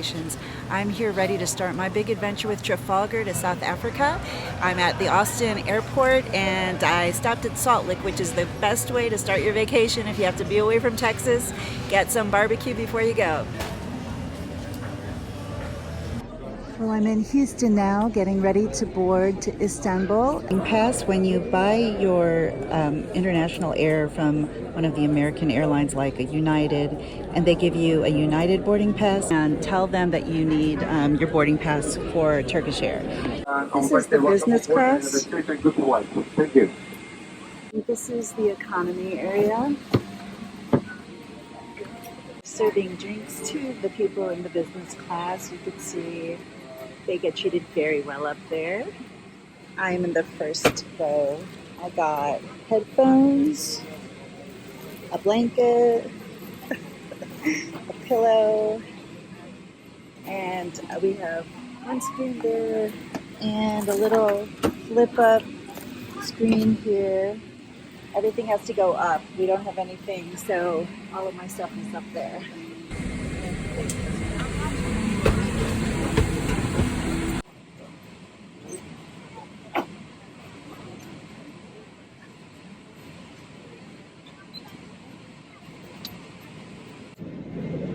vacations. I'm here ready to start my big adventure with Trafalgar to South Africa. I'm at the Austin Airport and I stopped at Salt Lick, which is the best way to start your vacation if you have to be away from Texas. Get some barbecue before you go. Well, I'm in Houston now, getting ready to board to Istanbul. And pass when you buy your international air from one of the American airlines like a United, and they give you a United boarding pass, and tell them that you need your boarding pass for Turkish Air. This is the business class. Thank you. This is the economy area. Serving drinks to the people in the business class. You can see they get treated very well up there. I'm in the first row. I got headphones, a blanket, a pillow, and we have one screen there and a little flip-up screen here. Everything has to go up. We don't have anything, so all of my stuff is up there.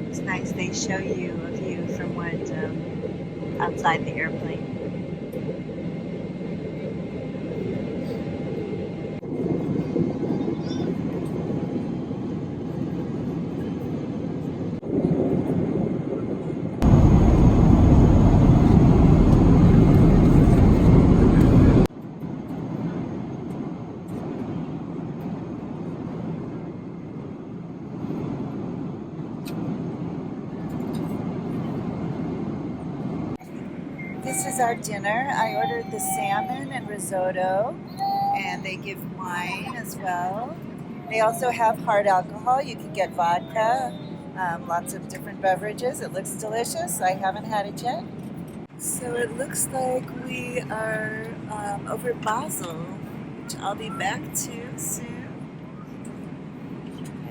It's nice they show you a view from what outside the airplane. This is our dinner. I ordered the salmon and risotto, and they give wine as well. They also have hard alcohol. You can get vodka, lots of different beverages. It looks delicious. I haven't had it yet. So it looks like we are over Basel, which I'll be back to soon.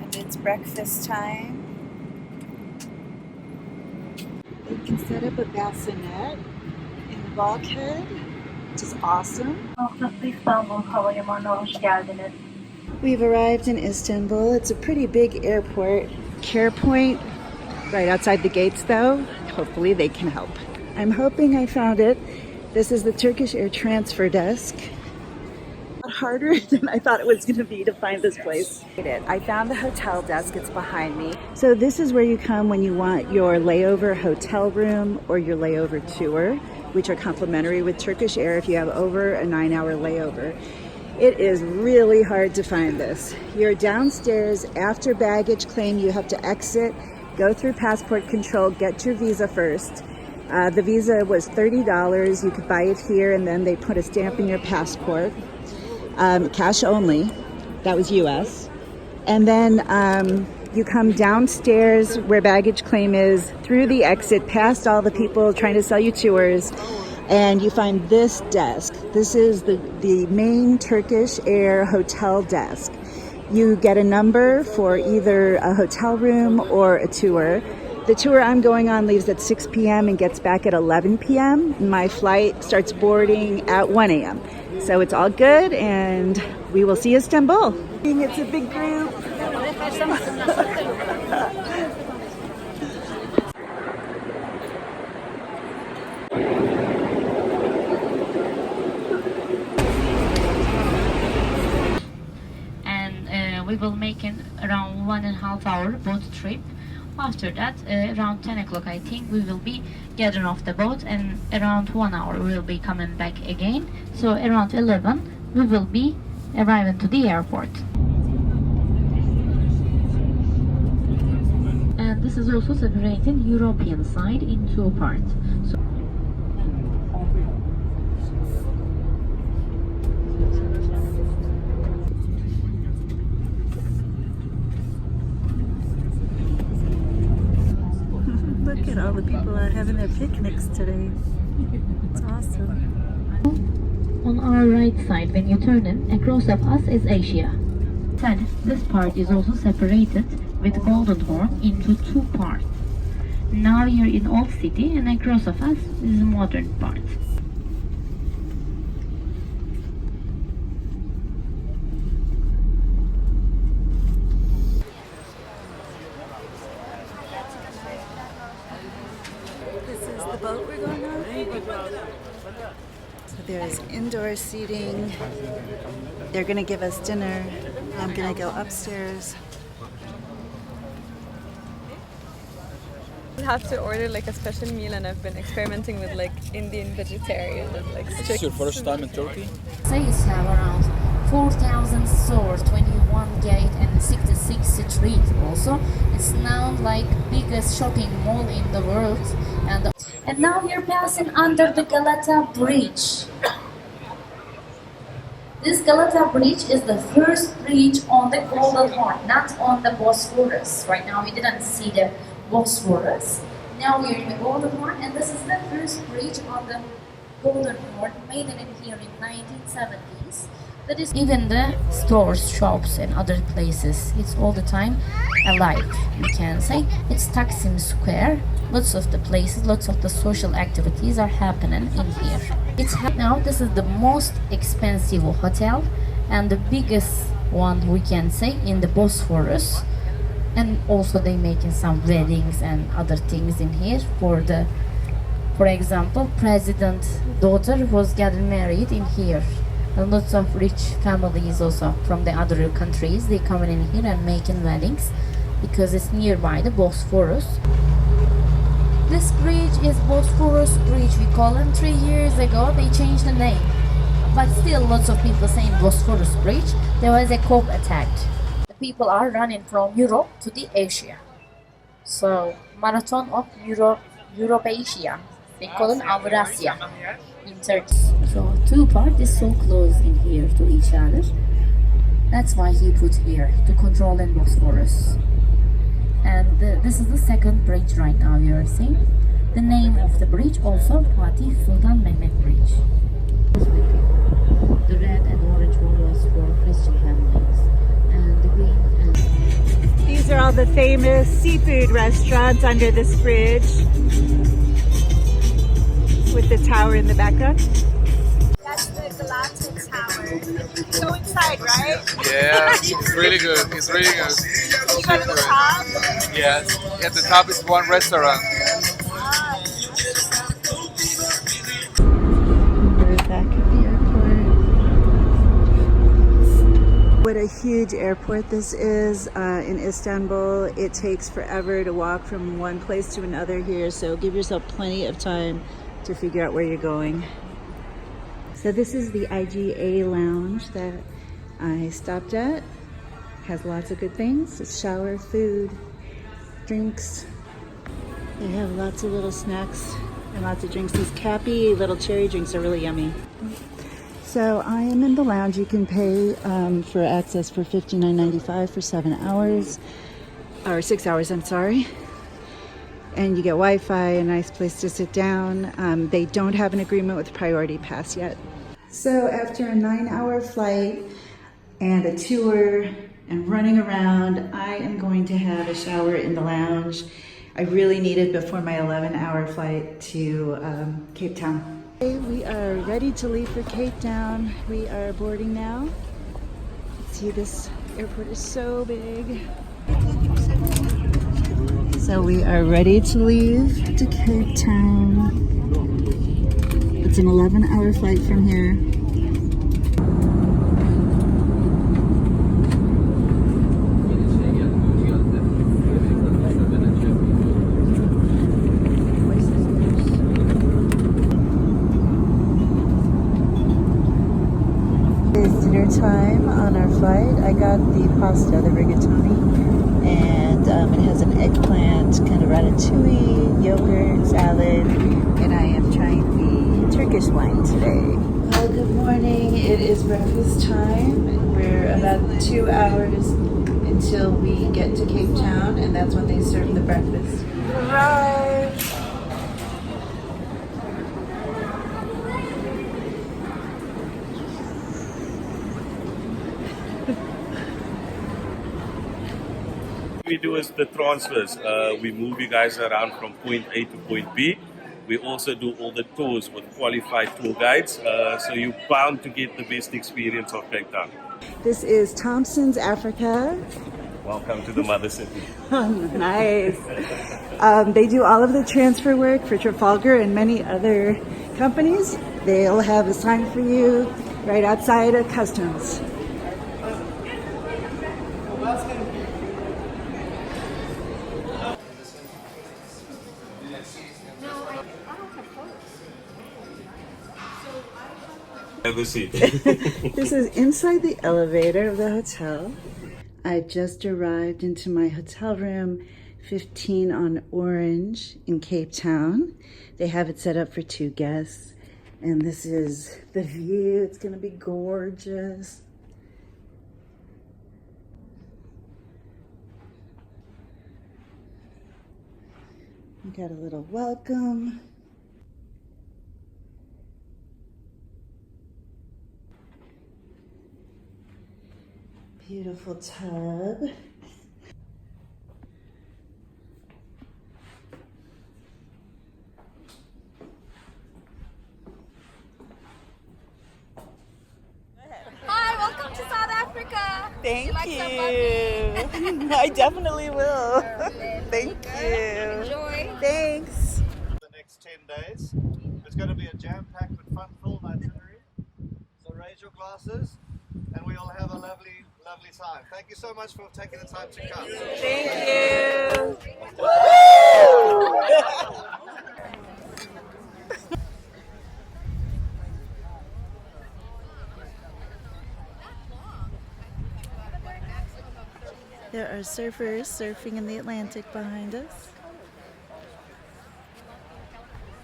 And it's breakfast time. You can set up a bassinet in the bulkhead, which is awesome. İstanbul Havalimanı'na hoş geldiniz. We've arrived in Istanbul. It's a pretty big airport. Care point right outside the gates though. Hopefully they can help. I'm hoping I found it. This is the Turkish Air transfer desk. Harder than I thought it was going to be to find this place. I found the hotel desk. It's behind me. So this is where you come when you want your layover hotel room or your layover tour, which are complimentary with Turkish Air if you have over a 9-hour layover. It is really hard to find this. You're downstairs. After baggage claim, you have to exit, go through passport control, get your visa first. The visa was $30. You could buy it here and then they put a stamp in your passport. Cash only. That was US. And then you come downstairs where baggage claim is, through the exit, past all the people trying to sell you tours, and you find this desk. This is the main Turkish Air hotel desk. You get a number for either a hotel room or a tour. The tour I'm going on leaves at 6 p.m. and gets back at 11 p.m. My flight starts boarding at 1 a.m. So it's all good, and we will see Istanbul. It's a big group. And we will make an around 1.5 hour boat trip. After that, around 10 o'clock, I think, we will be getting off the boat, and around 1 hour we will be coming back again. So around 11, we will be arriving to the airport. And this is also separating European side in two parts. So Look at all the people are having their picnics today. It's awesome. on our right side, when you turn in, across of us is Asia. Then this part is also separated with golden horn into two parts. Now you're in Old City, and across of us is the modern part. This is the boat we're going on. So there's indoor seating. They're gonna give us dinner. I'm gonna go upstairs. You have to order like a special meal, and I've been experimenting with like Indian vegetarian and like Is this strict. your first time in Turkey? Cities have around 4,000 stores, 21 gate and 66 street also. It's now like biggest shopping mall in the world. And now we're passing under the Galata Bridge. This Galata Bridge is the first bridge on the Golden Horn, not on the Bosphorus. Right now we didn't see the Bosphorus. Now we're in the Golden Horn, and this is the first bridge on the Golden Horn, made in here in 1970s. That is even the stores, shops, and other places. It's all the time alive. You can say it's Taksim Square. Lots of the places, lots of the social activities are happening in here. Now this is the most expensive hotel and the biggest one we can say in the Bosphorus. And also they making some weddings and other things in here for example, president's daughter was getting married in here. And lots of rich families also from the other countries, they coming in here and making weddings because it's nearby the Bosphorus. This bridge is Bosphorus Bridge. We call it 3 years ago. They changed the name, but still lots of people saying Bosphorus Bridge. There was a cop attack. The people are running from Europe to the Asia. So marathon of Europe-Asia. They call it Avrasya in Turkey. So two parts is so close in here to each other. That's why he put here to control the Bosphorus. And this is the second bridge right now you are seeing. The name of the bridge also Fatih Sultan Mehmet Bridge. The red and orange one was for Christian families, and the green and... These are all the famous seafood restaurants under this bridge with the tower in the background. That's the Galata Tower. Go inside, right? Yeah, it's really good. It's really good. You go to the top? Yes. At the top is one restaurant. We're back at the airport. What a huge airport this is in Istanbul. It takes forever to walk from one place to another here, so give yourself plenty of time to figure out where you're going. So this is the IGA lounge that I stopped at. Has lots of good things. It's shower, food, drinks. They have lots of little snacks and lots of drinks. These Cappy little cherry drinks are really yummy. So I am in the lounge. You can pay for access for $59.95 for 7 hours, or 6 hours, I'm sorry. And you get Wi-Fi, a nice place to sit down. They don't have an agreement with Priority Pass yet. So after a 9-hour flight and a tour and running around, I am going to have a shower in the lounge. I really need it before my 11-hour flight to Cape Town. We are ready to leave for Cape Town. We are boarding now. See, this airport is so big. So we are ready to leave to Cape Town. It's an 11-hour flight from here. It's dinner time on our flight. I got the pasta, the rigatoni, and it has an eggplant, kind of ratatouille, yogurt, salad, and I am trying the Turkish wine today. Well, good morning. It is breakfast time. We're about 2 hours until we get to Cape Town, and that's when they serve the breakfast. Arrived. we do is the transfers. We move you guys around from point A to point B. We also do all the tours with qualified tour guides, so you're bound to get the best experience of Cape Town. This is Thompson's Africa. Welcome to the mother city. Nice. They do all of the transfer work for Trafalgar and many other companies. They'll have a sign for you right outside of customs. Have a seat. This is inside the elevator of the hotel. I just arrived into my hotel room 15 on Orange in Cape Town. They have it set up for 2 guests. And this is the view. It's gonna be gorgeous. We got a little welcome. Beautiful tub. Hi, welcome to South Africa. Thank Like you. some I definitely will. Perfect. Thank you. Enjoy. Thanks. The next 10 days. It's going to be a jam-packed but fun-filled itinerary. So raise your glasses and we all have a lovely, lovely time. Thank you so much for taking the time to come. Thank you. There are surfers surfing in the Atlantic behind us.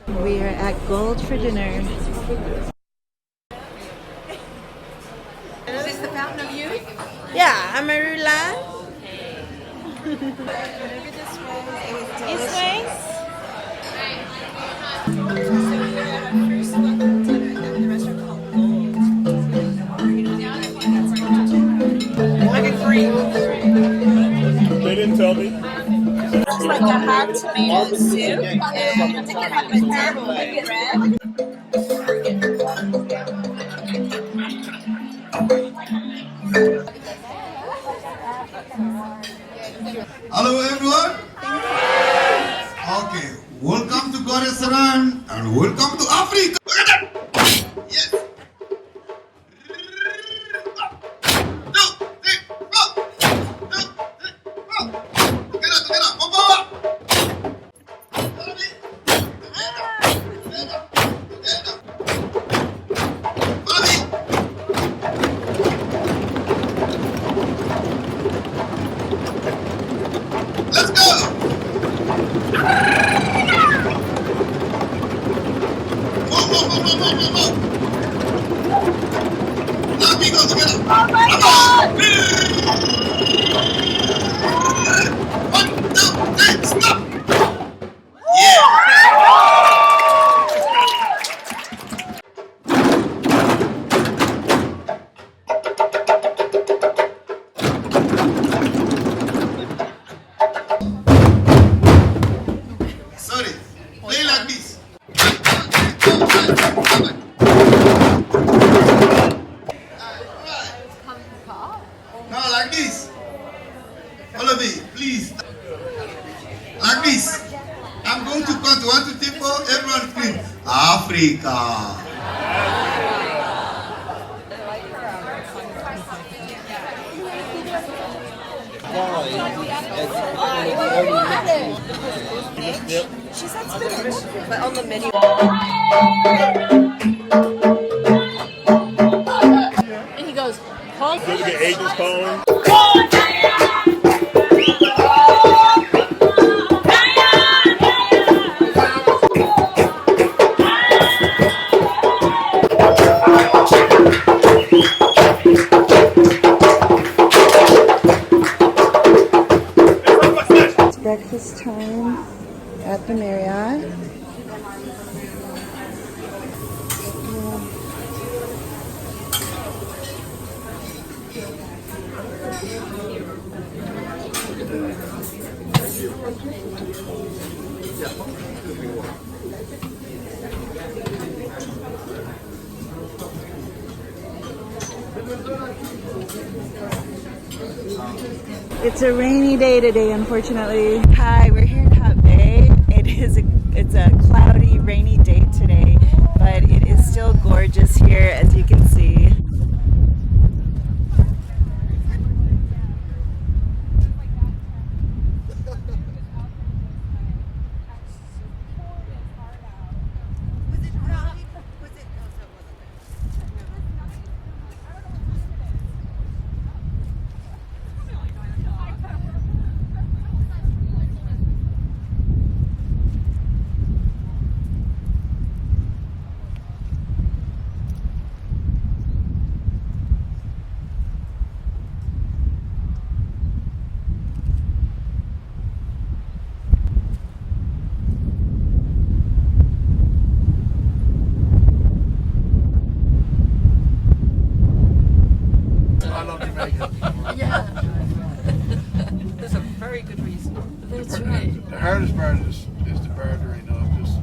We are at Gold for dinner. Is this the Fountain of Youth? Yeah, Amarula. This way. Like a green. They didn't tell me. It's like a hot tomato soup. And it's like a terrible bread. Hello everyone. Okay, welcome to Go Restaurant and welcome to Africa. Yes. Let's go! Now we go together. Oh my God! 1, 2, 3, stop! Sorry, play like this. Now like this. Follow me, please. Like this. I'm going to count 1, 2, 3, 4. Everyone scream. Africa. She said spinach, but on the menu. And he goes, "Call." Did we get agents calling? It's breakfast time at the Marriott. It's a rainy day today, unfortunately. Hi, we're here in Hout Bay. It's a cloudy, rainy day today, but it is still gorgeous here, as you can see. That's right. The hardest part is the bartering, just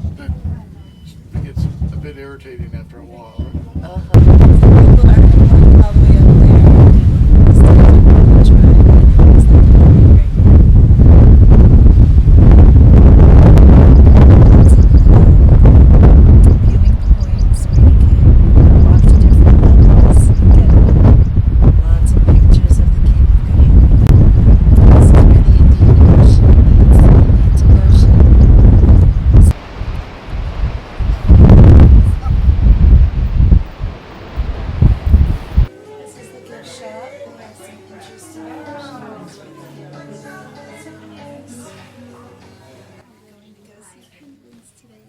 it gets a bit irritating after a while. People are all the way up viewing points where you can walk to different levels and get lots of pictures of the Cape of Good Hope. This is where the Indian Ocean meets the Atlantic Ocean. This is the gift shop. They have some interesting souvenirs. We're going to go see penguins today.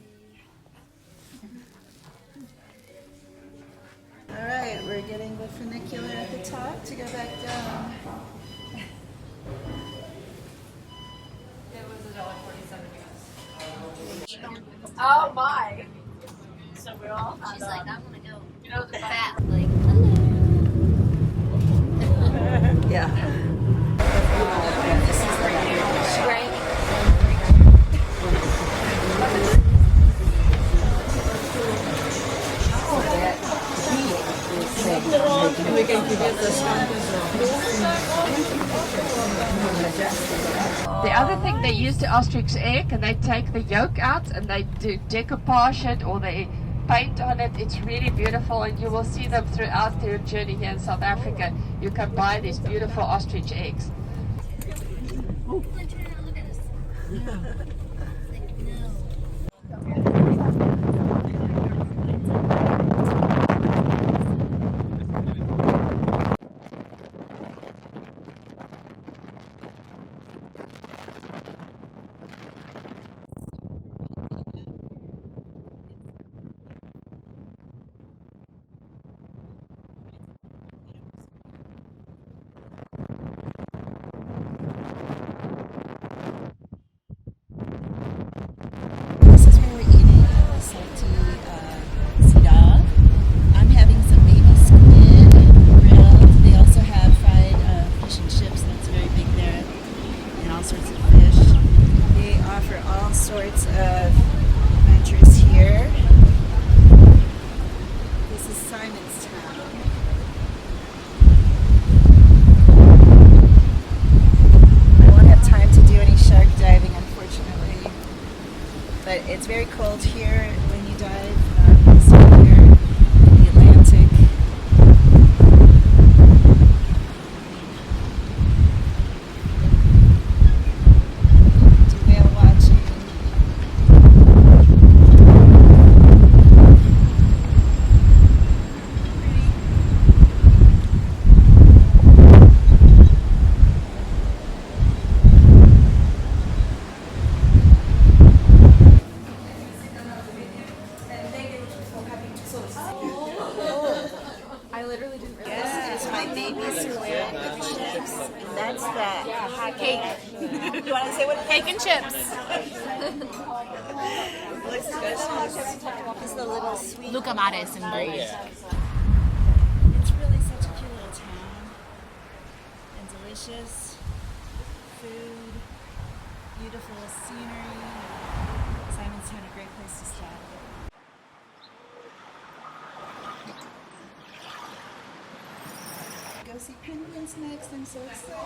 All right, we're getting the funicular at the top to go back down. Oh my! So we're all. She's like, I'm gonna go. You know the Fat, like, hello. Yeah. This is like huge, right? The other thing, they use the ostrich egg and they take the yolk out and they do decoupage it or they paint on it. It's really beautiful and you will see them throughout their journey here in South Africa. You can buy these beautiful ostrich eggs. Look at this. It's like, no. This is where we're eating the salty sea dog. I'm having some baby squid grilled. They also have fried fish and chips. That's very big there, and all sorts of fish. They offer all sorts of adventures here. This is Simon's Town. I won't have time to do any shark diving, unfortunately. But it's very cold here when you dive. So here in the Atlantic. Do whale watching. I literally didn't realize. Yes, it's my baby saran with chips, and that's the cake. You want to say what? Cake and chips. Looks delicious. It's the little sweet. Luca Mares and Brie. It's really such a cute little town, and delicious food, beautiful scenery. Simon's Town, a great place to stop. see penguins next. I'm so excited.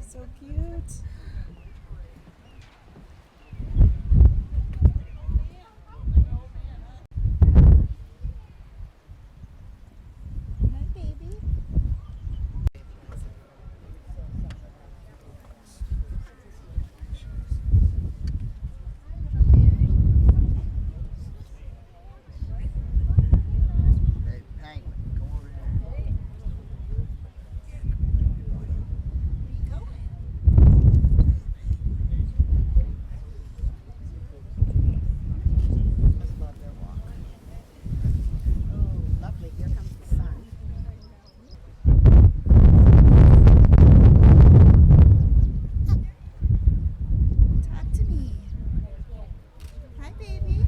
So cute. Hi, baby.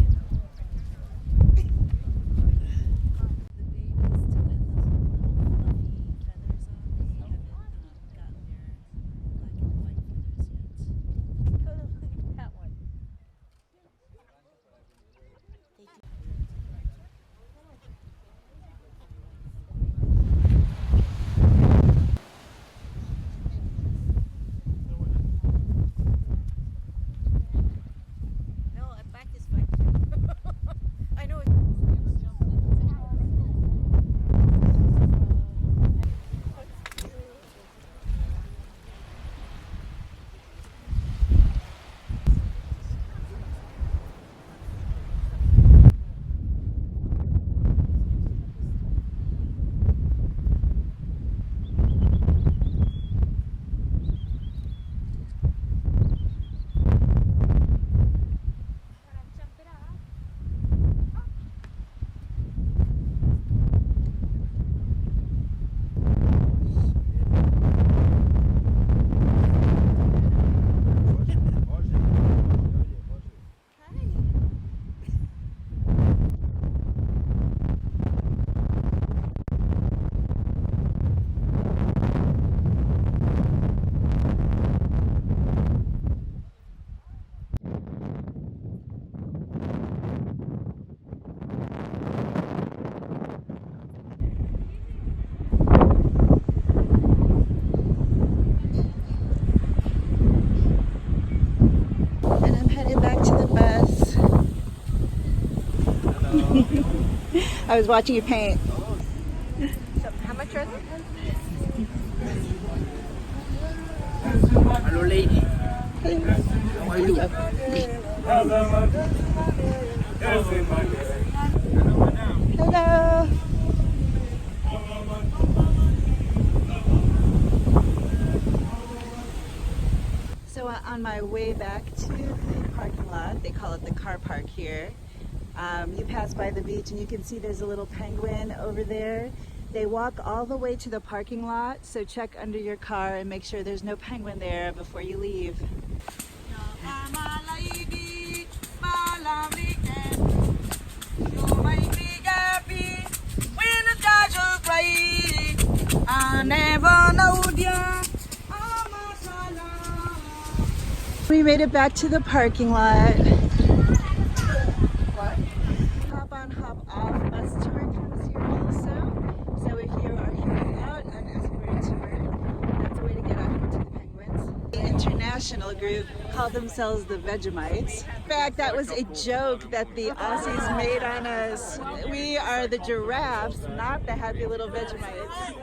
I was watching you paint. So, how much are they? Hello, lady. How are you? Hello. So on my way back to the parking lot. They call it the car park here. You pass by the beach and you can see there's a little penguin over there. They walk all the way to the parking lot, so check under your car and make sure there's no penguin there before you leave. We made it back to the parking lot. Hop on, hop off bus tour comes here also. So if you are here out on Escort tour, that's a way to get out here to the penguins. The international group called themselves the Vegemites. In fact, that was a joke that the Aussies made on us. We are the giraffes, not the happy little Vegemites.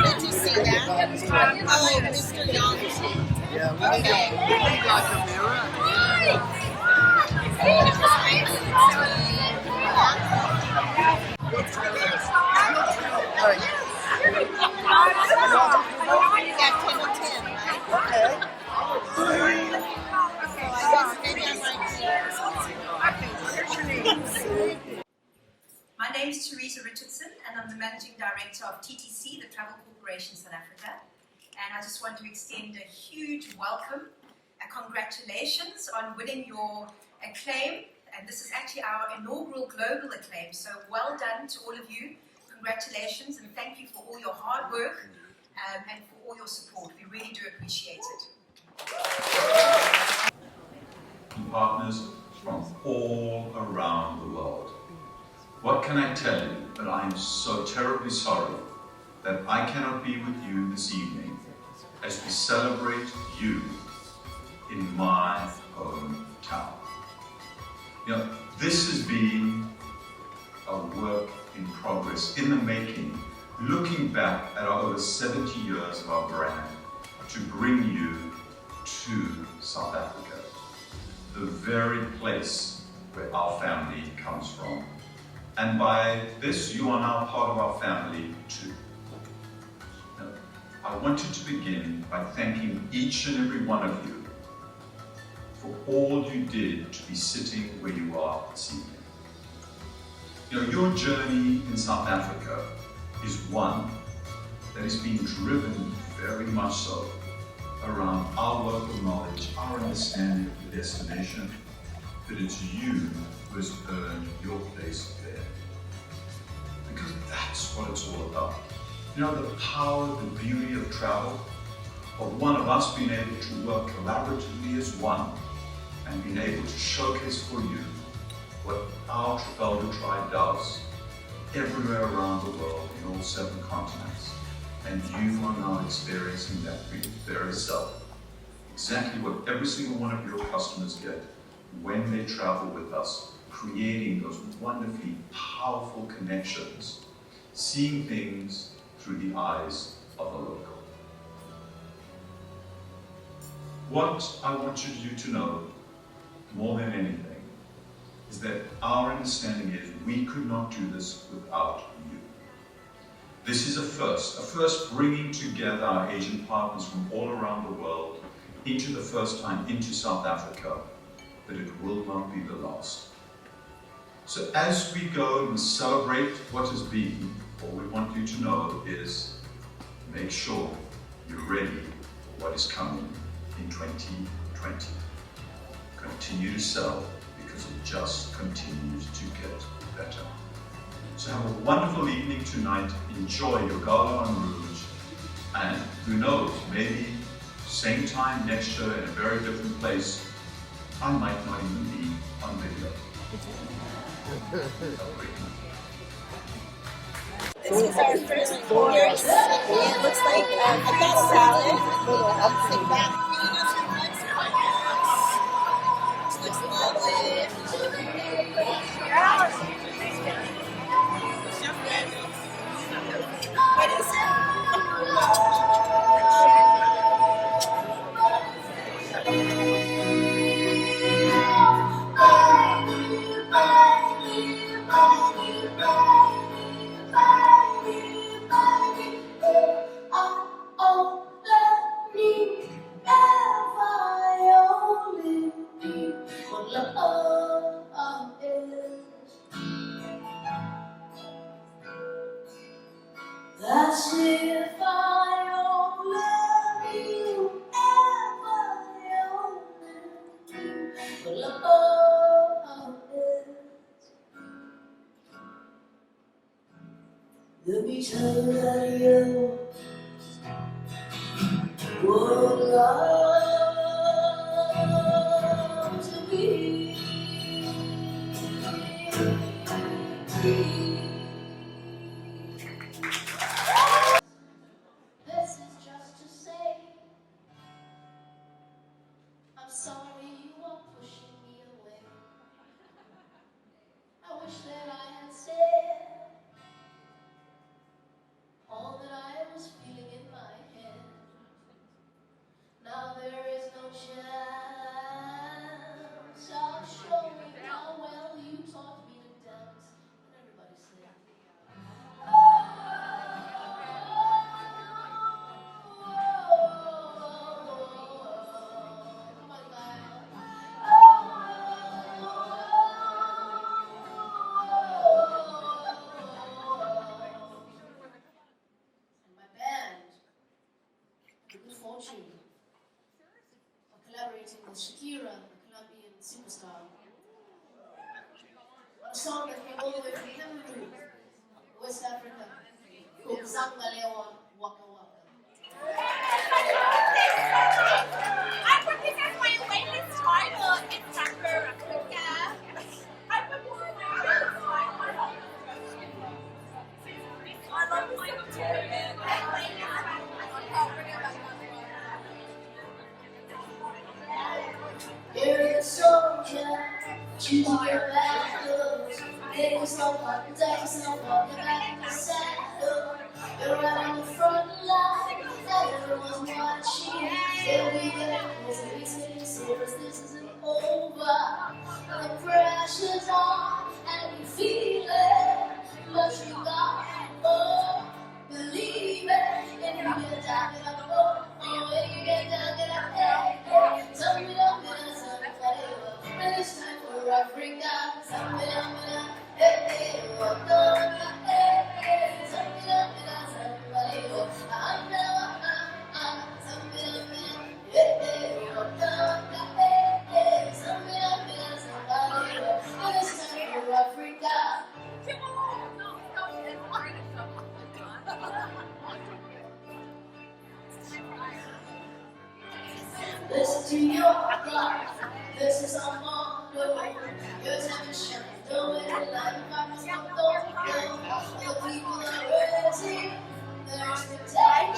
Did you see that? Oh, Mr. Young. Yeah, we need like a mirror. My name is Teresa Richardson and I'm the Managing Director of TTC, the Travel Corporation South Africa. And I just want to extend a huge welcome and congratulations on winning your acclaim. And this is actually our inaugural global acclaim. So well done to all of you. Congratulations and thank you for all your hard work and for all your support. We really do appreciate it. Partners from all around the world. What can I tell you? But I am so terribly sorry that I cannot be with you this evening as we celebrate you in my hometown. You know, this has been a work in progress, in the making, looking back at our over 70 years of our brand to bring you to South Africa, the very place where our family comes from. And by this, you are now part of our family too. Now, I wanted to begin by thanking each and every one of you for all you did to be sitting where you are this evening. You know, your journey in South Africa is one that is being driven very much so around our local knowledge, our understanding of the destination, that it's you who has earned your place there. Because that's what it's all about. You know, the power, the beauty of travel, of one of us being able to work collaboratively as one and being able to showcase for you what our Trafalgar tribe does everywhere around the world in all 7 continents. and you are now experiencing that for your very self. Exactly what every single one of your customers get when they travel with us, creating those wonderfully powerful connections, seeing things through the eyes of a local. What I want you to know, more than anything, is that our understanding is we could not do this without you. This is a first bringing together our Asian partners from all around the world into the first time into South Africa, but it will not be the last. So as we go and celebrate what has been, all we want you to know is make sure you're ready for what is coming in 2020. Continue to sell because it just continues to get better. So have a wonderful evening tonight. Enjoy your Gala En Rouge. And who knows, maybe same time next year in a very different place, I might not even be on video. This is our first course. It looks like a best salad. I'll take that. Looks lovely. What is That's if I only knew what love is. Let me tell you that you would love to be. This is just to say, I'm sorry you are pushing me away. I wish that I had said all that I was feeling in my head. Now there is no chance of showing how well you taught me to dance. And everybody said, fortune of collaborating with Shakira, the Colombian superstar, on a song that came all the way from Cameroon, West Africa, called Zangalewa Waka Waka. I put this as my latest title in Trafalgar Acclaim. I put this as my latest title. I love my You're a soldier, choosing your battles. Days no fun, days no fun, you're at the saddle. You're right on the front line, everyone's watching. They'll be there, there's a reason, serious, this isn't over. The pressure's on, and you feel it, but you got more. Believe it, and you get down, get up, oh, when you get down, get up, hey, hey. Tell me don't be and it's time for Africa. Samina, hey, hey, what hey, hey, Samina, somebody, I'm now, Samina, hey, hey, what hey, hey, Samina, somebody, and it's time for Africa. Listen to your heart. This is our motto. Your time is shining. Don't let it light up. Don't go. The people are ready. They're expecting.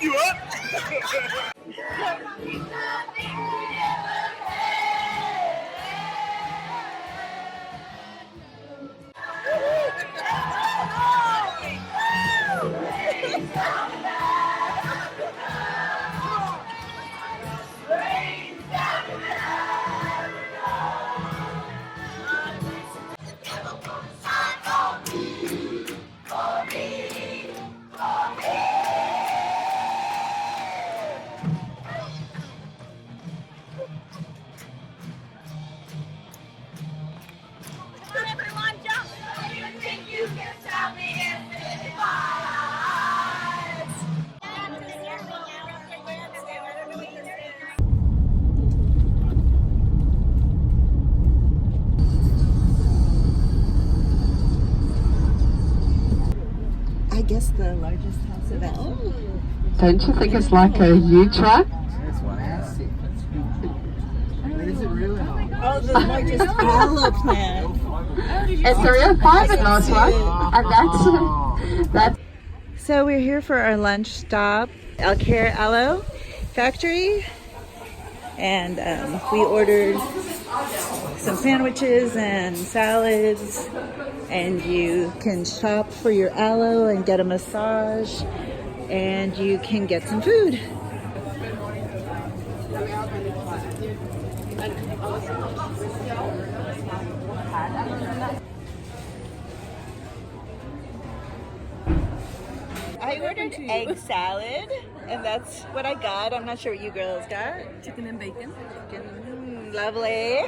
you up. I guess the largest house of all. Don't you think it's like a huge one? That's what I asked it. But is it really? Oh, the largest aloe plant. It's a real fiberglass one, and that's. So we're here for our lunch stop, Aloe factory, and we ordered some sandwiches and salads, and you can shop for your aloe and get a massage, and you can get some food. I ordered egg salad, and that's what I got. I'm not sure what you girls got. Chicken and bacon. Lovely.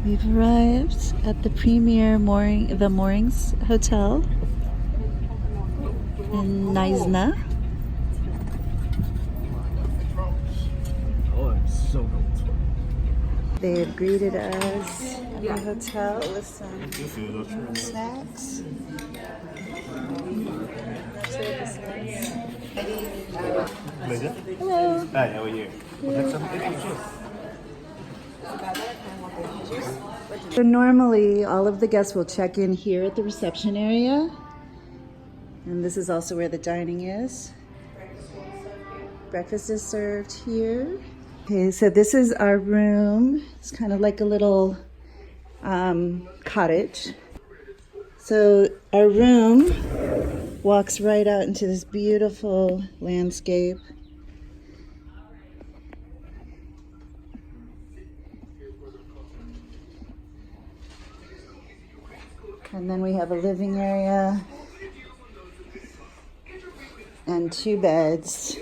We've arrived at the premier moorings hotel in Knysna. Oh, it's so good. They have greeted us at the hotel with some snacks. Hello. Hi, how are you? So normally all of the guests will check in here at the reception area. And this is also where the dining is. Breakfast is served here. Okay, so this is our room. It's kind of like a little cottage. So our room walks right out into this beautiful landscape. And then we have a living area and 2 beds.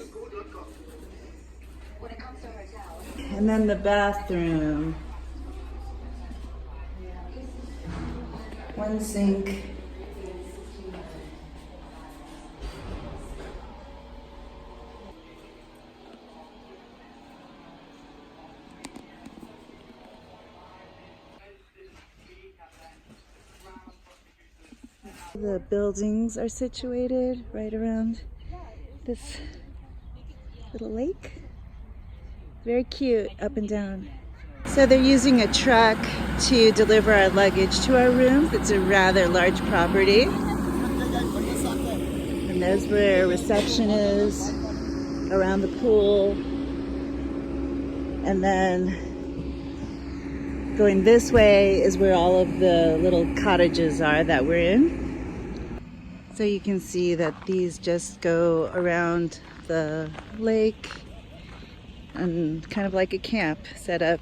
And then the bathroom. 1 sink. The buildings are situated right around this little lake. Very cute, up and down. So they're using a truck to deliver our luggage to our rooms. It's a rather large property. And there's where reception is, around the pool. And then going this way is where all of the little cottages are that we're in. So you can see that these just go around the lake and kind of like a camp set up.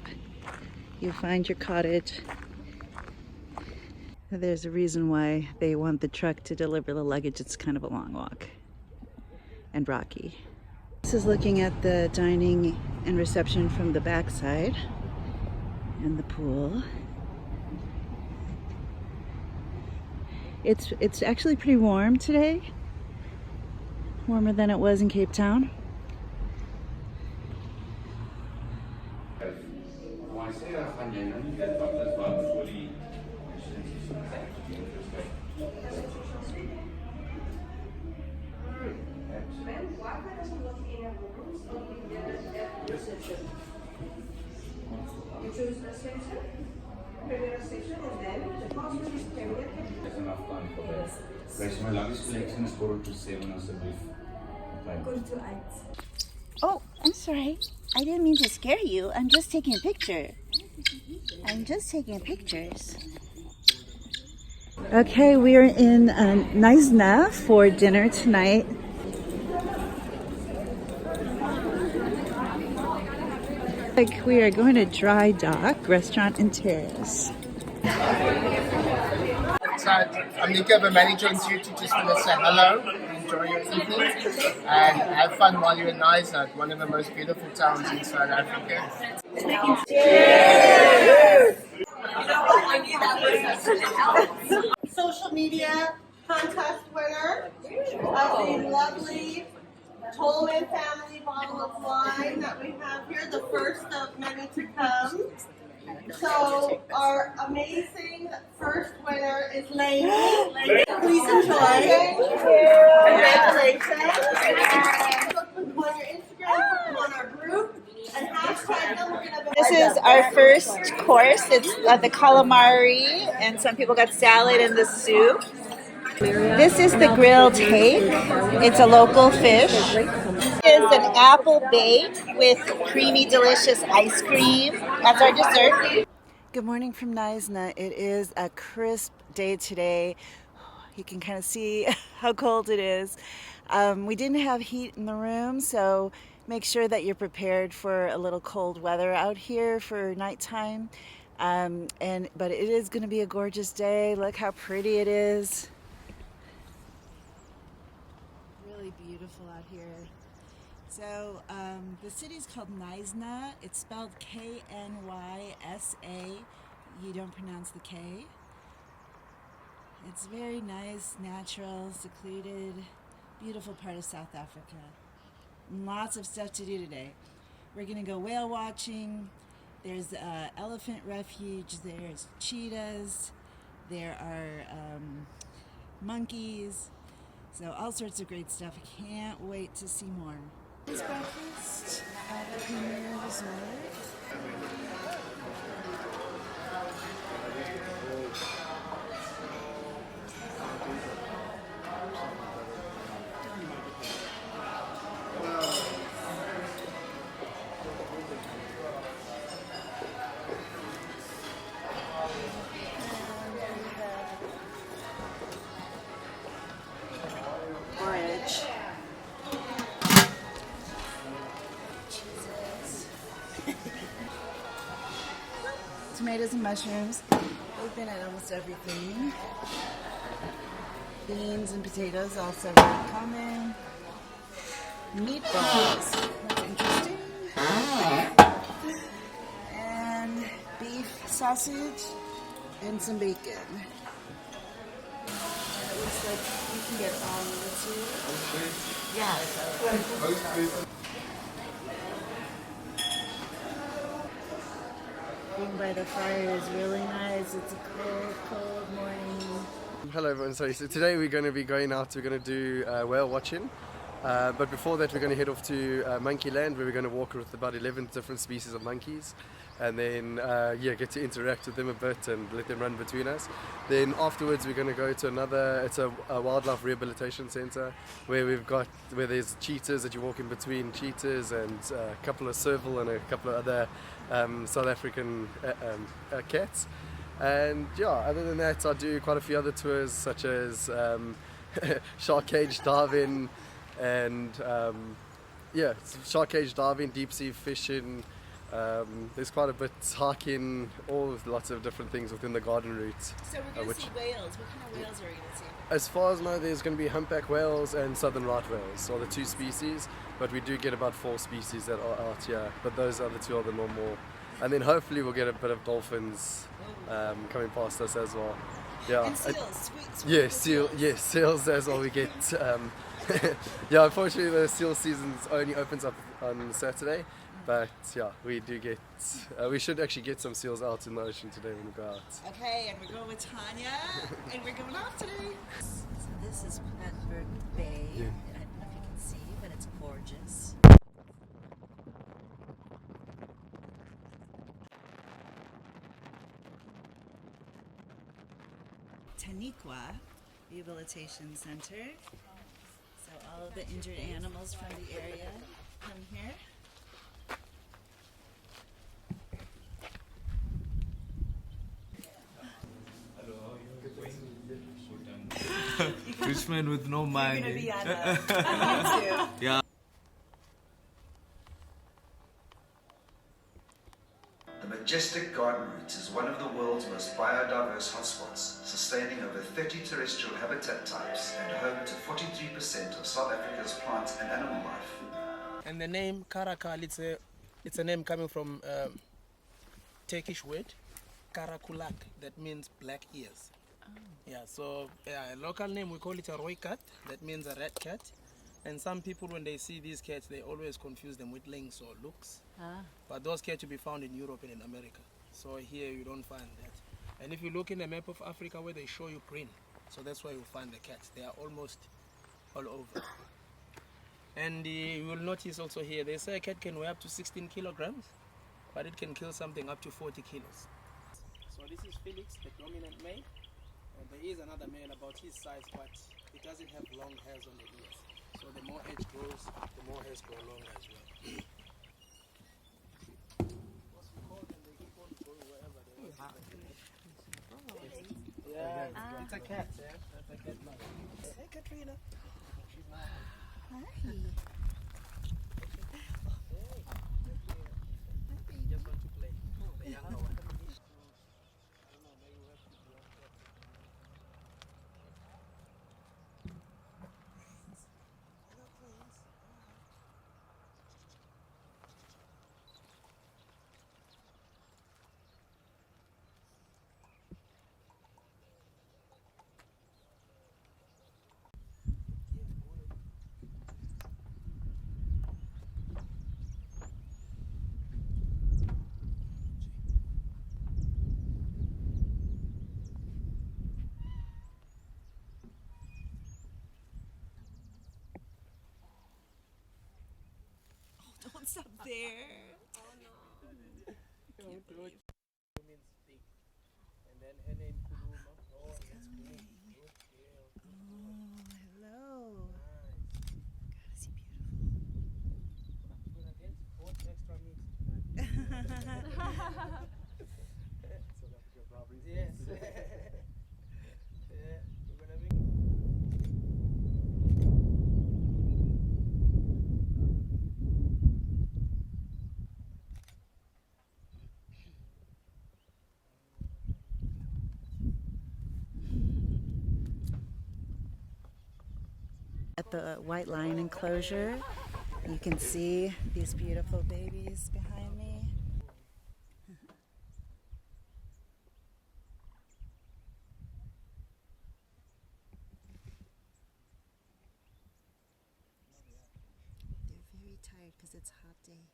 You find your cottage. There's a reason why they want the truck to deliver the luggage. It's kind of a long walk and rocky. This is looking at the dining and reception from the backside and the pool. It's actually pretty warm today. Warmer than it was in Cape Town. There's enough time for that. Guys, my luggage collection is 4 to 7 as a brief. Oh, I'm sorry. I didn't mean to scare you. I'm just taking a picture. I'm just taking pictures. Okay, we are in Knysna for dinner tonight. Like we are going to Dry Dock Restaurant and Terrace. So I'm Nico, the manager on duty. Just want to say hello, enjoy your evening, and have fun while you're in Knysna, one of the most beautiful towns in South Africa. Cheers! Social media contest winner of the lovely Tolman family bottle of wine that we have here, the first of many to come. So our amazing first winner is Lady. Please enjoy. Thank you. Congratulations. Put them on your Instagram, put them on our group, and hashtag them. This is our first course. It's the calamari, and some people got salad and the soup. This is the grilled hake. It's a local fish. This is an apple bake with creamy, delicious ice cream. That's our dessert. Good morning from Knysna. It is a crisp day today. You can kind of see how cold it is. We didn't have heat in the room, so make sure that you're prepared for a little cold weather out here for nighttime. But it is going to be a gorgeous day. Look how pretty it is. Really beautiful out here. So the city is called Knysna. It's spelled K-N-Y-S-A. You don't pronounce the K. It's very nice, natural, secluded, beautiful part of South Africa. Lots of stuff to do today. We're going to go whale watching. There's elephant refuge. There's cheetahs. There are monkeys. So all sorts of great stuff. I can't wait to see more. This breakfast at the Premier Resort. Tomatoes and mushrooms. We've been at almost everything. Beans and potatoes also very common. Meatballs. That's interesting. And beef sausage and some bacon. And it looks like you can get omelets here. Yeah. Being by the fire is really nice. It's a cold, cold morning. Hello everyone, so today we're going to be going out, we're going to do whale watching. But before that we're going to head off to Monkey Land, where we're going to walk with about 11 different species of monkeys. And then get to interact with them a bit and let them run between us. Then afterwards we're going to go to it's a wildlife rehabilitation center where there's cheetahs that you walk in between, cheetahs and a couple of serval and a couple of other South African cats. And yeah, other than that I do quite a few other tours such as shark cage diving and shark cage diving, deep sea fishing. There's quite a bit hiking, lots of different things within the garden route. So we're going to see whales. What kind of whales are we going to see? As far as I know, there's going to be humpback whales and southern right whales, are the two species, but we do get about 4 species that are out here, but those other 2 are the normal. And then hopefully we'll get a bit of dolphins coming past us as well. Yeah. And seals, sweet seals as well we get. Yeah, unfortunately the seal season only opens up on Saturday. But yeah, we do get, we should actually get some seals out in the ocean today when we go out. Okay, and we're going with Tanya, and we're going out today. So this is Haut Bay. Yeah. I don't know if you can see, but it's gorgeous. Hanikwa Rehabilitation Center. So all of the injured animals from the area come here. Richmond with no mind. You're gonna be on YouTube. Yeah. The majestic garden route is one of the world's most biodiverse hotspots, sustaining over 30 terrestrial habitat types and home to 43% of South Africa's plant and animal life. And the name Karakal, it's a name coming from Turkish word, Karakulak, that means black ears. Yeah, so a local name, we call it a roy cat, that means a red cat. And some people, when they see these cats, they always confuse them with lynx or looks. But those cats will be found in Europe and in America. So here you don't find that. And if you look in the map of Africa where they show you green, so that's where you find the cats. They are almost all over. And you will notice also here, they say a cat can weigh up to 16 kilograms, but it can kill something up to 40 kilos. So this is Felix, the dominant male. And there is another male about his size, but it doesn't have long hairs on the ears. So the more age grows, the more hairs grow longer as well. Once you call them, they keep on going wherever they want to. Yeah, it's a cat, yeah. That's a cat like. Hey, Katrina. She's not. Hi. Just want to play. Yeah. Don't stop there. Oh no. Means big. And then her name Kuluma. Oh, that's great. Good girl. Oh, hello. Nice. God, is he beautiful? We're gonna get 4 extra meat tonight. South Africa properties. Yes. Yeah, we're gonna make. At the White Lion enclosure, you can see these beautiful babies behind me. They're very tired because it's a hot day.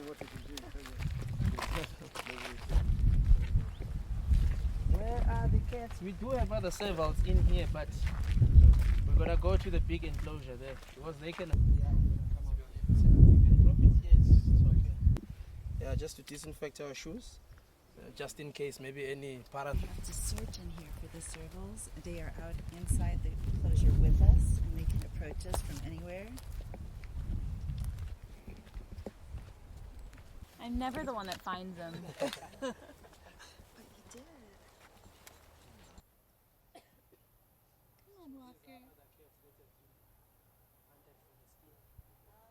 What you can do. Where are the cats? We do have other servals in here, but we're gonna go to the big enclosure there because they can. Yeah, just to disinfect our shoes, just in case maybe any parrot. We have to search in here for the servals. They are out inside the enclosure with us, and they can approach us from anywhere. I'm never the one that finds them. But you did. Come on, Walker.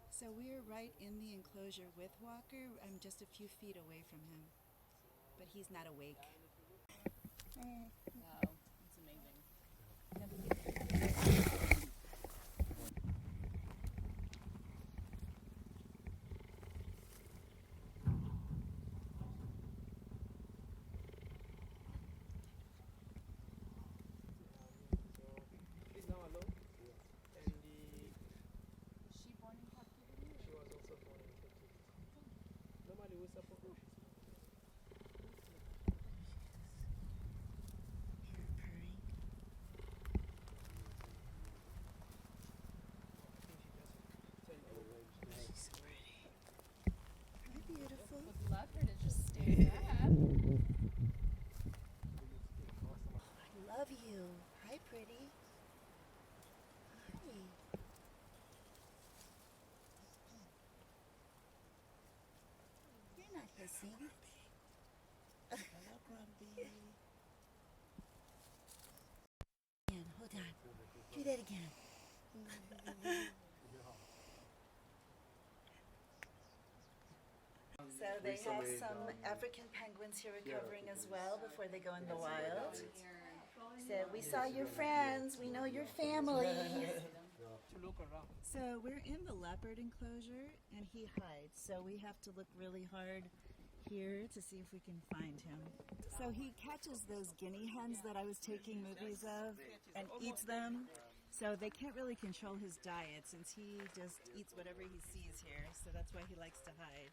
So we're right in the enclosure with Walker. I'm just a few feet away from him, but he's not awake. Wow, that's amazing. She's now alone. And she born in captivity? She was also born in captivity. Normally we support her. pretty? Hi. You're not hissing. Again, hold on. Do that again. So they have some African penguins here recovering as well before they go in the wild. So we saw your friends, we know your family. So we're in the leopard enclosure and he hides. So we have to look really hard here to see if we can find him. So he catches those guinea hens that I was taking movies of and eats them. So they can't really control his diet since he just eats whatever he sees here. So that's why he likes to hide.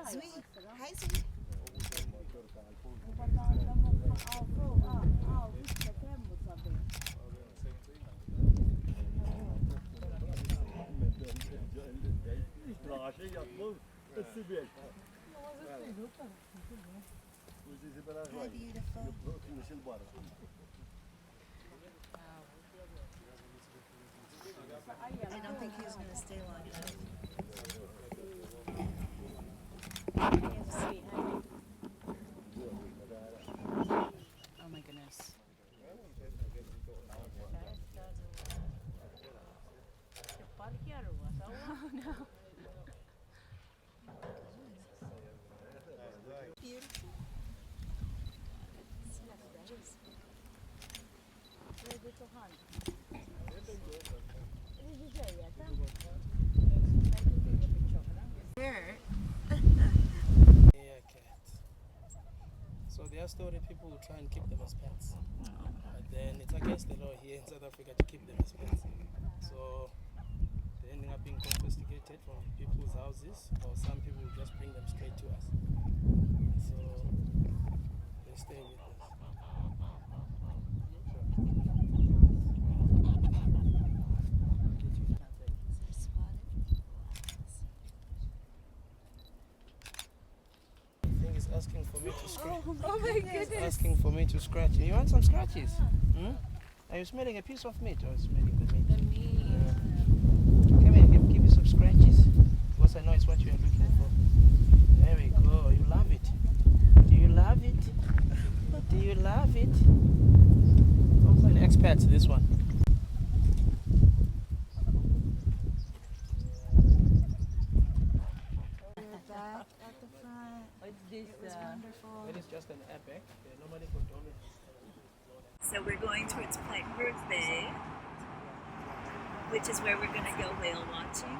Sweet. Hi, sweet. Hi, beautiful. I don't think he's going to stay long enough. Oh my goodness. Oh no. Beautiful. Where? Yeah, cat. So their story, people will try and keep them as pets. But then it's against the law here in South Africa to keep them as pets. So they're ending up being confiscated from people's houses, or some people will just bring them straight to us. So they stay with us. Asking for me to scratch. Oh my goodness. Asking for me to scratch. You want some scratches? Hmm? Are you smelling a piece of meat or smelling the meat? The meat. Come here, give you some scratches. Because I know it's what you are looking for. There we go. You love it. Do you love it? Do you love it? Also an expert, this one. Back at the front. It was wonderful. It is just an airbag. They normally condone it. So we're going towards Hout Bay, which is where we're going to go whale watching.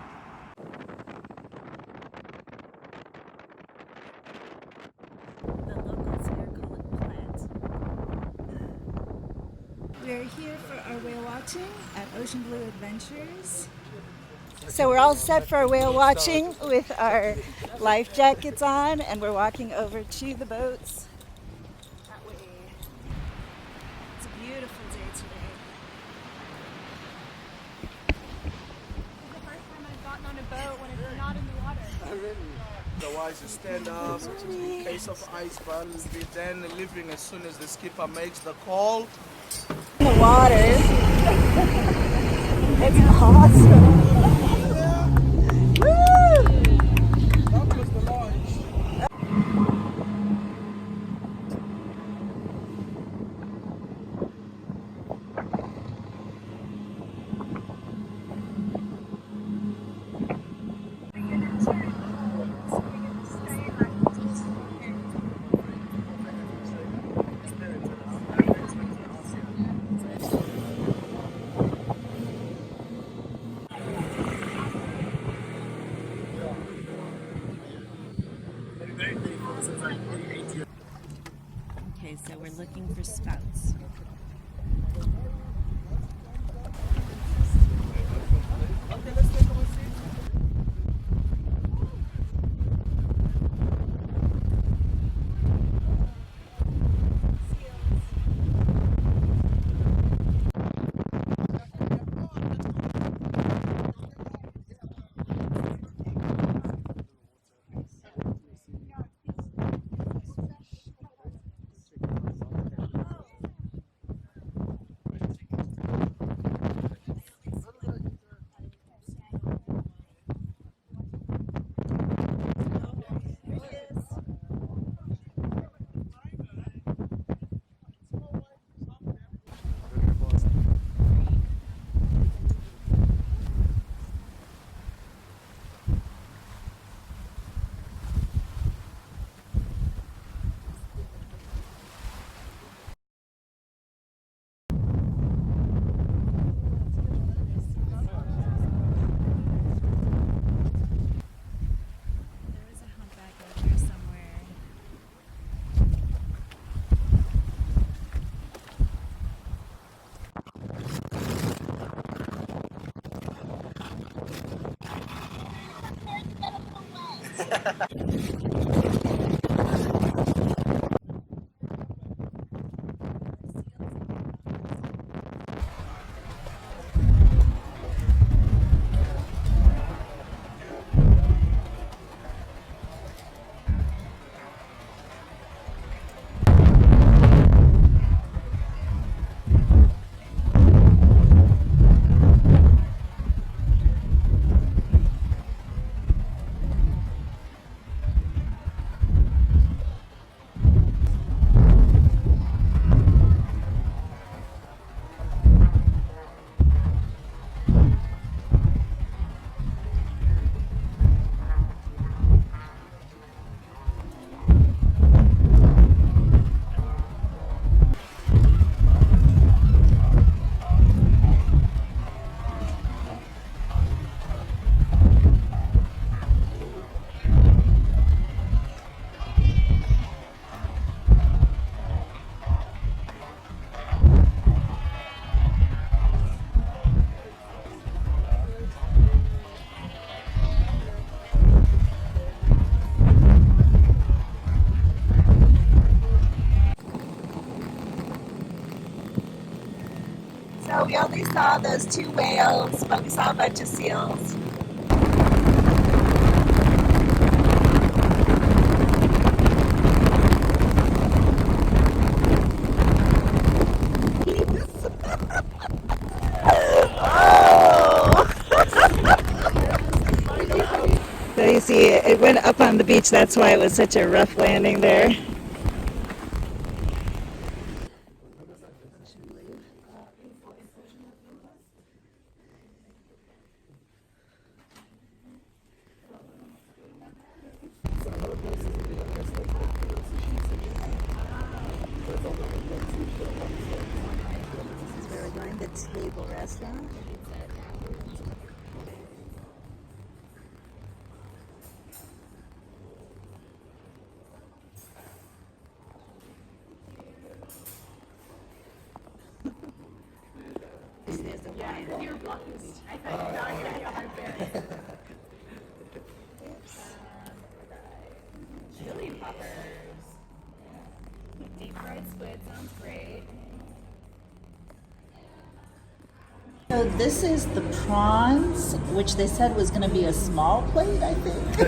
The locals here call it plant. We're here for our whale watching at Ocean Blue Adventures. So we're all set for whale watching with our life jackets on, and we're walking over to the boats. That way. It's a beautiful day today. This is the first time I've gotten on a boat when it's not in the water. Otherwise, you stand up in case of ice, but be then leaving as soon as the skipper makes the call. The water. It's awesome. Woo! That was the launch. Okay, so we're looking for spouts. Okay, let's take our seats. So we only saw those 2 whales, but we saw a bunch of seals. So you see, it went up on the beach. That's why it was such a rough landing there. We're going to the table restaurant. Chili poppers. Deep fried squid sounds great. So this is the prawns, which they said was going to be a small plate, I think,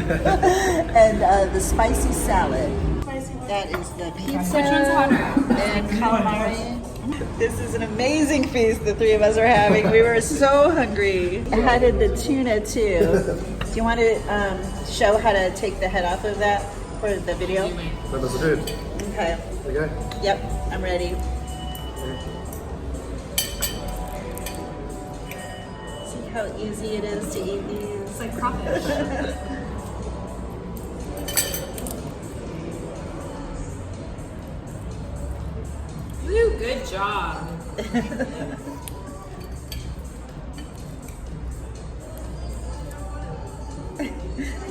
and the spicy salad. That is the pizza and calamari. This is an amazing feast the three of us are having. We were so hungry. I added the tuna too. Do you want to show how to take the head off of that for the video? That was good. Okay. Okay. Yep, I'm ready. See how easy it is to eat these? It's like crawfish. Woo, good job.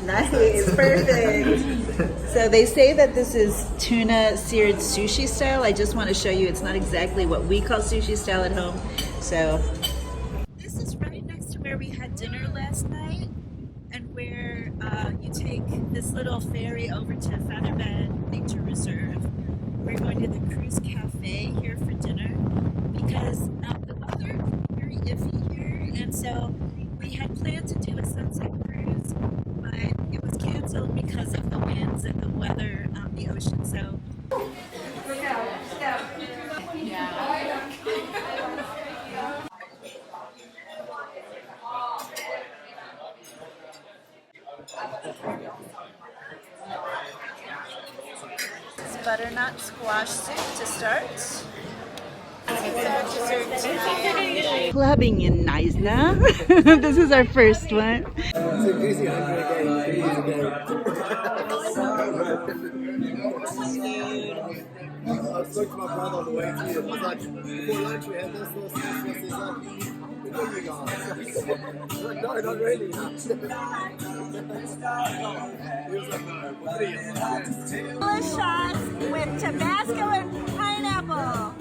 Nice, perfect. So they say that this is tuna seared sushi style. I just want to show you it's not exactly what we call sushi style at home. So this is right next to where we had dinner last night, and where you take this little ferry over to Featherbed Nature Reserve. We're going to the Cruise Cafe here for dinner because the weather is very iffy here, and so we had planned to do a sunset cruise, but it was canceled because of the winds and the weather on the ocean. So it's butternut squash soup to start. Clubbing in Knysna. This is our first one. I spoke to my brother on the way here. I was like, before lunch we had this. He's like, we know you guys. I was like, no, not really. He was like, no, what are you? Amarula Shots with Tabasco and pineapple.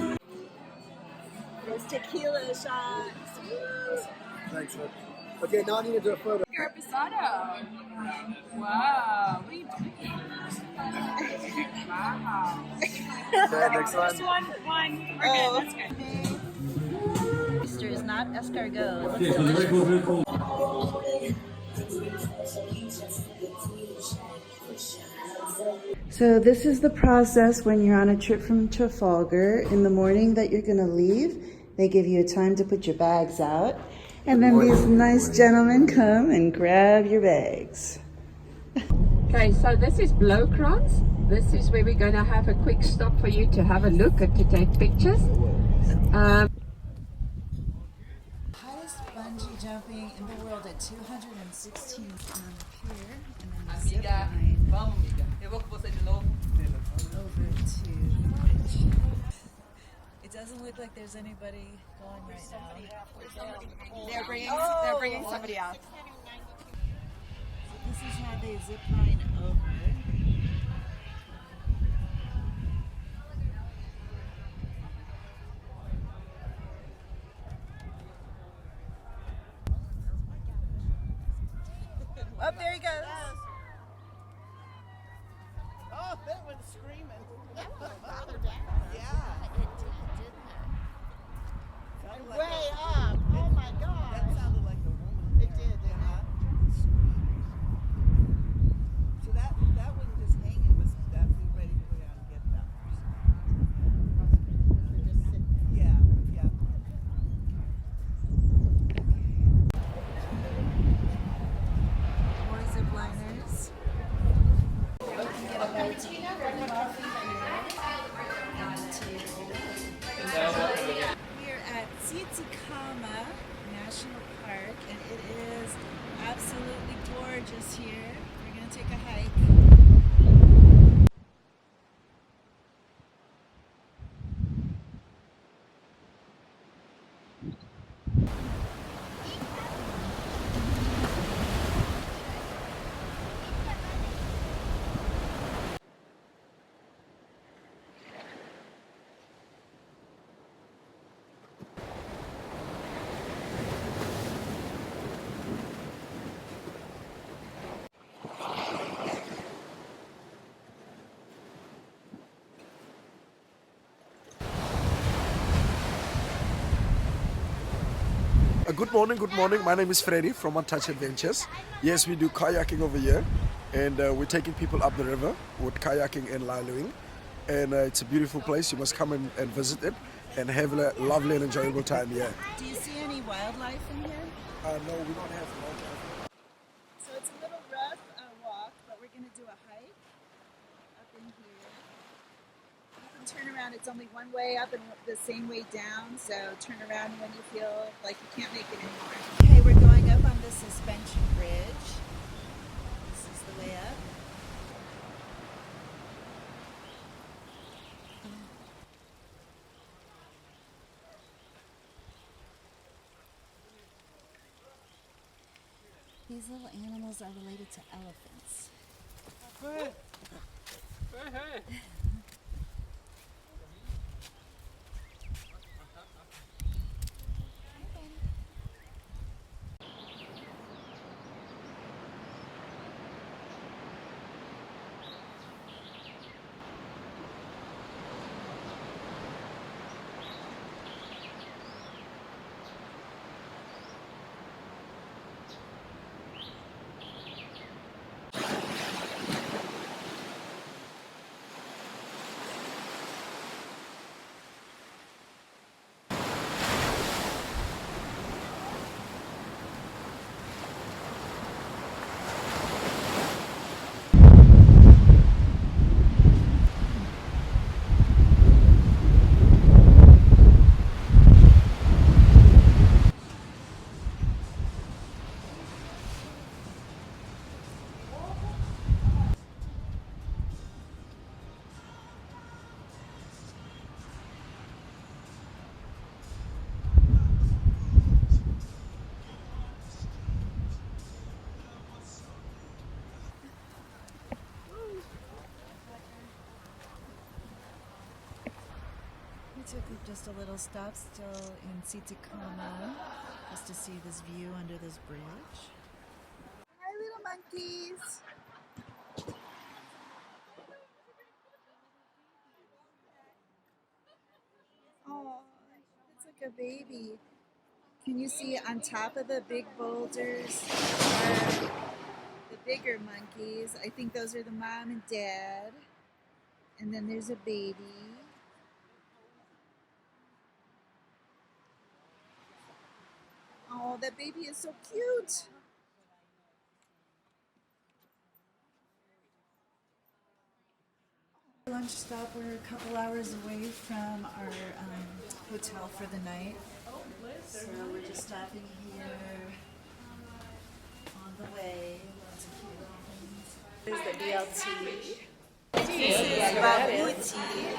There's tequila shots. Thanks, man. Okay, now I need to do a photo. Your Pisado. Wow, what are you doing? Wow. Okay, next one. Just one. We're good, that's good. Oyster is not escargot. So this is the process when you're on a trip from Trafalgar. In the morning that you're going to leave, they give you a time to put your bags out. And then these nice gentlemen come and grab your bags. Okay, so this is Blowkrans. This is where we're going to have a quick stop for you to have a look and to take pictures. Highest bungee jumping in the world at 216 on the pier. And then the zip line over to it doesn't look like there's anybody going right now. They're bringing somebody out. So this is how they zip line over. Oh, there he goes. Oh, that one's screaming. That was farther down. Yeah. It did, didn't it? Like way up. Oh my God. That sounded like a woman. It did, didn't it? So that one just hanging was that we ready to go down and get that. Yeah. More zip liners. We're at Tsitsikamma National Park, and it is absolutely gorgeous here. We're going to take a hike. Good morning, good morning. My name is Freddy from Untouched Adventures. Yes, we do kayaking over here, and we're taking people up the river with kayaking and laloing. And it's a beautiful place. You must come and visit it and have a lovely and enjoyable time here. Do you see any wildlife in here? No, we don't have wildlife. So it's a little rough walk, but we're going to do a hike up in here. You can turn around. It's only one way up and the same way down, so turn around when you feel like you can't make it anymore. Okay, we're going up on the suspension bridge. This is the way up. These little animals are related to elephants. Hey. Hey. We took just a little stop still in Sitakama just to see this view under this bridge. Hi, little monkeys. Oh, it's like a baby. Can you see on top of the big boulders are the bigger monkeys? I think those are the mom and dad. And then there's a baby. Oh, that baby is so cute. Lunch stop, we're a couple hours away from our hotel for the night. So we're just stopping here on the way. Lots of cute things. There's the BLT. This is Babuti.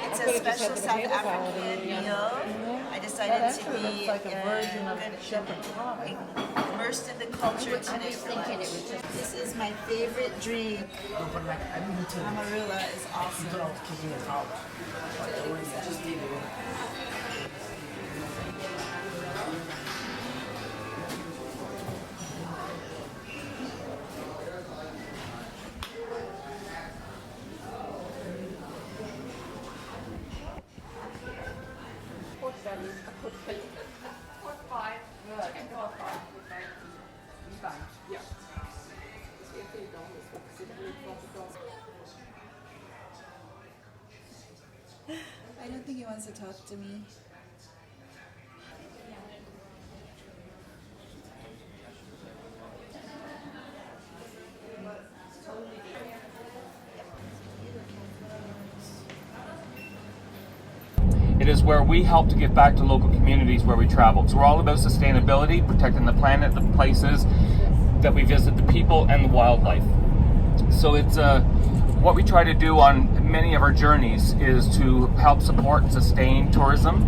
It's a special South African meal. I decided to be immersed in the culture today for lunch. This is my favorite drink. Amarula is awesome. I don't think he wants to talk to me. It is where we help to give back to local communities where we travel. So we're all about sustainability, protecting the planet, the places that we visit, the people and the wildlife. So it's what we try to do on many of our journeys is to help support and sustain tourism.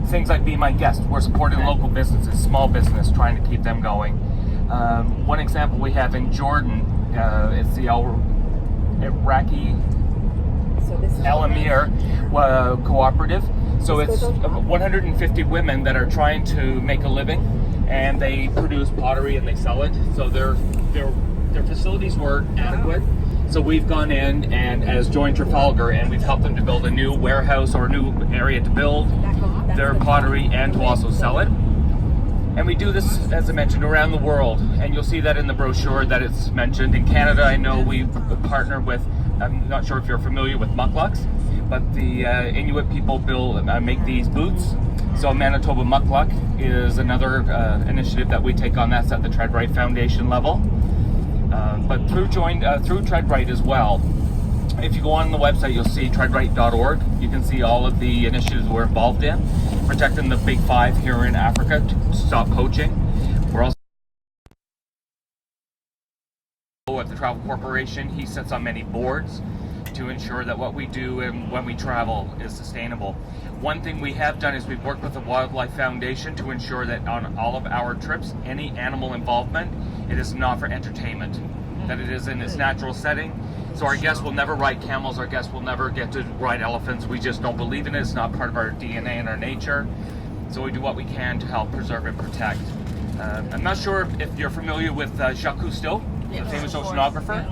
Things like Be My Guest, we're supporting local businesses, small business, trying to keep them going. One example we have in Jordan, it's the Iraqi El Amir cooperative. So it's 150 women that are trying to make a living, and they produce pottery and they sell it. So their facilities weren't adequate, So we've gone in and as joined Trafalgar, and we've helped them to build a new warehouse or a new area to build their pottery and to also sell it. And we do this, as I mentioned, around the world. And you'll see that in the brochure that it's mentioned. In Canada, I know we partner with, I'm not sure if you're familiar with mucklucks, but the Inuit people make these boots. So Manitoba Muckluck is another initiative that we take on. That's at the Tread Right Foundation level. But through Tread Right as well, if you go on the website, you'll see treadright.org. You can see all of the initiatives we're involved in, protecting the big five here in Africa to stop poaching. We're also at the Travel Corporation. He sits on many boards to ensure that what we do and when we travel is sustainable. One thing we have done is we've worked with the Wildlife Foundation to ensure that on all of our trips, any animal involvement, it is not for entertainment, that it is in its natural setting. So our guests will never ride camels, our guests will never get to ride elephants. We just don't believe in it. It's not part of our DNA and our nature. So we do what we can to help preserve and protect. I'm not sure if you're familiar with Jacques Cousteau, the famous oceanographer.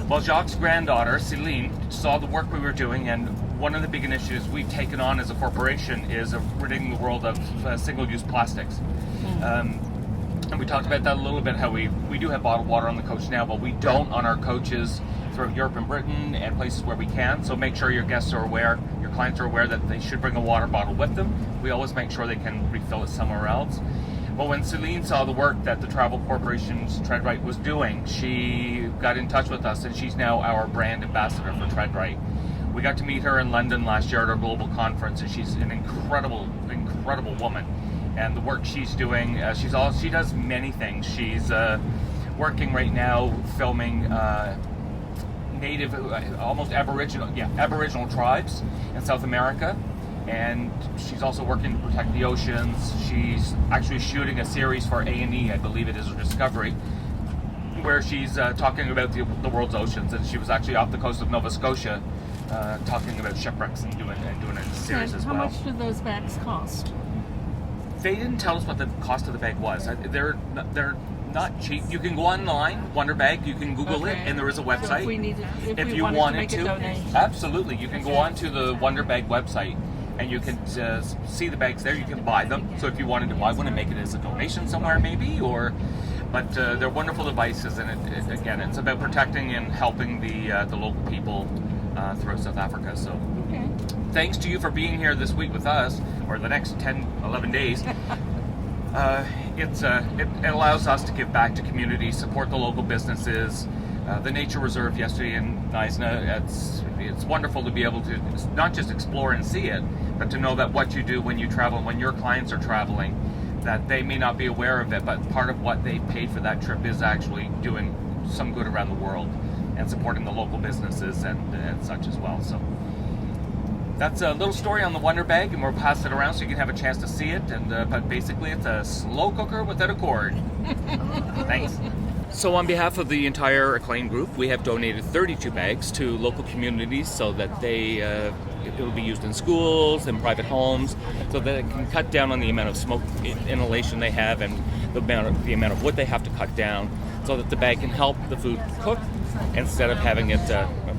Well, Jacques' granddaughter, Céline, saw the work we were doing, and one of the big initiatives we've taken on as a corporation is ridding the world of single-use plastics. And we talked about that a little bit, how we do have bottled water on the coach now, but we don't on our coaches throughout Europe and Britain and places where we can. So make sure your guests are aware, your clients are aware that they should bring a water bottle with them. We always make sure they can refill it somewhere else. But when Celine saw the work that the Travel Corporation's Tread Right was doing, she got in touch with us, and she's now our brand ambassador for Tread Right. We got to meet her in London last year at our global conference, and she's an incredible woman. And the work she's doing, she does many things. She's working right now filming native, almost Aboriginal tribes in South America. And she's also working to protect the oceans. She's actually shooting a series for A&E, I believe it is, or Discovery, where she's talking about the world's oceans. And she was actually off the coast of Nova Scotia talking about shipwrecks and doing a series as well. How much do those bags cost? They didn't tell us what the cost of the bag was. They're not cheap. You can go online, Wonderbag, you can Google it, and there is a website. So if you wanted to make a donation. Absolutely. You can go on to the Wonderbag website, and you can see the bags there. You can buy them. So if you wanted to buy one and make it as a donation somewhere, maybe, but they're wonderful devices, and again, it's about protecting and helping the local people throughout South Africa. So thanks to you for being here this week with us, or the next 10, 11 days. It allows us to give back to communities, support the local businesses. The nature reserve yesterday in Knysna, it's wonderful to be able to not just explore and see it, but to know that what you do when you travel, when your clients are traveling, that they may not be aware of it, but part of what they paid for that trip is actually doing some good around the world and supporting the local businesses and such as well. So that's a little story on the Wonder Bag, and we'll pass it around so you can have a chance to see it. But basically, it's a slow cooker without a cord. Thanks. So on behalf of the entire Acclaim group, we have donated 32 bags to local communities so that it will be used in schools and private homes, so that it can cut down on the amount of smoke inhalation they have and the amount of wood they have to cut down, so that the bag can help the food cook instead of having it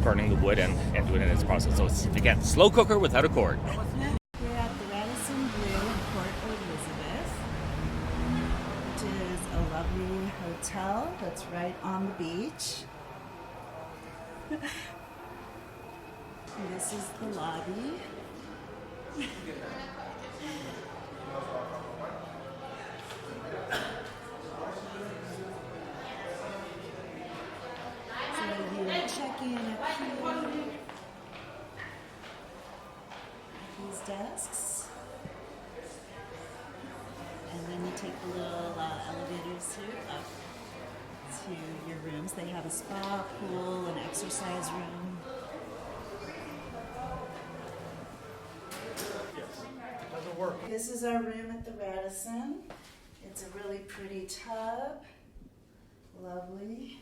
burning the wood and doing it in its process. So it's, again, slow cooker without a cord. We're at the Radisson Blue in Port Elizabeth, which is a lovely hotel that's right on the beach. And this is the lobby. So you check in up here. These desks. And then you take the little elevators here up to your rooms. They have a spa, pool, an exercise room. This is our room at the Radisson. It's a really pretty tub. Lovely.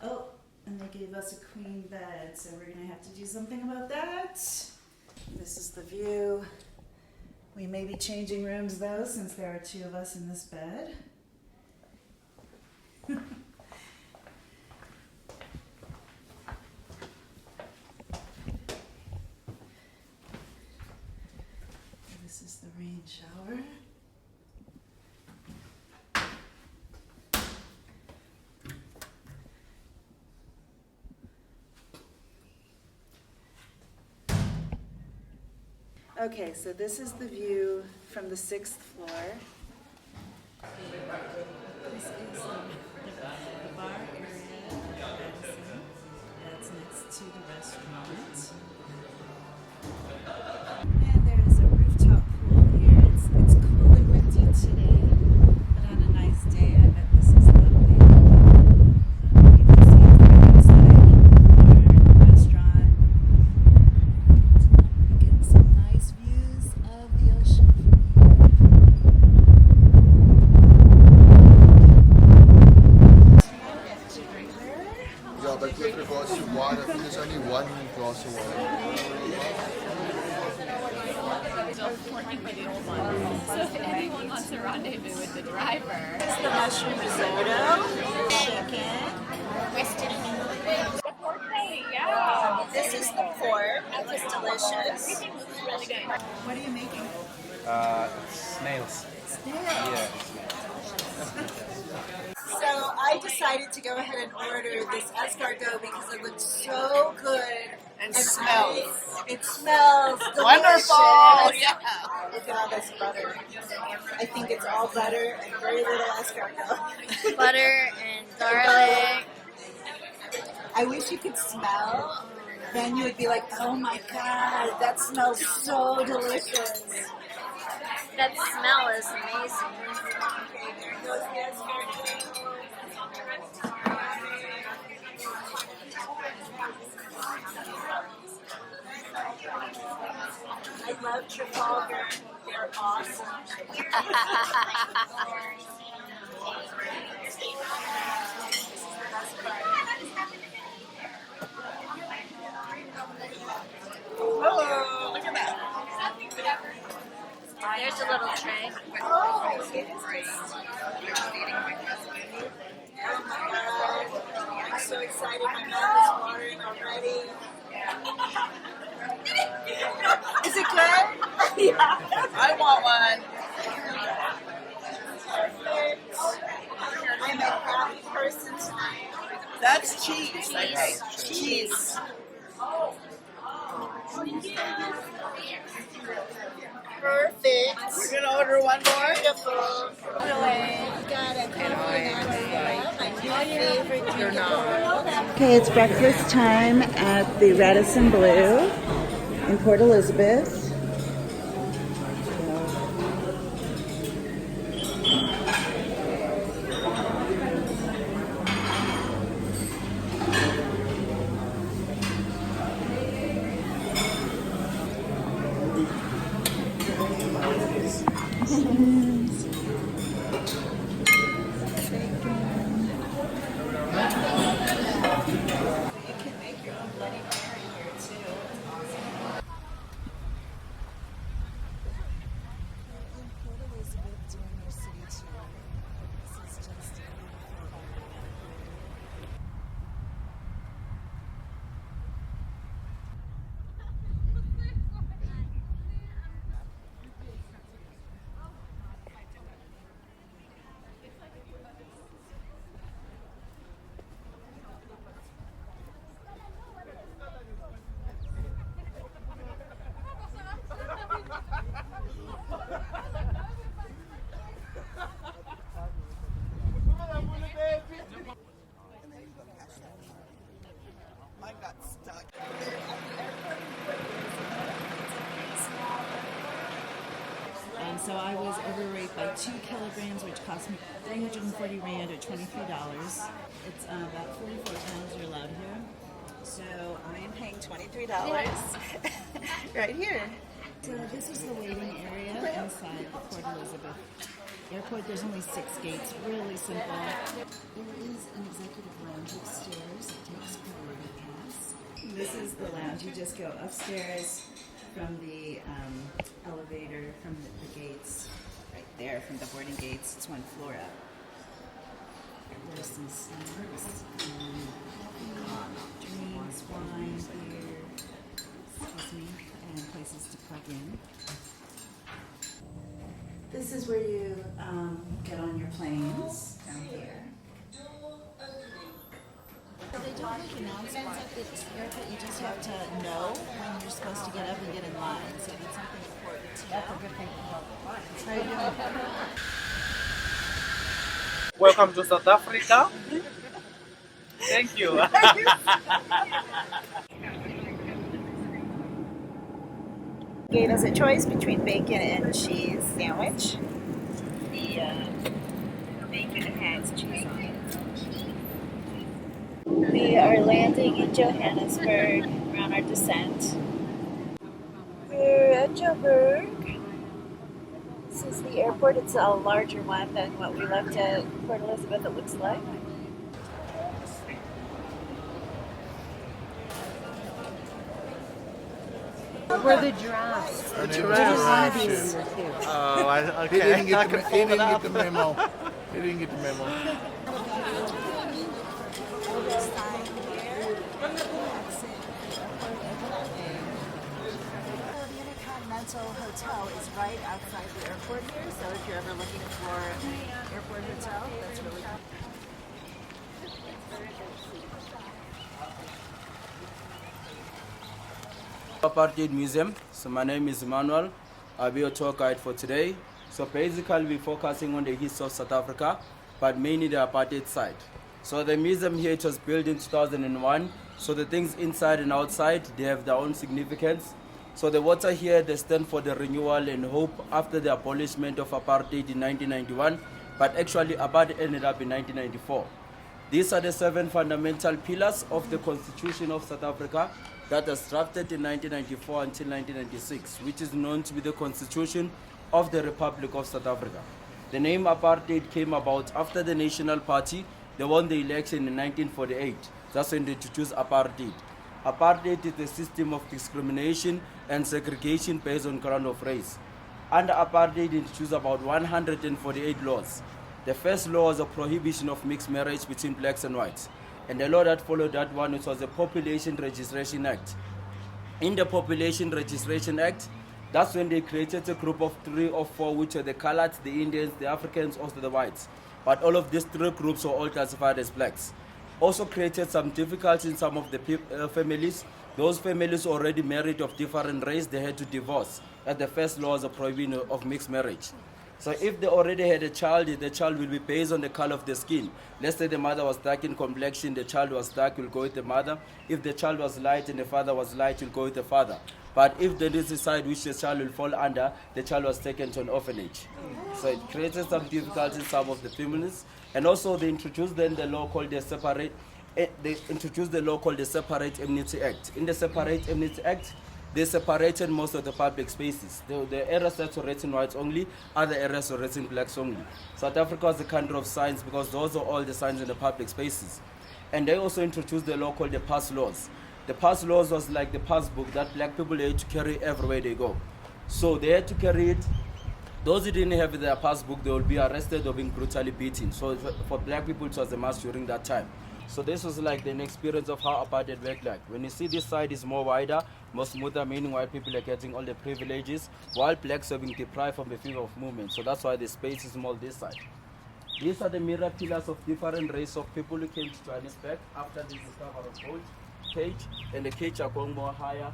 Oh, and they gave us a queen bed, so we're gonna have to do something about that. This is the view. We may be changing rooms though, since there are two of us in this bed. rain shower. Okay, so this is the view from the 6th floor. This is the bar area at Radisson. That's next to the restaurant. And there's a rooftop pool here. It's cool and windy today, but on a nice day, I bet this is lovely. You can see it's right outside our restaurant. You get some nice views of the ocean Yeah, but with regards to wine, I think there's only one glass of wine. So if anyone wants a rendezvous with the driver, It's the mushroom risotto, chicken. yeah. This is the pork. It's delicious. Really good. What are you making? Snails. Snails. Yeah. So I decided to go ahead and order this escargot because it looks so good. And smells. It smells delicious. Wonderful, yeah. Look at all this butter. I think it's all butter and very little escargot. Butter and garlic. I wish you could smell. Then you would be like, oh my god, that smells so delicious. That smell is amazing. Okay, there goes the escargot. I love Trafalgar. They're awesome. Oh, look at that. There's a little tray. Oh, it is great. Oh my god. I'm so excited. My mouth is watering already. Is it good? Yeah. I want one. Perfect. I'm a happy person tonight. That's cheese. That's cheese. Perfect. We're gonna order one more. Beautiful. Got a my favorite drink. Okay, it's breakfast time at the Radisson Blue in Port Elizabeth. So I was overweight by 2 kilograms, which cost me 340 Rand or $23. It's about 44 pounds you're allowed here. So I am paying $23 right here. So this is the waiting area inside the Port Elizabeth Airport. There's only 6 gates, really simple. There is an executive lounge upstairs that takes priority pass. This is the lounge. You just go upstairs from the elevator, from the gates, right there, from the boarding gates. It's 1 floor up. There's some snacks, drinks, wine, beer, excuse me, and places to plug in. This is where you get on your planes down here. They don't make announcements at the airport. You just have to know when you're supposed to get up and get in line. So that's something important to know. That's a good thing about the lines. How are you doing? Welcome to South Africa. Thank you. Gave us a choice between bacon and cheese sandwich. The bacon has cheese on it. We are landing in Johannesburg. We're on our descent. We're at Joburg. This is the airport. It's a larger one than what we left at Port Elizabeth, it looks like. Where the giraffes? The giraffes. Oh, He didn't get the memo. He didn't get the memo. Hotel is right outside the airport here, so if you're ever looking for an airport hotel, that's really good. Apartheid Museum. So my name is Emmanuel. I'll be your tour guide for today. So basically we're focusing on the history of South Africa, but mainly the apartheid side. So the museum here, it was built in 2001. So the things inside and outside, they have their own significance. So the water here, they stand for the renewal and hope after the abolishment of apartheid in 1991, but actually apartheid ended up in 1994. These are the 7 fundamental pillars of the Constitution of South Africa that was drafted in 1994 until 1996, which is known to be the Constitution of the Republic of South Africa. The name apartheid came about after the National Party, they won the election in 1948. That's when they introduced apartheid. Apartheid is a system of discrimination and segregation based on ground of race. Under apartheid, introduced about 148 laws. The first law was a prohibition of mixed marriage between blacks and whites. And the law that followed that one, it was the Population Registration Act. In the Population Registration Act, that's when they created a group of 3 or 4, which are the colored, the Indians, the Africans, also the whites. But all of these 3 groups were all classified as blacks. Also created some difficulty in some of the families. Those families already married of different race, they had to divorce. As the first law was a prohibition of mixed marriage. So if they already had a child, the child will be based on the color of the skin. Let's say the mother was dark in complexion, the child was dark, will go with the mother. If the child was light and the father was light, will go with the father. But if there is a side which the child will fall under, the child was taken to an orphanage. So it created some difficulties in some of the families. And also they introduced then the law called the Separate Amnesty Act. In the Separate Amnesty Act, they separated most of the public spaces. The areas that were written whites only, other areas were written blacks only. South Africa was a country of signs because those are all the signs in the public spaces. And they also introduced the law called the pass laws. The pass laws was like the passbook that black people had to carry everywhere they go. So they had to carry it. Those who didn't have their passbook, they would be arrested or being brutally beaten. So for black people, it was a must during that time. So this was like an experience of how apartheid worked like. When you see this side is more wider, more smoother, meaning white people are getting all the privileges, while blacks are being deprived from the freedom of movement. So that's why the space is small this side. These are the mirror pillars of different race of people who came to Johannesburg after the discovery of gold. Cage, and the cage are going more higher.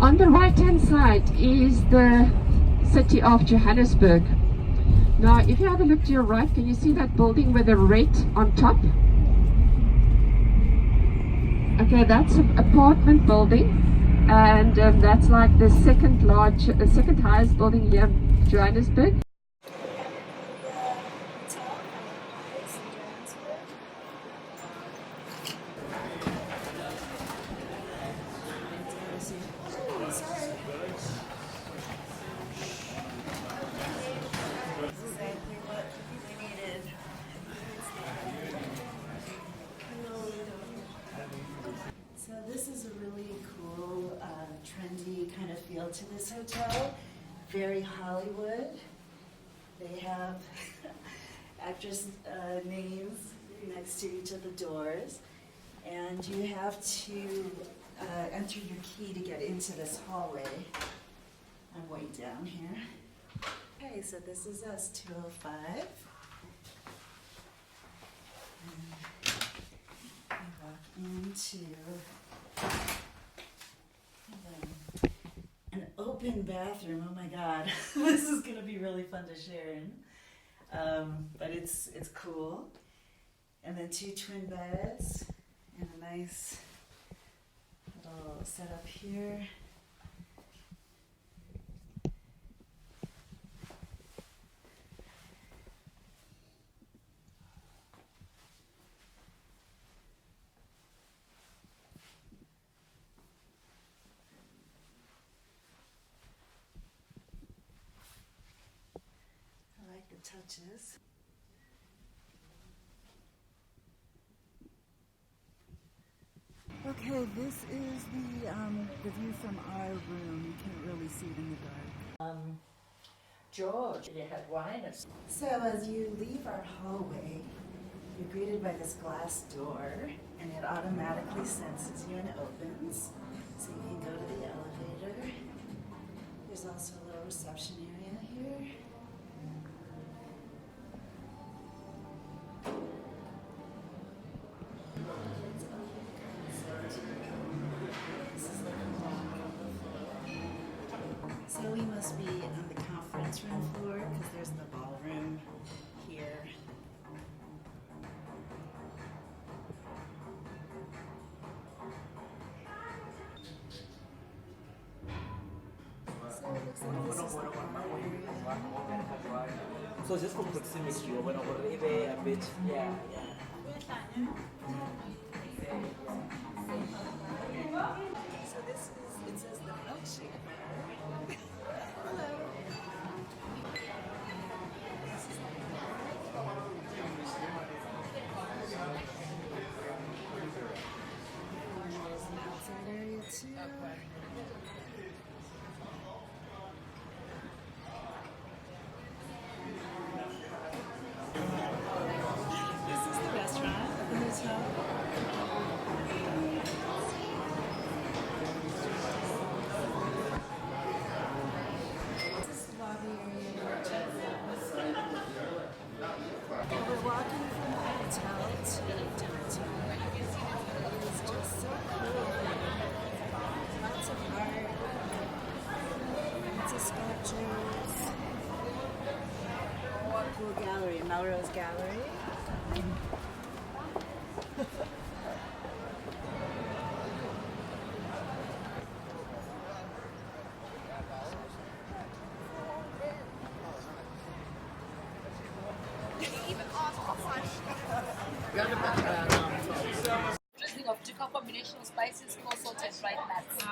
On the right hand side is the city of Johannesburg. Now if you have a look to your right, can you see that building with the red on top? Okay, that's an apartment building, and that's like the second highest building here in Johannesburg. Trendy kind of feel to this hotel, very Hollywood. They have actress names next to each of the doors, and you have to enter your key to get into this hallway. I'm way down here. Okay, so this is us, 205. And we walk into an open bathroom. Oh my God, this is gonna be really fun to share in. But it's cool. And then 2 twin beds and a nice little setup here. I like the touches. Okay, this is the view from our room. You can't really see it in the dark. George, you had wine. So as you leave our hallway, you're greeted by this glass door, and it automatically senses you and opens. So you can go to the elevator. There's also a little reception area here. So we must be on the conference room floor because there's the ballroom here. So it looks like this is the bar area. So just for proximity, you went over there a bit. Yeah. So this is, it says the milkshake bar. Hello. There's the outside area too. This is the restaurant of the hotel. We're walking from the hotel to downtown. It is just so cool. Lots of art, lots of sculptures. Cool gallery, Melrose Gallery. Dressing of 2 combination of spices, called salted fried nuts.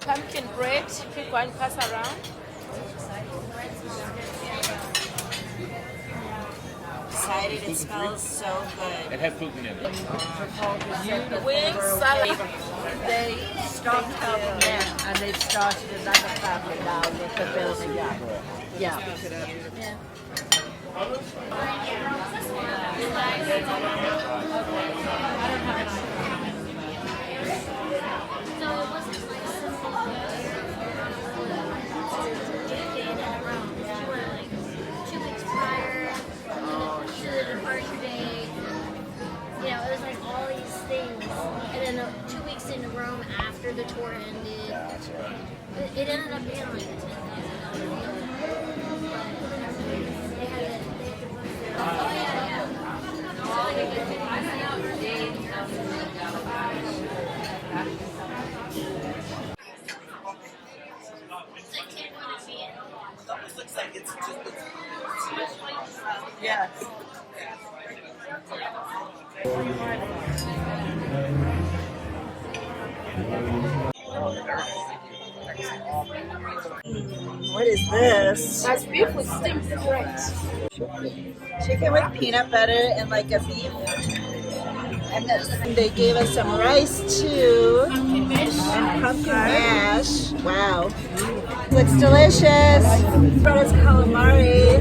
Pumpkin bread, if you go and pass around. Excited, it smells so good. It has gluten in it. Wings, salad. They stopped helping them and they've started another family now with the building. Yeah. After the tour ended, it ended up being like $10,000. They had It almost looks like it's just yes. What is this? That's beef with steamed bread. Chicken with peanut butter and like a beef. And then they gave us some rice too. And pumpkin mash. Wow. Looks delicious. Brought us calamari.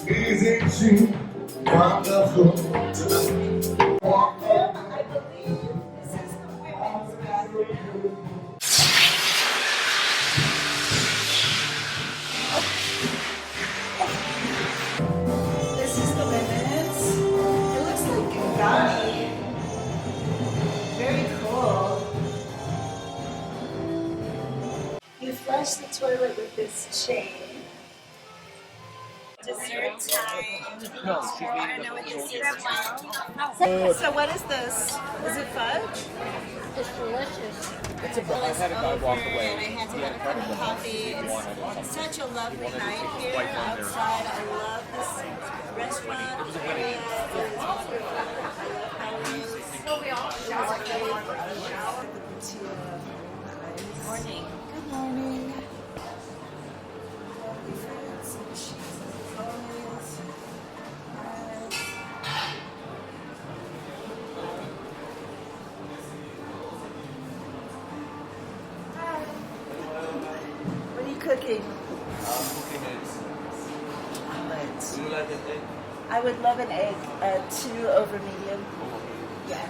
Isn't she wonderful? I believe flush the toilet with this chain. Dessert time. I don't know what this is. So what is this? Is it fudge? It's delicious. It's a I had a guy walk away. And I had to have a cup of coffee. It's such a lovely night here outside. I love this restaurant. The area is wonderful. I love how it is. Morning. Good morning. What are you cooking? Cooking eggs. Omelette. Do you like an egg? I would love an egg, 2 over medium. Yeah.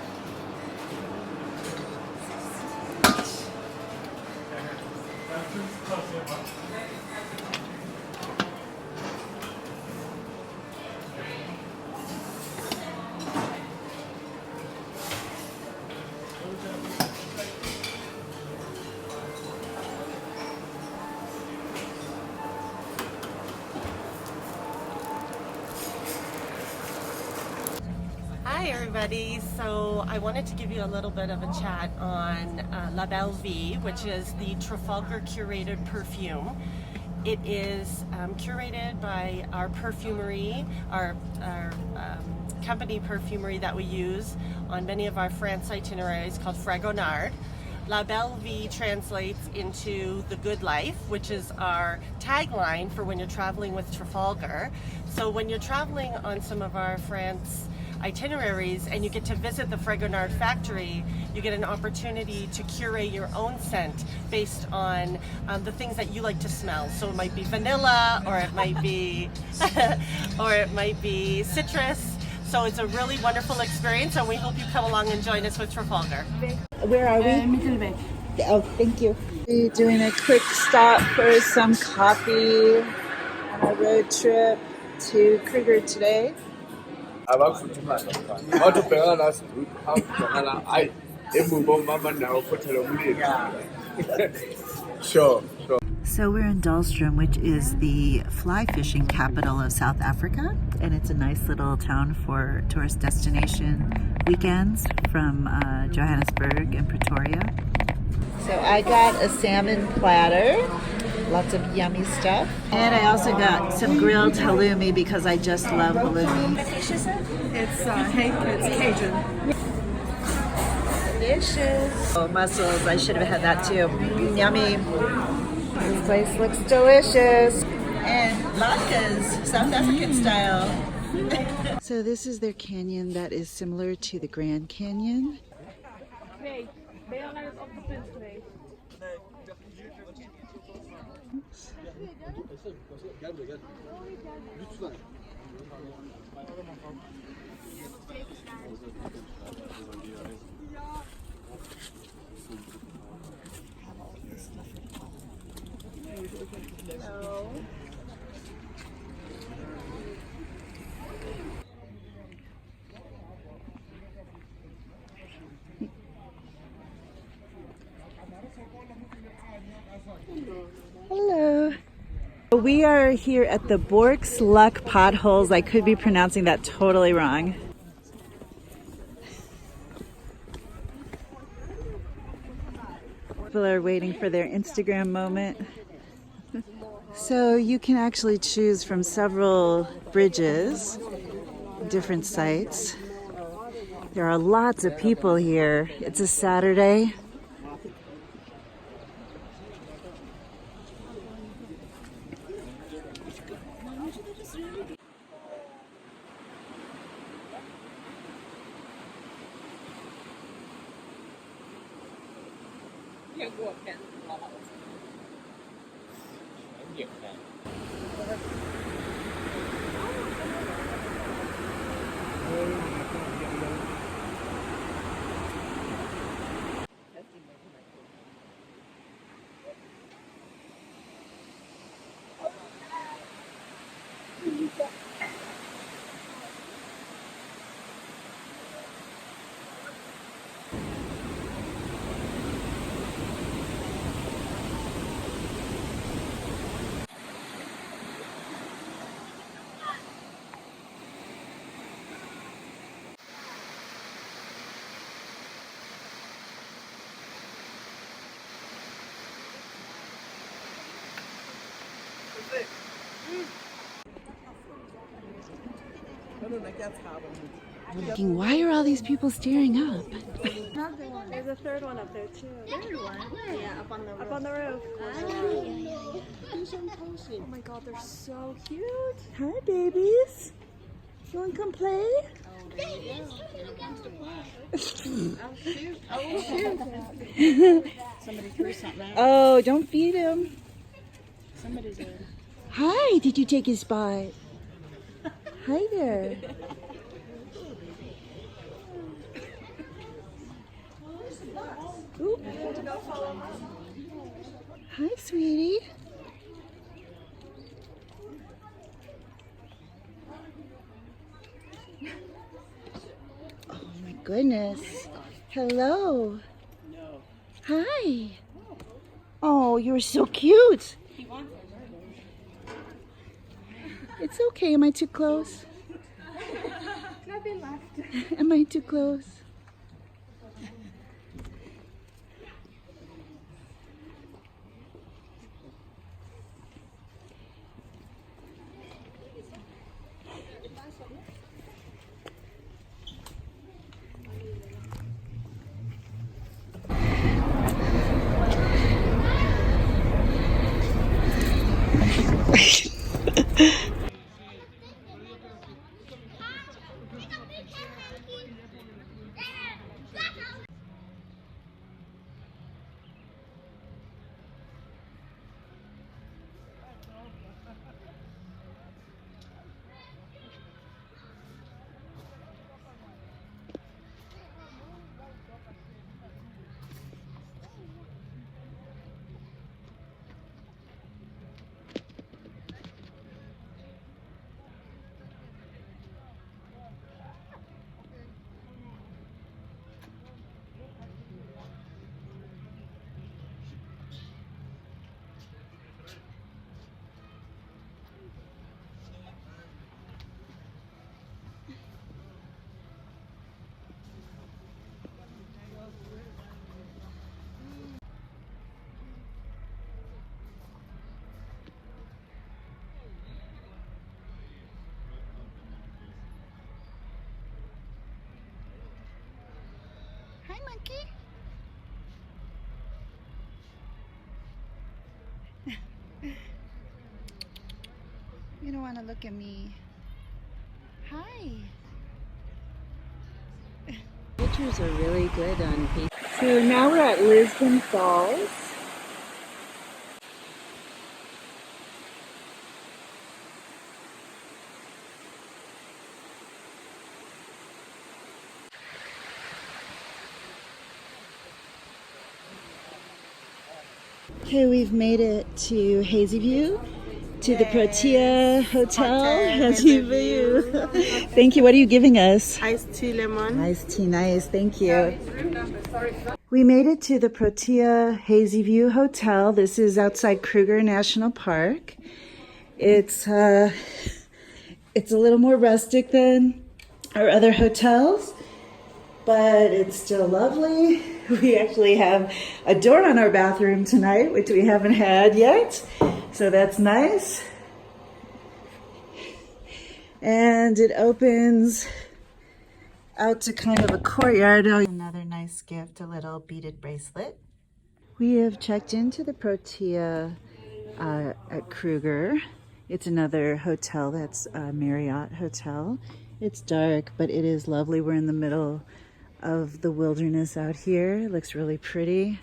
Hi everybody, so I wanted to give you a little bit of a chat on La Belle, which is the Trafalgar curated perfume. It is curated by our perfumery, our company perfumery that we use on many of our France itineraries called Fragonard. La Belle translates into the good life, which is our tagline for when you're traveling with Trafalgar. So when you're traveling on some of our France itineraries and you get to visit the Fragonard factory, you get an opportunity to curate your own scent based on the things that you like to smell. So it might be vanilla, or it might be citrus. So it's a really wonderful experience, and we hope you come along and join us with Trafalgar. Where are we? Middelbeek. Oh, thank you. We're doing a quick stop for some coffee on our road trip to Kruger today. Sure. So we're in Dahlstrom, which is the fly fishing capital of South Africa, and it's a nice little town for tourist destination weekends from Johannesburg and Pretoria. So I got a salmon platter, lots of yummy stuff, and I also got some grilled halloumi because I just love halloumi. It's Cajun. Delicious. Oh, mussels, I should have had that too. Yummy. This place looks delicious. And latkes, South African style. So this is their canyon that is similar to the Grand Canyon. Nee, ben je al naar het opgepunt geweest? Hello. We are here at the Bork's Luck Potholes. I could be pronouncing that totally wrong. People are waiting for their Instagram moment. So you can actually choose from several bridges, different sites. There are lots of people here. It's a Saturday. Thinking, why are all these people staring up? Another one. There's a third one up there too. Third one? Where? Yeah, up on the roof. Up on the roof. Oh my god, they're so cute. Hi, babies. You want to come play? Somebody threw something out. Oh, don't feed him. Somebody did. Hi, did you take his spot? Hi there. Ooh. Hi, sweetie. Oh my goodness. Hello. Hi. Oh, you're so cute. It's okay. Am I too close? Nothing left. Am I too close? Hi, monkey. You don't want to look at me. Hi. Pictures are really good on Facebook. So now we're at Lisbon Falls. Okay, we've made it to Hazyview, to the Protea Hotel. Hazyview. Thank you. What are you giving us? Iced tea lemon. Iced tea, nice. Thank you. We made it to the Protea Hazyview Hotel. This is outside Kruger National Park. It's a little more rustic than our other hotels, but it's still lovely. We actually have a door on our bathroom tonight, which we haven't had yet, so that's nice. And it opens out to kind of a courtyard. Another nice gift, a little beaded bracelet. We have checked into the Protea at Kruger. It's another hotel that's a Marriott hotel. It's dark, but it is lovely. We're in the middle of the wilderness out here. It looks really pretty.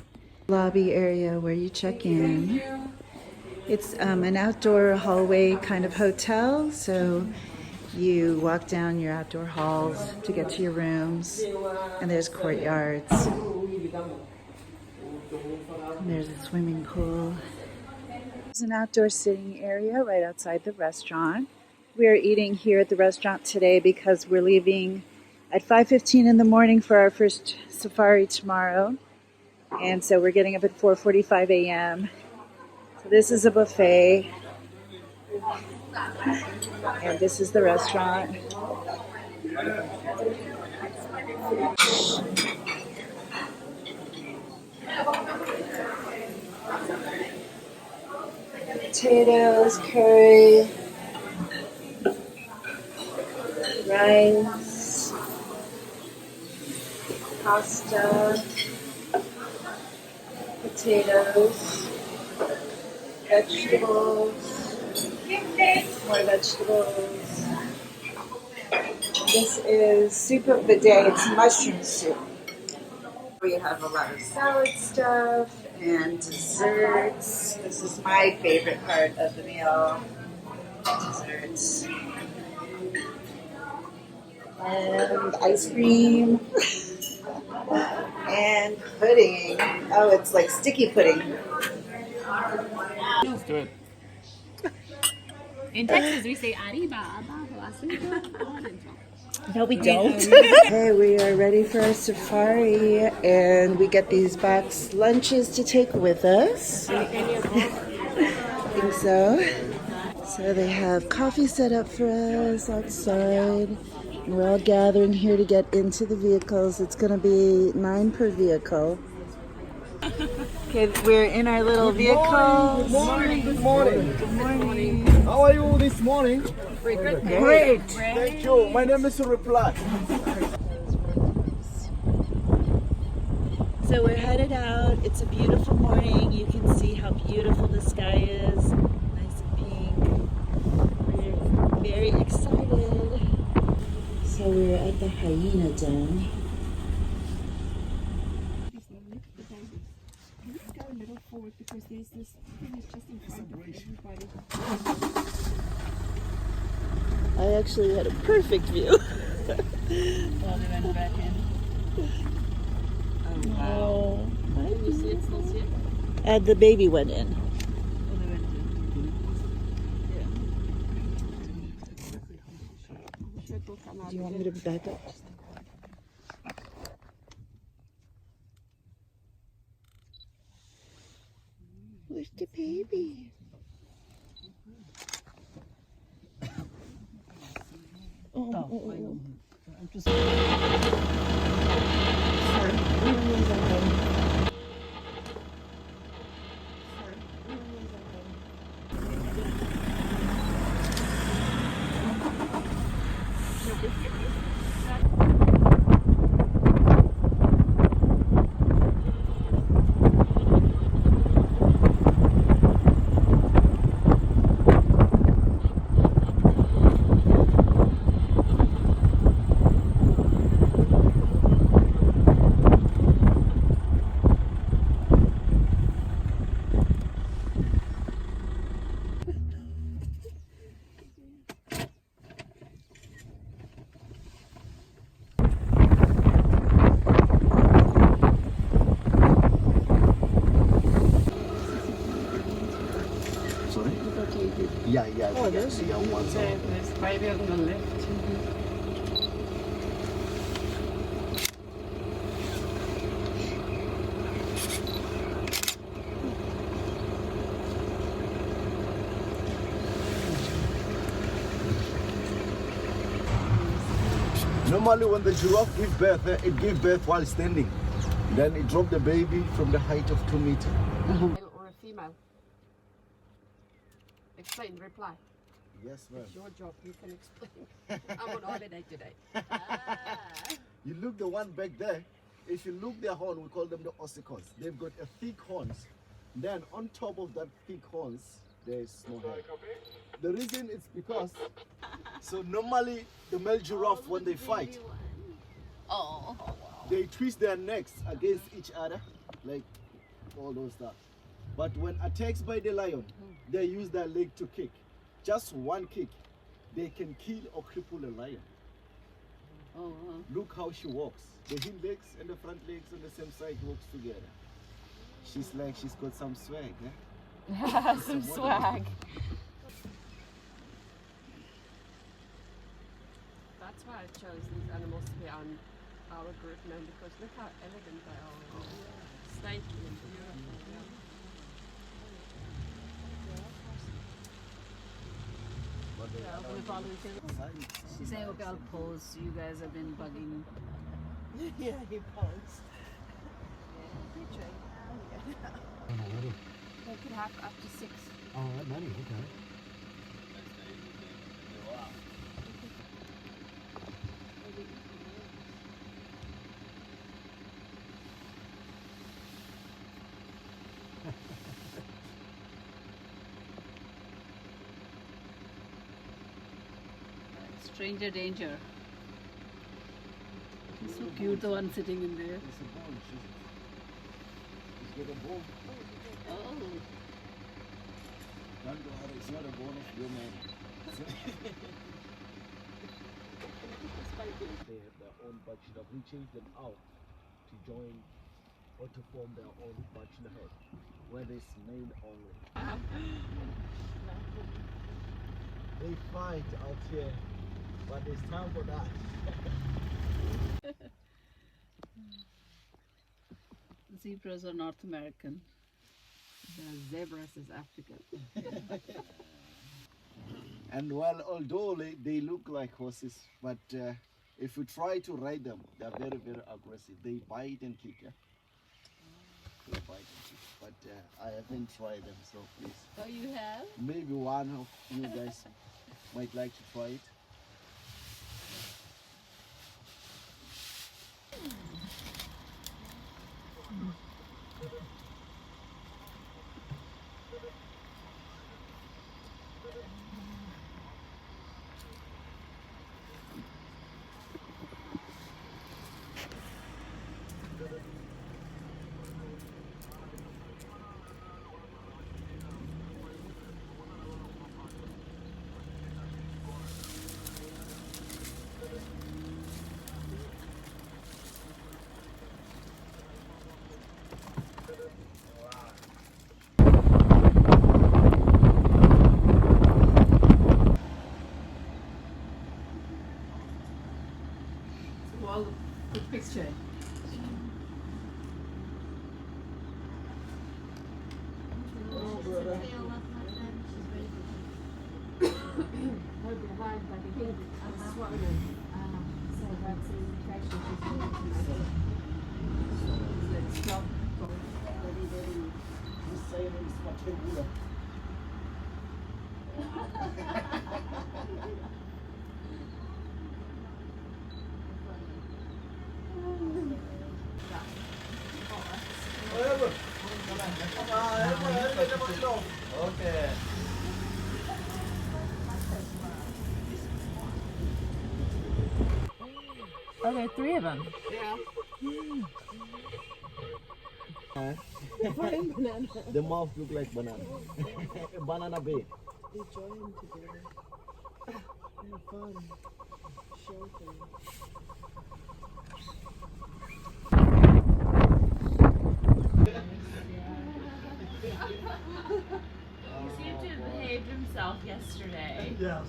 Lobby area where you check in. It's an outdoor hallway kind of hotel, so you walk down your outdoor halls to get to your rooms, and there's courtyards. And there's a swimming pool. There's an outdoor sitting area right outside the restaurant. We are eating here at the restaurant today because we're leaving at 5:15 in the morning for our first safari tomorrow. And so we're getting up at 4:45 a.m. So this is a buffet. And this is the restaurant. Potatoes, curry, rice, pasta, potatoes, vegetables, more vegetables. This is soup of the day. It's mushroom soup. We have a lot of salad stuff and desserts. This is my favorite part of the meal. Desserts. And ice cream. And pudding. Oh, it's like sticky pudding. Let's do it. In Texas, we say arriba, No, we don't. Okay, we are ready for our safari, and we get these box lunches to take with us. I think so. So they have coffee set up for us outside. And we're all gathering here to get into the vehicles. It's going to be 9 per vehicle. Okay, we're in our little vehicle. Good morning. Good morning. Good morning. How are you this morning? Great. Thank you. My name is Reply. So we're headed out. It's a beautiful morning. You can see how beautiful the sky is. Nice and pink. We're very excited. So we're at the hyena den. Because there's this thing is just in front of everybody. I actually had a perfect view. Well, they went back in. Oh, wow. Can you see it? Still see it? And the baby went in. Oh, they went in. Yeah. Do you want me to back up? Where's the baby? I'm just... Yeah. Oh, there's one. There's baby on the left. Normally when the giraffe gives birth, it gives birth while standing. Then it drops the baby from the height of 2 meters. Or a female? Explain, reply. Yes, ma'am. It's your job, you can explain. I'm on holiday today. You look the one back there. If you look their horn, we call them the ossicles. They've got a thick horns. Then on top of that thick horns, there's no hair. The reason is because, so normally the male giraffe, when they fight, they twist their necks against each other, like all those stuff. But when attacked by the lion, they use their leg to kick. Just one kick, they can kill or cripple a lion. Look how she walks. The hind legs and the front legs on the same side walks together. She's like, she's got some swag, eh? Some swag. That's why I chose these animals to be on our group now, because look how elegant they are. Stately and beautiful. She said, okay, I'll pause. You guys have been bugging. Yeah, he paused. They could have up to 6. Oh, that many, okay. Stranger danger. He's so cute, the one sitting in there. It's a bone. He's got a bone. Oh. Don't worry, it's not a bone of your man. They have their own bachelor. We changed them out to join or to form their own bachelorhood, where there's male only. They fight out here, but it's time for that. Zebras are North American. The zebras is African. And well, although they look like horses, but if you try to ride them, they're very, very aggressive. They bite and kick. Yeah? They bite and kick. But I haven't tried them, so please. Oh, you have? Maybe one of you guys might like to try it. Well, good picture. Okay. Okay, 3 of them. Yeah. Banana. The mouth look like banana. Banana bay. They join together. Have fun. Show things. He seemed to have behaved himself yesterday. Yes,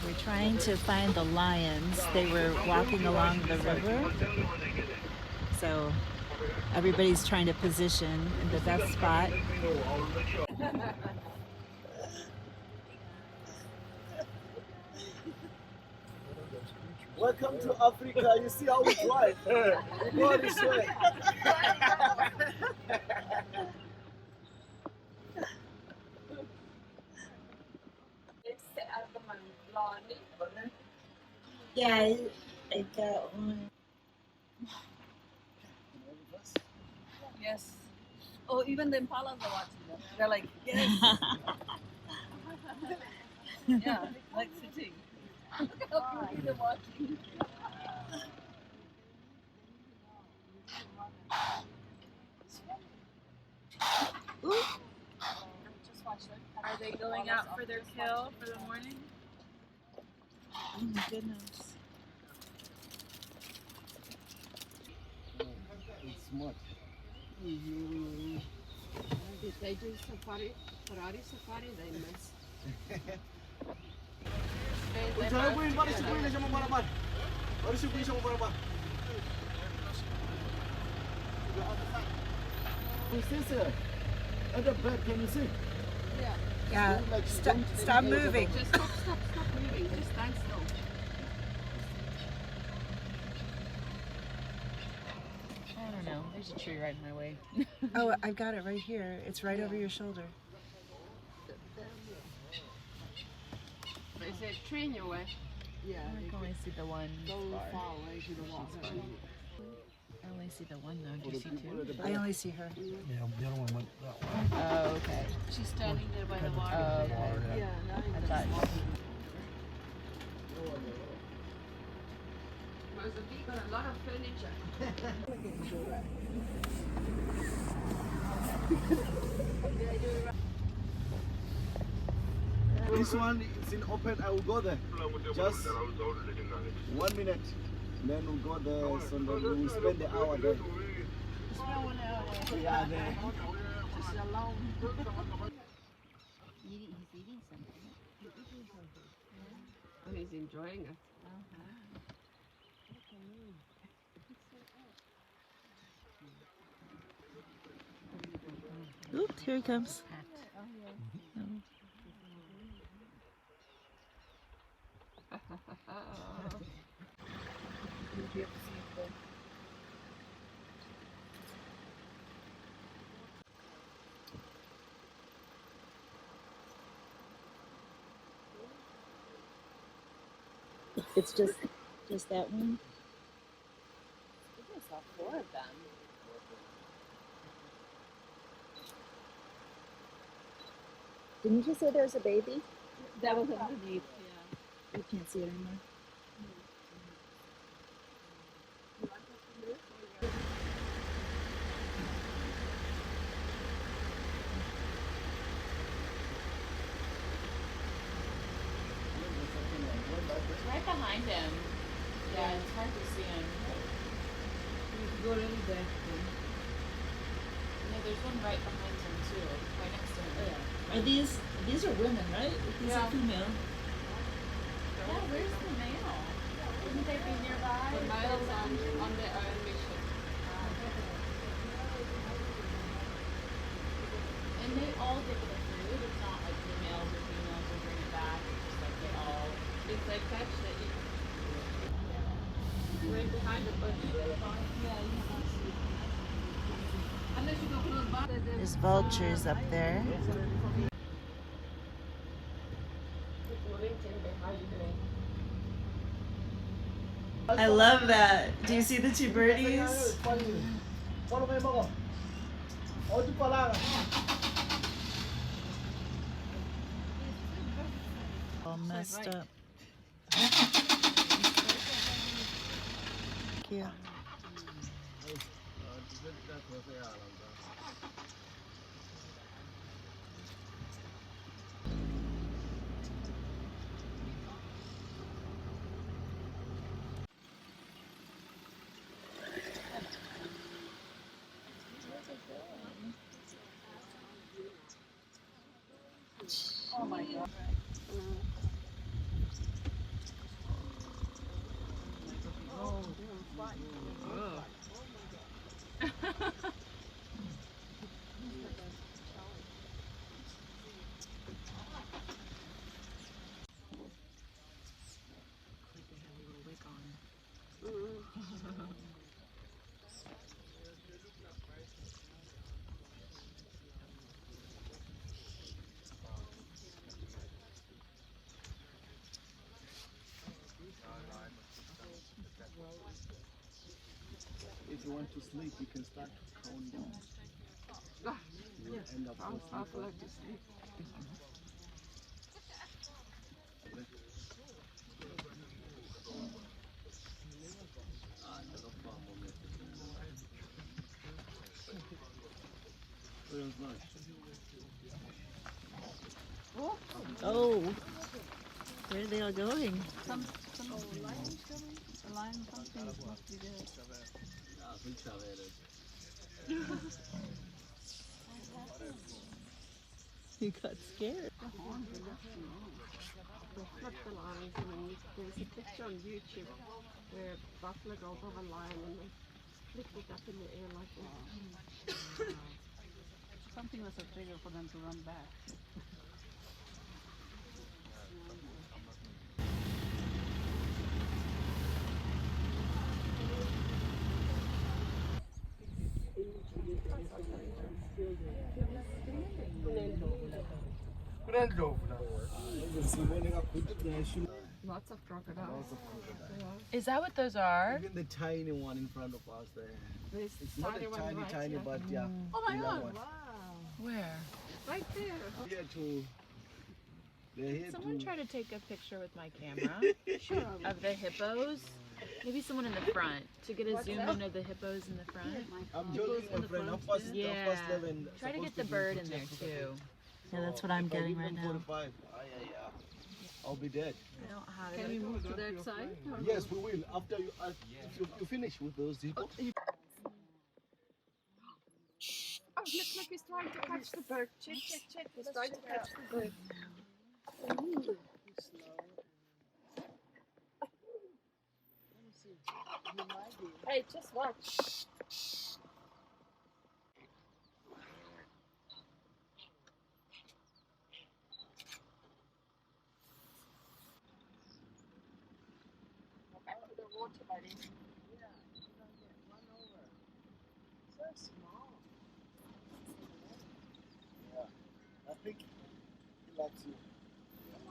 We're trying to find the lions. They were walking along the river. So everybody's trying to position in the best spot. Welcome to Africa. You see how we drive. We go this way. Yeah, I got one. Yes. Oh, even the impalas are watching them. They're like, yes. Yeah, like sitting. Look at how cute they're watching. Are they going out for their kill for the morning? Oh my goodness. It's smart. If they do safari, Ferrari safari, they miss. Who's this? At the back, can you see? Yeah. Yeah. Stop moving. Just stop moving. Just stand still. I don't know. There's a tree right in my way. Oh, I've got it right here. It's right over your shoulder. Is there a tree in your way? Yeah. I can only see the one. Go far away to the wall. I only see the one though. Do you see two? I only see her. Yeah, the other one went that way. Oh, okay. She's standing there by the water. Oh, okay. Yeah, Yeah, I thought. Mozambique got a lot of furniture. This one is in open. I will go there. Just 1 minute. Then we'll go there. So then we'll spend the hour there. Yeah, there. Just alone. He's eating something. And he's enjoying it. Oop, here he comes. It's just that one. I saw 4 of them. Didn't you say there's a baby? That was underneath. Yeah. You can't see it anymore. It's right behind him. Yeah, it's hard to see him. Go a little bit. No, there's one right behind him too, right next to him. Yeah. Are these are women, right? These are female. Yeah, where's the male? Wouldn't they be nearby? The males on their own mission. And they all get the food. It's not like the males or females will bring it back. It's just like they all. If they catch, they eat. Right behind the bush. Unless you go to the bottom. There's vultures up there. I love that. Do you see the two birdies? All messed up. Cute. Oh my God. If you want to sleep, you can start to count down. You will end up I'll like to sleep. Oh, where are they all going? Some lion something must be there. You got scared. The horns are left They flip the lions and there's a picture on YouTube where a buffalo goes over a lion and they flick it up in the air like that. Something was a trigger for them to run back. Lots of crocodiles. Is that what those are? Even the tiny one in front of us there. This It's not a tiny, tiny, but yeah. Oh my God! One. Wow. Where? Right there. They're here Someone to... try to take a picture with my camera of the hippos. Maybe someone in the front to get a zoom in of the hippos in the front. I'm joking, my friend. Yeah. Try to get the bird in there too. Yeah, that's what I'm getting right now. I'll be dead. I don't have it. Can we move to that side? Yes, we will. After you finish with those people. Oh, look, he's trying to catch the bird. Check. He's trying to catch the bird. Hey, just watch. Back to the water, buddy. So small. Yeah, I think he likes you.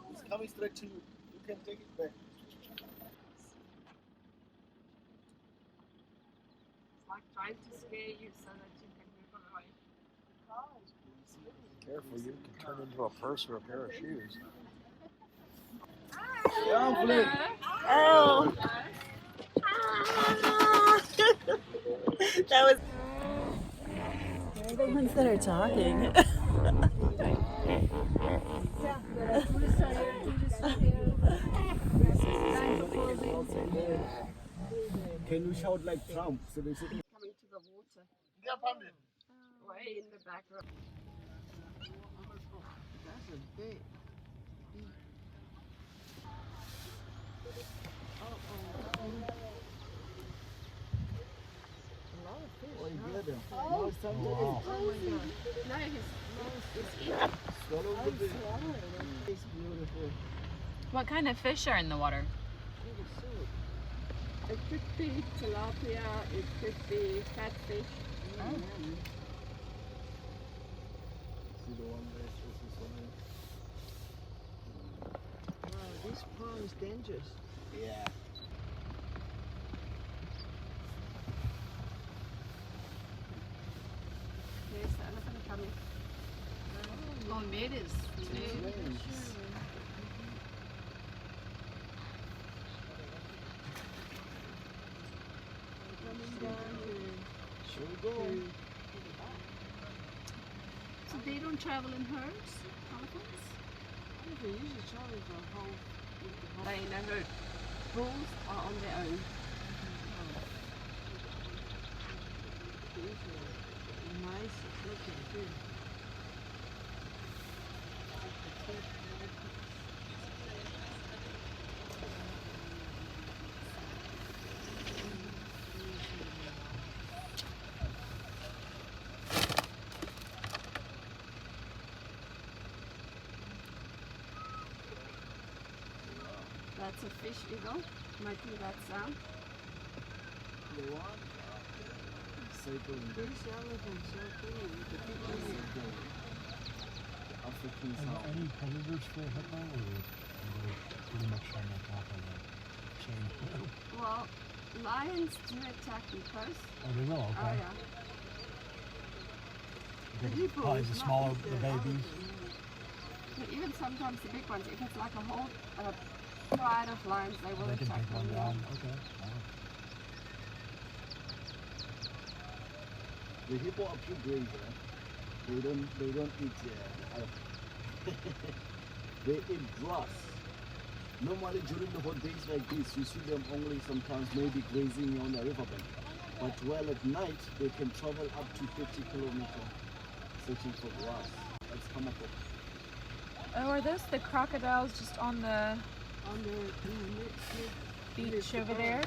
He's coming straight to you. You can take it back. It's like trying to scare you so that you can move away. Careful, you can turn into a purse or a pair of shoes. Oh! That was. They're the ones that are talking. Can you shout like Trump? So they say, Coming to the water. Way in the background. That's a big. A lot of fish. oh, you get them. Oh, Now it's time to eat. oh my God. No, he's eating. Swallow the bit. It's beautiful. What kind of fish are in the water? It could be tilapia, it could be catfish. See the one there, this one. Wow, this pond is dangerous. Yeah. There's the elephant coming. Oh, ladies. Coming down here. Sure go. So they don't travel in herds, elephants? They usually travel for a whole. They in a herd. Bulls are on their own. Nice looking too. That's a fish eagle, making that sound. The one? Circle in there. These elephants are cool. The people here. The African Are sound. there any predators for hippo, or are they pretty much on the top of the chain? Well, lions do attack you close. Oh, they will, okay. Oh, yeah. Probably the smaller, the babies. But even sometimes the big ones, if it's like a whole pride of lions, they will They can attack take one them. down, okay. The hippo are too brave, eh? They don't eat they eat grass. Normally during the hot days like this, you see them only sometimes maybe grazing on the riverbank. But while at night, they can travel up to 50 kilometers searching for grass. Let's come up with. Oh, are those the crocodiles just on the beach over there?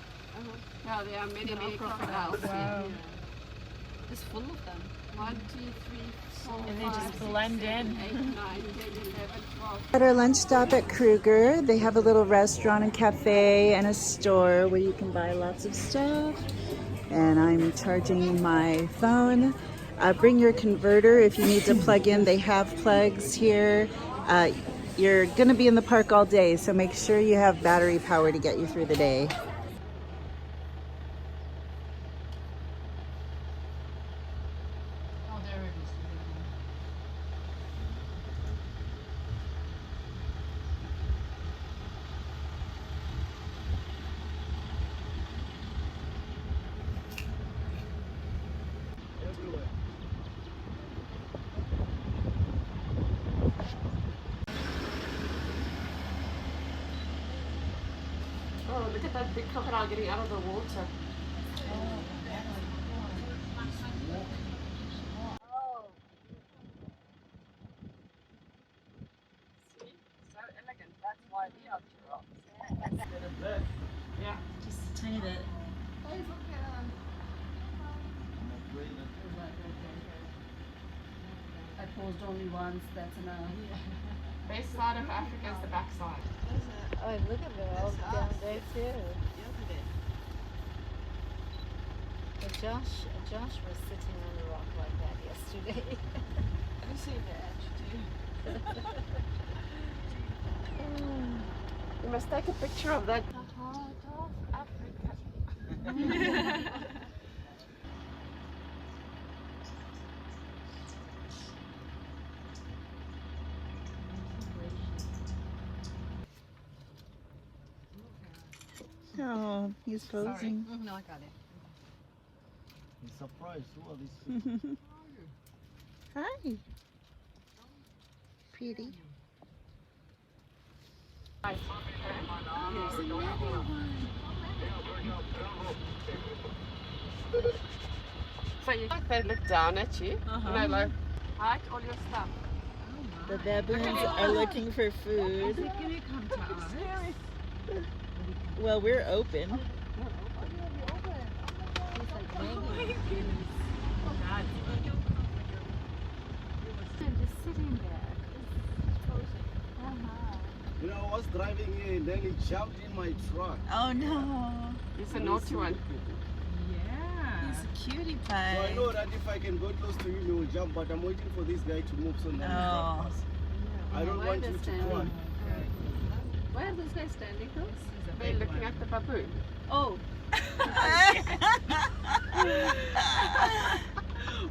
Yeah, there are many, many crocodiles. Wow. It's full of them. 1, 2, 3, 4, And they 5, just 6, blend 7, in. 8, 9, 10, 11, 12. At our lunch stop at Kruger, they have a little restaurant and cafe and a store where you can buy lots of stuff. And I'm charging my phone. Bring your converter if you need to plug in. They have plugs here. You're going to be in the park all day, so make sure you have battery power to get you through the day. Oh, there it is. that big crocodile getting out of the water. See? So elegant. That's why we are giraffes. Yeah. Just a tiny bit. I paused only once, that's enough. Best side of Africa is the back side. Oh, look at them all down there too. Josh was sitting on the rock like that yesterday. I see that too. You must take a picture of that. The heart of Africa. Oh, he's posing. No, I got it. I'm surprised. Who are these people? Hi. Pretty. Nice. So you think they look down at you and they're like, hide all your stuff. The baboons are looking for food. Is it gonna come to us? Well, we're open. Just sitting there. You know, I was driving here and then he jumped in my truck. Oh no. He's a naughty one. Yeah. He's a cutie So pie. I know that if I can go close to him, he will jump, but I'm waiting for this guy to move so that he can pass. I don't want you to run. Why are those guys standing though? They're looking at the baboon. Oh.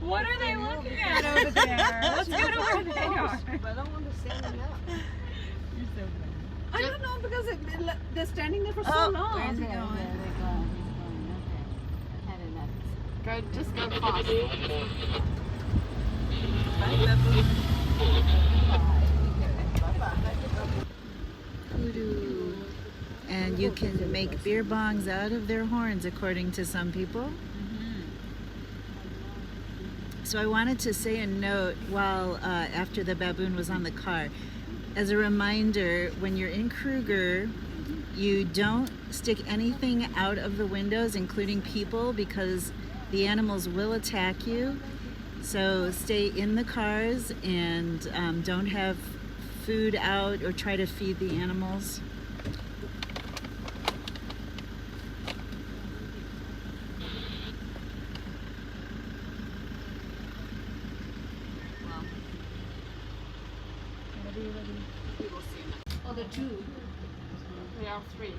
What are they looking at over there? Let's go to where they are. But I don't want to stand them up. You're so funny. I don't know because they're standing there for so long. Where's he going? They're going. Okay. Had enough. Just go fast. Hoodoo. And you can make beer bongs out of their horns, according to some people. So I wanted to say a note while after the baboon was on the car. As a reminder, when you're in Kruger, you don't stick anything out of the windows, including people, because the animals will attack you. So stay in the cars and don't have food out or try to feed the animals. Oh, the two. There are three.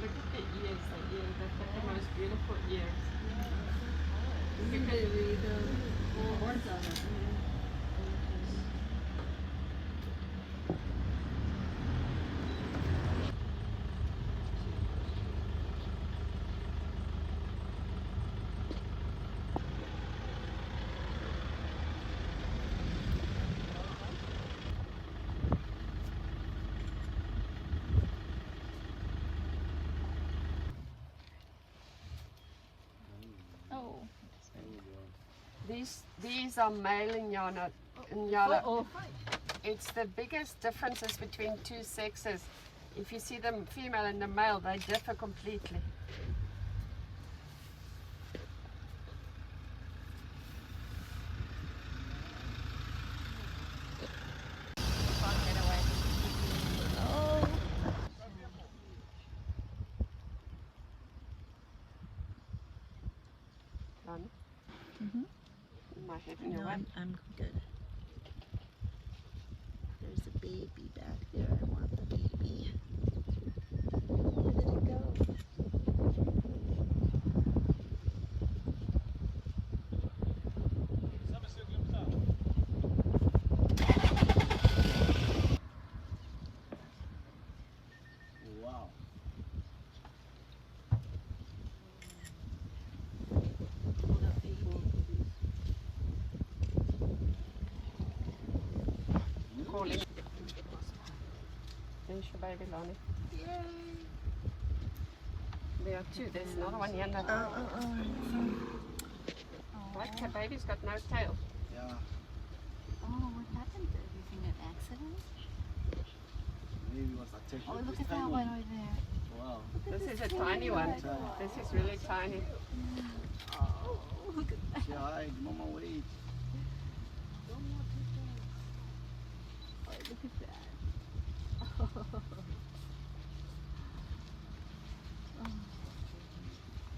Look at the ears, they've got the most beautiful ears. You can read the horns on it. These are male Inyana. It's the biggest differences between two sexes. If you see the female and the male, they differ completely. Done. Mm-hmm. My head in your way. I'm good. There's a baby back there. I want the baby. Where did it go? Wow. There's your baby, Lonnie. Yay! There are two. There's another one here. Right, her baby's got no tail. Yeah. Oh, what happened? Do you think an accident? Maybe it was attacked. Oh, look at that one over there. Wow. This is a tiny one. This is really tiny. Oh, look at that. Yeah, Mama, wait. Oh, look at that.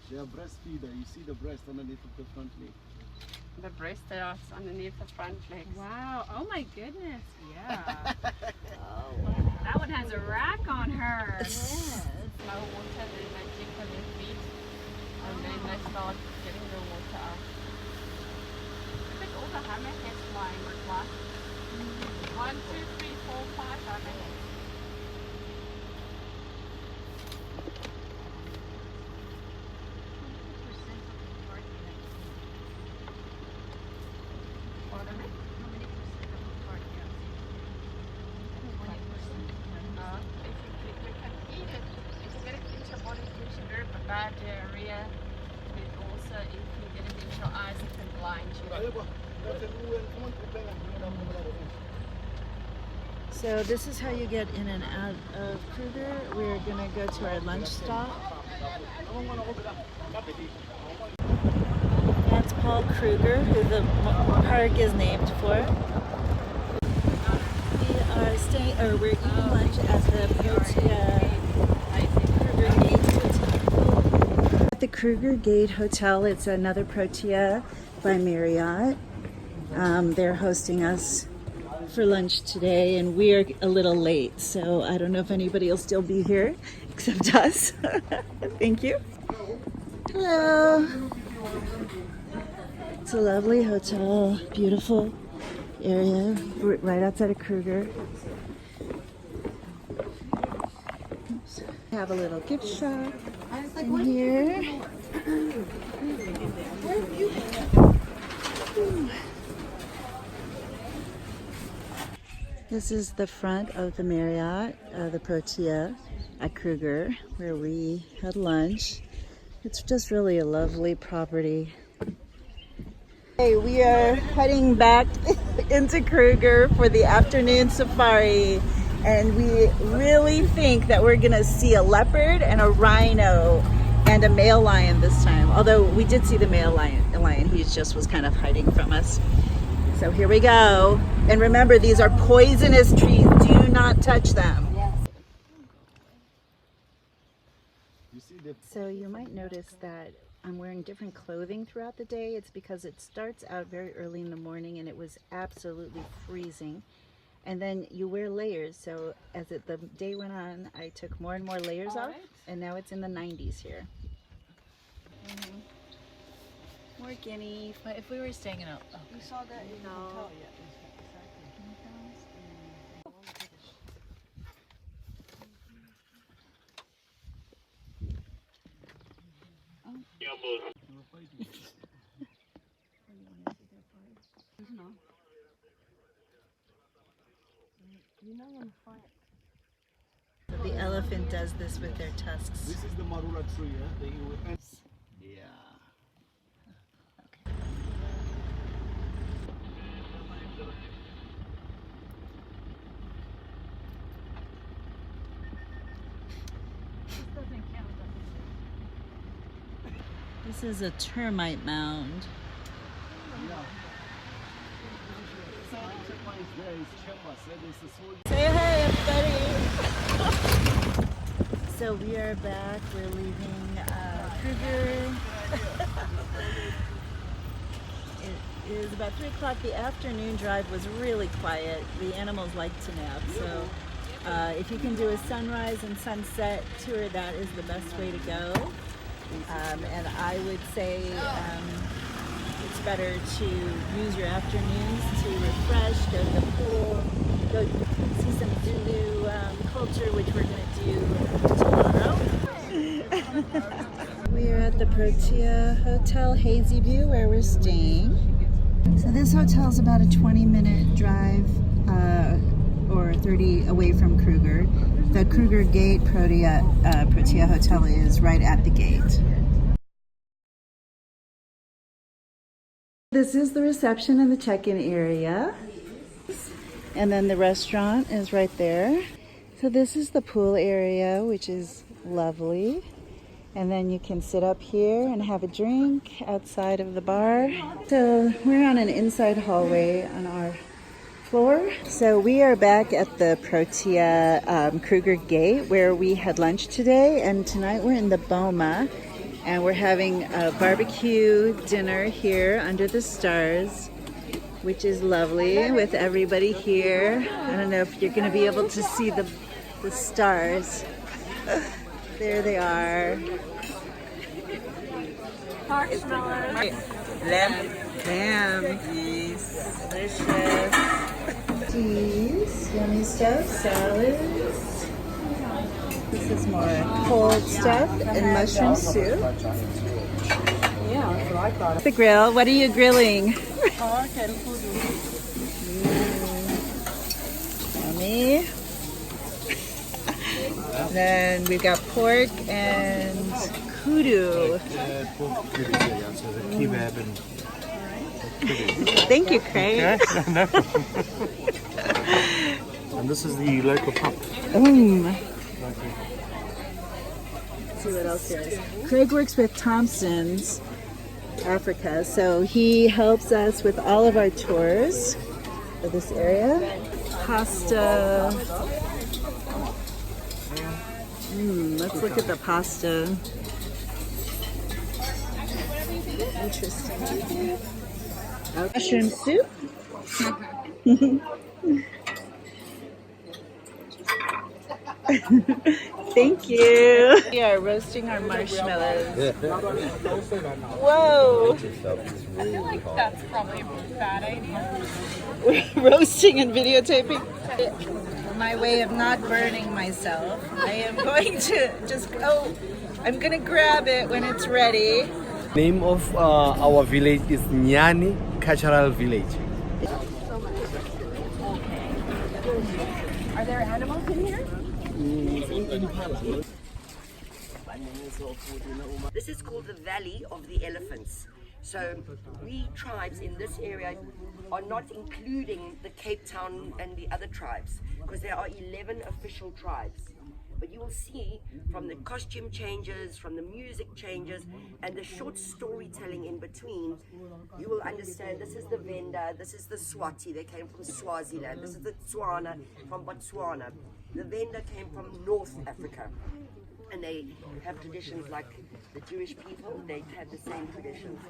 They are breastfeeder. You see the breast underneath of the front leg. The breast is underneath the front legs. Wow. Oh my goodness. Yeah. Oh, that one has a rack on her. Yes. No water, then they dip on their feet, and then they start getting the water out. Look at all the hammerheads flying with light. 1, 2, 3, 4, 5 hammerheads. Diarrhea, but also if you get it into your eyes, it can blind you. So this is how you get in and out of Kruger. We're gonna go to our lunch stop. That's Paul Kruger, who the park is named for. We're eating lunch at the Protea Kruger Gate Hotel. At the Kruger Gate Hotel, it's another Protea by Marriott. They're hosting us for lunch today, and we're a little late, so I don't know if anybody will still be here except us. Thank you. Hello. It's a lovely hotel, beautiful area right outside of Kruger. We have a little gift shop in here. This is the front of the Marriott, the Protea at Kruger, where we had lunch. It's just really a lovely property. Hey, we are heading back into Kruger for the afternoon safari, and we really think that we're gonna see a leopard and a rhino and a male lion this time. Although we did see the male lion, he just was kind of hiding from us. So here we go. And remember, these are poisonous trees. Do not touch them. So you might notice that I'm wearing different clothing throughout the day. It's because it starts out very early in the morning and it was absolutely freezing. And then you wear layers. So as the day went on, I took more and more layers off. And now it's in the 90s here. More guinea. But if we were staying in a... Oh. You saw that in the hotel yet? The elephant does this with their tusks. This is the Amarula tree, yeah? Yeah. This is a termite mound. Say hi, everybody! So we are back. We're leaving Kruger. It is about 3 o'clock. The afternoon drive was really quiet. The animals like to nap. So if you can do a sunrise and sunset tour, that is the best way to go. And I would say it's better to use your afternoons to refresh, go to the pool, go see some Zulu culture, which we're going to do tomorrow. We are at the Protea Hotel Hazyview, where we're staying. So this hotel is about a 20-minute drive or 30 away from Kruger. The Kruger Gate Protea Hotel is right at the gate. This is the reception and the check-in area. And then the restaurant is right there. So this is the pool area, which is lovely. And then you can sit up here and have a drink outside of the bar. So we're on an inside hallway on our floor. So we are back at the Protea Kruger Gate where we had lunch today. And tonight we're in the Boma. And we're having a barbecue dinner here under the stars, which is lovely with everybody here. I don't know if you're going to be able to see the stars. There they are. Lamb. Lamb. Yes. Delicious. Teas, yummy stuff, salads. This is more cold stuff and mushroom soup. The grill. What are you grilling? Yummy. Then we've got pork and kudu. Pork kudu, yeah, so the kebab and Thank you, Craig. And this is the local pub. Let's see what else there is. Craig works with Thompson's Africa, so he helps us with all of our tours for this area. Pasta. Let's look at the pasta. Interesting. Mushroom soup. Thank you. We are roasting our marshmallows. Whoa! I feel like that's probably a bad idea. We're roasting and videotaping. My way of not burning myself. I am going to just I'm gonna grab it when it's ready. Name of our village is Nyani Cultural Village. Are there animals in here? This is called the Valley of the Elephants. So we tribes in this area are not including the Cape Town and the other tribes because there are 11 official tribes. But you will see from the costume changes, from the music changes, and the short storytelling in between, you will understand this is the Venda, this is the Swati, they came from Swaziland, this is the Tswana from Botswana. The Venda came from North Africa. And they have traditions like the Jewish people, they have the same traditions.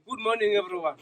Good morning, everyone.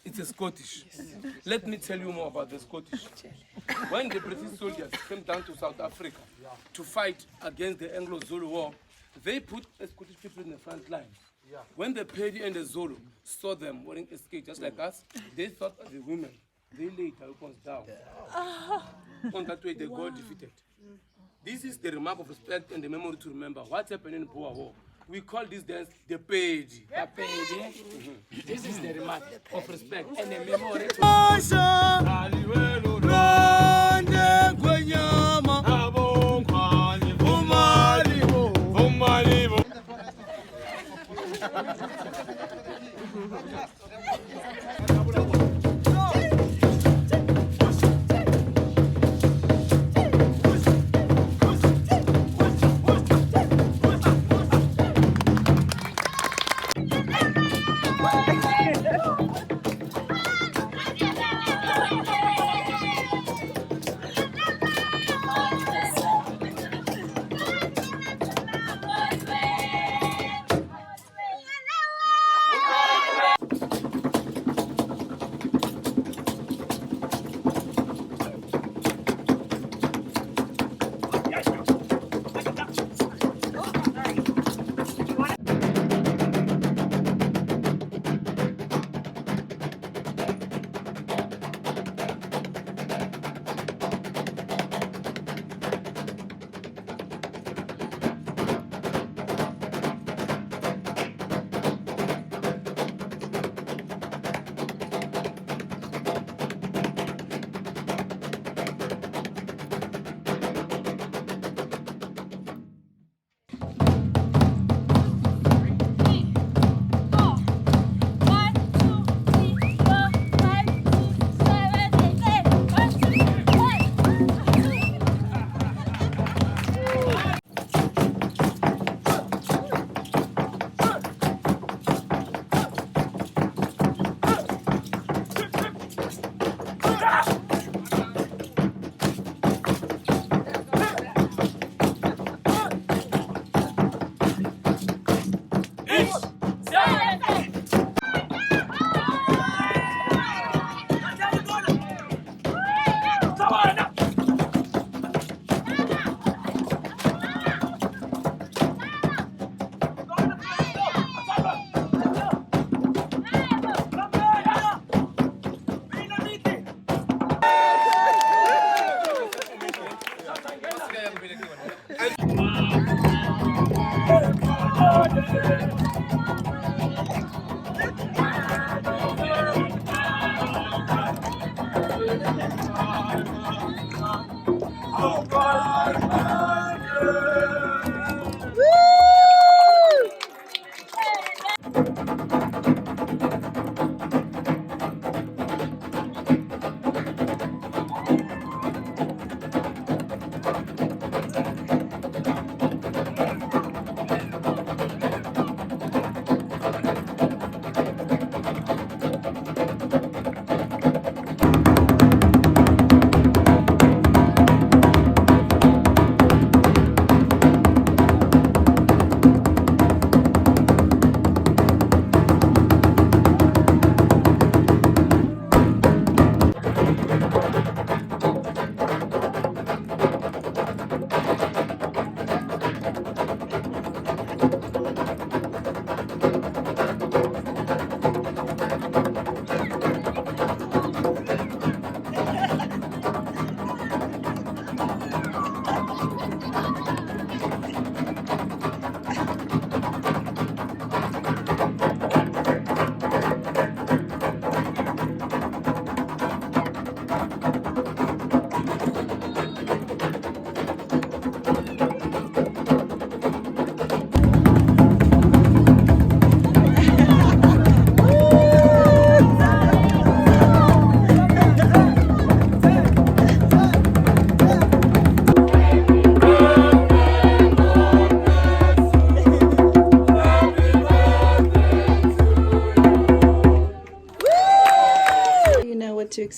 It's a Scottish. Let me tell you more about the Scottish. When the British soldiers came down to South Africa to fight against the Anglo-Zulu War, they put the Scottish people in the front line. When the Pedi and the Zulu saw them wearing a skate just like us, they thought of the women. They laid their weapons down. On that way, they got defeated. This is the remark of respect and the memory to remember what happened in the Boer War. We call this dance the Pedi. This is the remark of respect and the memory to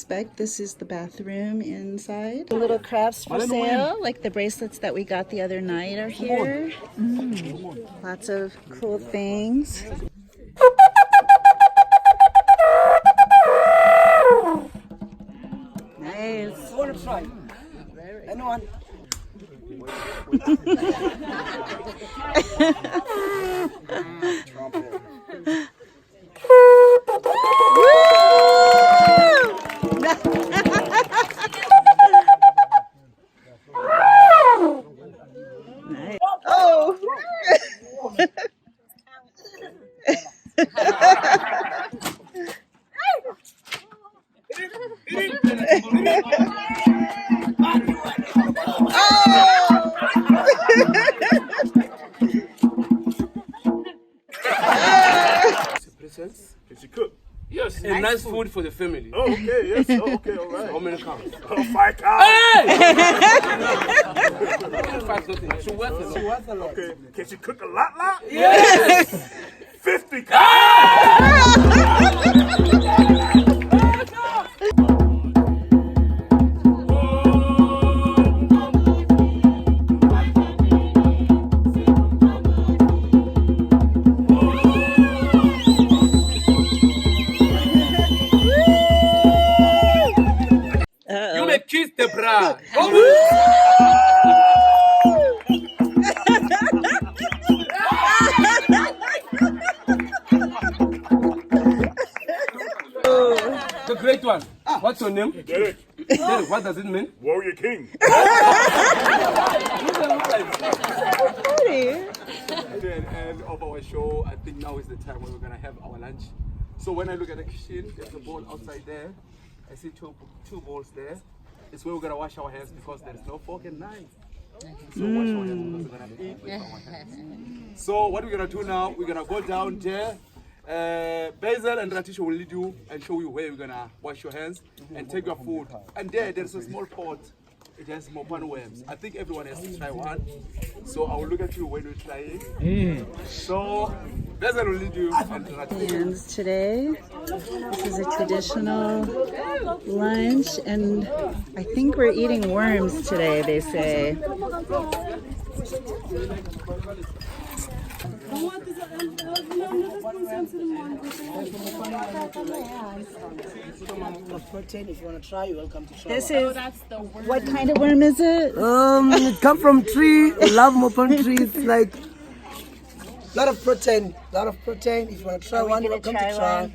suspect this is the bathroom inside. Little crafts for sale, like the bracelets that we got the other night are here. Lots of cool things. Nice. Anyone? Nice. Oh. Presents? Can she cook? Yes. And nice food for the family. Oh, okay, yes. Oh, okay, all right. How many cows? Oh, 5 cows. Hey! 5 nothing. She worth a lot. Okay, can she cook a lot? Yes! 50 cows! You may kiss the bride. The great one. What's your name? Derek. Derek, what does it mean? Warrior King. End of our show, I think now is the time when we're gonna have our lunch. So when I look at the kitchen, there's a bowl outside there. I see two bowls there. It's where we're gonna wash our hands because there's no fork and knife. So wash our hands because we're gonna eat with our hands. So what we're gonna do now, we're gonna go down there. Basil and Ratisha will lead you and show you where you're gonna wash your hands and take your food. And there's a small pot. It has mopan worms. I think everyone has to try one. So I will look at you when you try it. So Basil will lead you and Ratisha. And today, this is a traditional lunch, and I think we're eating worms today, they say. Protein, if you want to try, you're welcome to try. This is, what kind of worm is it? It come from tree. Love mopan trees. Like lot of protein. If you want to try one, you're welcome to try.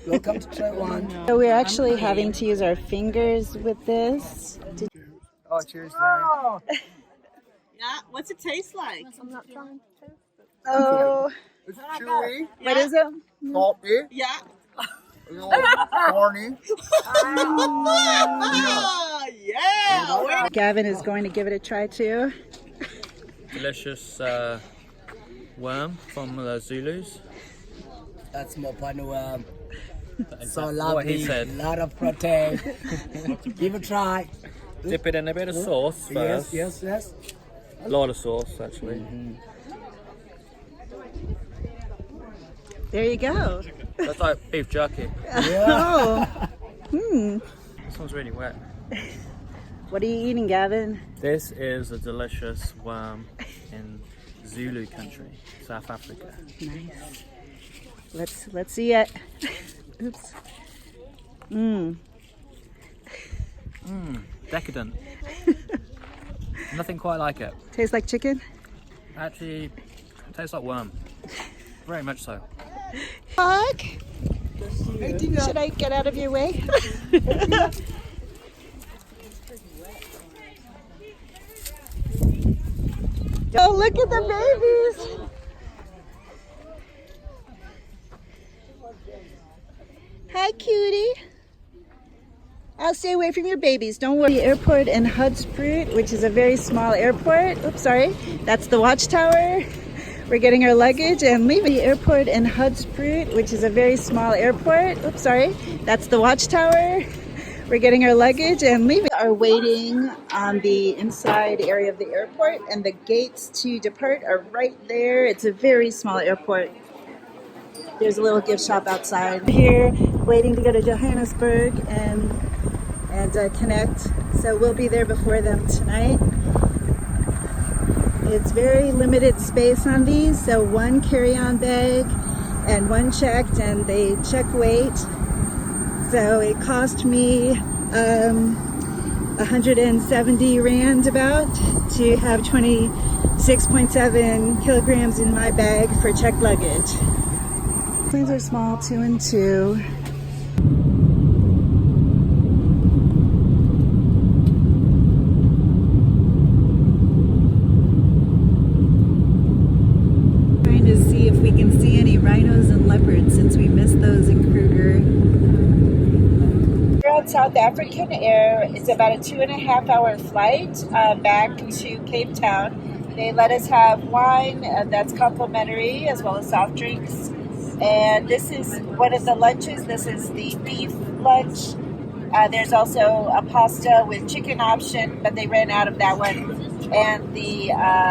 You're welcome to try one. So we're actually having to use our fingers with this. Oh, cheers. Yeah, what's it taste like? I'm not trying. Oh, It's chewy. what is it? Salty. Yeah. Corny. Yeah. Gavin is going to give it a try too. Delicious worm from the Zulus. That's mopan worm. So What lovely. he said. Lot of protein. Give it a try. Dip it in a bit of sauce first. Yes. A lot of sauce, actually. There you go. That's like beef jerky. Oh. This one's really wet. What are you eating, Gavin? This is a delicious worm in Zulu country, South Africa. Nice. Let's see it. Oops. Decadent. Nothing quite like it. Tastes like chicken? Actually, it tastes like worm. Very much so. Fuck. Should I get out of your way? Oh, look at the babies. Hi, cutie. I'll stay away from your babies. Don't worry. The airport in Hoedspruit, which is a very small airport. Oops, sorry. That's the watchtower. We're getting our luggage and leaving the airport in Hoedspruit, which is a very small airport. Oops, sorry. That's the watchtower. We're getting our luggage and leaving. We are waiting on the inside area of the airport, and the gates to depart are right there. It's a very small airport. There's a little gift shop outside. Here, waiting to go to Johannesburg and connect. So we'll be there before them tonight. It's very limited space on these, so one carry-on bag and one checked, and they check weight. So it cost me 170 rand about to have 26.7 kilograms in my bag for checked luggage. Planes are small, 2 and 2. Trying to see if we can see any rhinos and leopards since we missed those in Kruger. We're on South African Air. It's about a 2.5-hour flight back to Cape Town. They let us have wine that's complimentary as well as soft drinks. And this is one of the lunches. This is the beef lunch. There's also a pasta with chicken option, but they ran out of that one, and the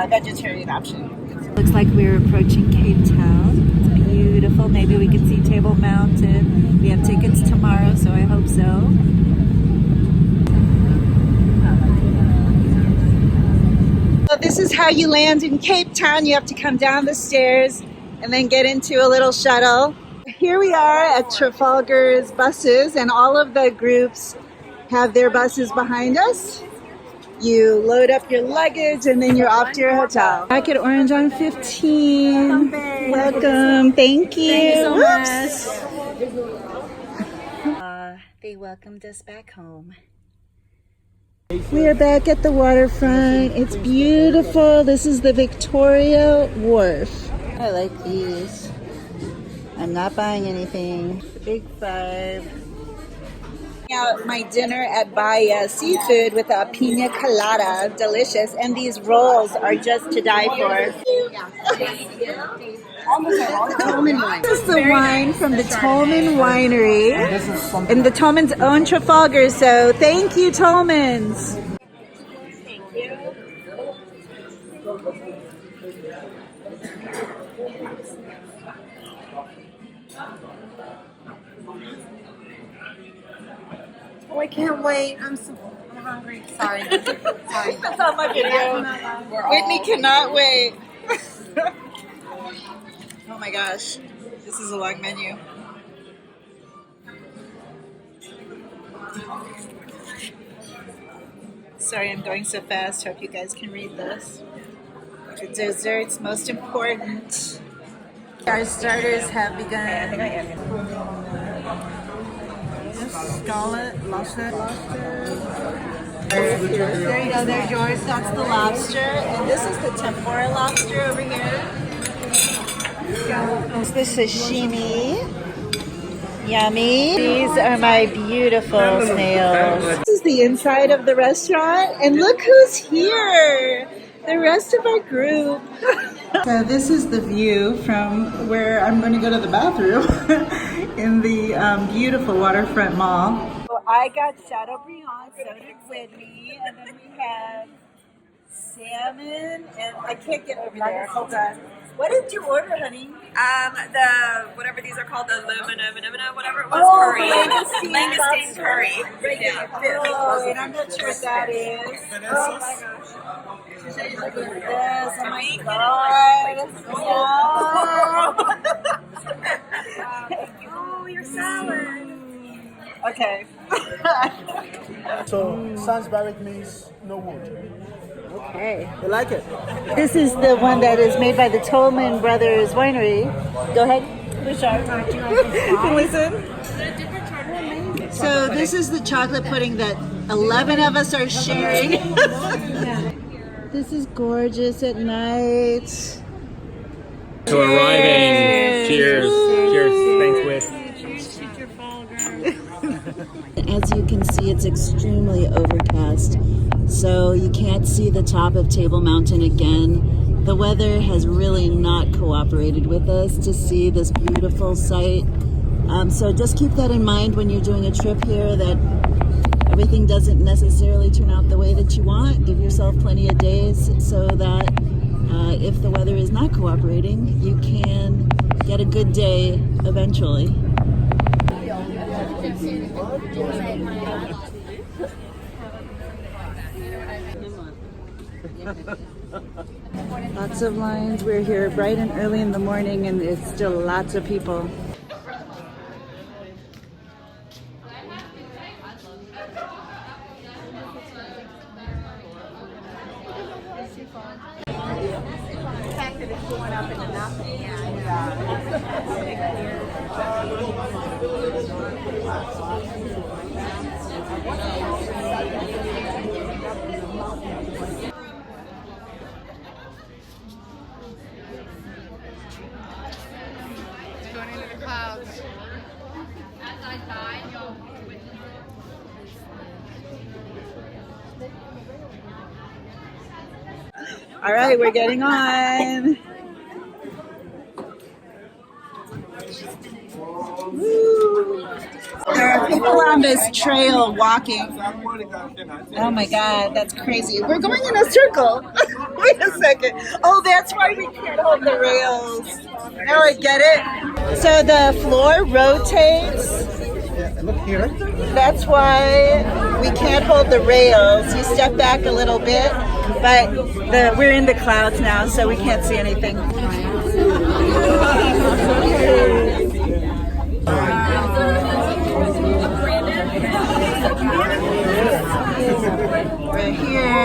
vegetarian option. Looks like we're approaching Cape Town. It's beautiful. Maybe we can see Table Mountain. We have tickets tomorrow, so I hope so. So this is how you land in Cape Town. You have to come down the stairs and then get into a little shuttle. Here we are at Trafalgar's buses, and all of the groups have their buses behind us. You load up your luggage and then you're off to your hotel. Back at Orange on 15. Welcome. Thank you. Thank you so much. They welcomed us back home. We are back at the waterfront. It's beautiful. This is the Victoria Wharf. I like these. I'm not buying anything. Big Five. Out my dinner at Bahia Seafood with a pina colada, delicious, and these rolls are just to die for. This is the wine from the Tolman Winery, and the Tolman's own Trafalgar. So thank you, Tolman's. Oh, I can't wait. I'm hungry. Sorry. Sorry. That's on my video. Whitney cannot wait. Oh my gosh. This is a long menu. Sorry, I'm going so fast. Hope you guys can read this. The desserts, most important. Our starters have begun. Scarlet, lobster. There you go, there's yours. That's the lobster. And this is the tempura lobster over here. It's the sashimi. Yummy. These are my beautiful snails. This is the inside of the restaurant. And look who's here. The rest of our group. So this is the view from where I'm going to go to the bathroom in the beautiful waterfront mall. So I got Chateaubriand, so did Whitney, and then we have salmon, and I can't get over there. Hold on. What did you order, honey? The whatever these are called, the whatever it was, curry. Langoustine curry. Yeah. Oh, and I'm not sure what that is. Oh my gosh. Look at this. Oh my god. Oh, your salad. Okay. So, sans barrique means no wood. Okay. You like it? This is the one that is made by the Tolman Brothers Winery. Go ahead. Listen. So this is the chocolate pudding that 11 of us are sharing. This is gorgeous at night. So arriving. Cheers. Cheers. Thanks, Whit. As you can see, it's extremely overcast, so you can't see the top of Table Mountain again. The weather has really not cooperated with us to see this beautiful sight. So just keep that in mind when you're doing a trip here, that everything doesn't necessarily turn out the way that you want. Give yourself plenty of days so that if the weather is not cooperating, you can get a good day eventually. Lots of lines. We're here bright and early in the morning and it's still lots of people. Going into the clouds. All right, we're getting on. Woo. There are people on this trail walking. Oh my God, that's crazy. We're going in a circle. Wait a second. Oh, that's why we can't hold the rails. Now I get it. So the floor rotates. Look here. That's why we can't hold the rails. You step back a little bit, but we're in the clouds now, so we can't see anything. We're here.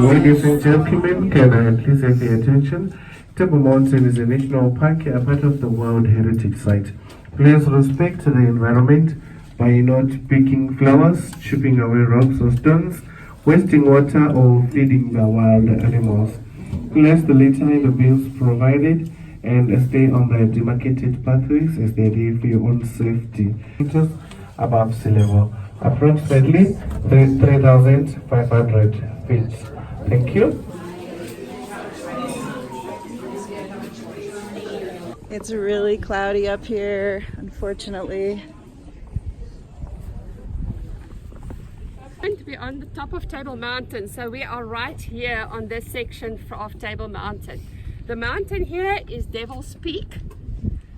Ladies and gentlemen, can I please have your attention? Table Mountain is a national park, a part of the World Heritage Site. Please respect the environment by not picking flowers, chipping away rocks or stones, wasting water, or feeding the wild animals. Place the litter in the bins provided and stay on the demarcated pathways as they are for your own safety. Meters above sea level, approximately 3,500 feet. Thank you. It's really cloudy up here, unfortunately. We're going to be on the top of Table Mountain, so we are right here on this section of Table Mountain. The mountain here is Devil's Peak.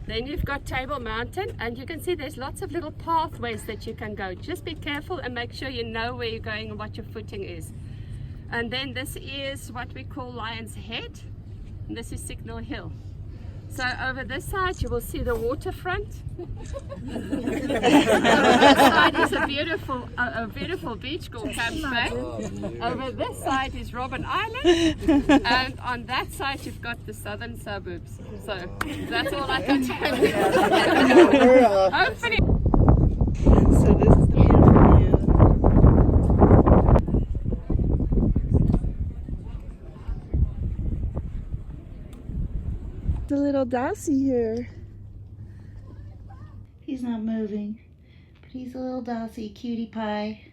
Then you've got Table Mountain, and you can see there's lots of little pathways that you can go. Just be careful and make sure you know where you're going and what your footing is. And then this is what we call Lion's Head, and this is Signal Hill. So over this side you will see the waterfront. Over this side is a beautiful beach called Camp Bay. Over this side is Robben Island, and on that side you've got the southern suburbs. So that's all I can tell you. Hopefully. So this is the beautiful view. The little Dossie here. He's not moving, but he's a little Dossie, cutie pie.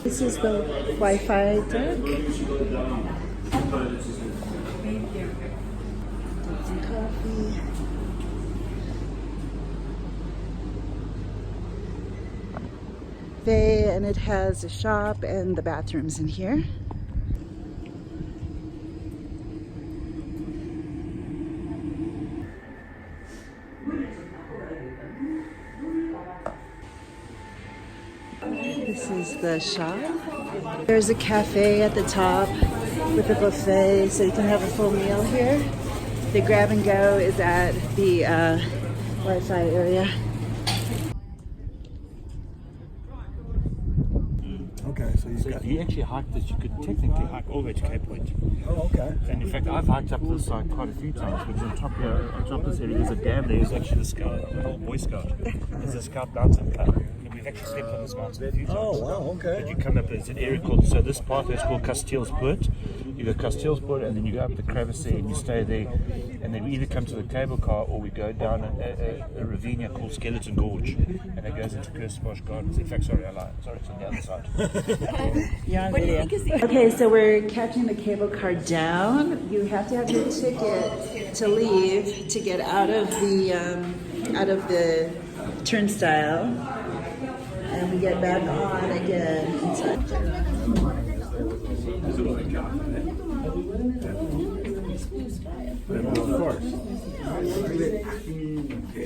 This is the Wi-Fi deck. Some coffee. Bay, and it has a shop and the bathrooms in here. This is the shop. There's a cafe at the top with a buffet, so you can have a full meal here. The grab and go is at the Wi-Fi area. Okay, so these So guys? if you actually hike this, you could technically hike all the way to Cape Point. Oh, okay. And in fact, I've hiked up this side quite a few times, because on top here, on top of this area, there's a dam there. There's actually the scout, an old Boy Scout. There's a Scout mountain club. And we've actually slept on this mountain a few times. Oh, wow, okay. But you come up, there's an area called, so this pathway is called Kasteelspoort. You go Kasteelspoort, and then you go up the crevice there, and you stay there. And then we either come to the cable car, or we go down a ravine here called Skeleton Gorge. And it goes into Kirstenbosch Gardens. In fact, sorry, I lied. Sorry, it's on the other side. You're on video. Okay, so we're catching the cable car down. You have to have your ticket to leave to get out of the turnstile, and we get back on again inside.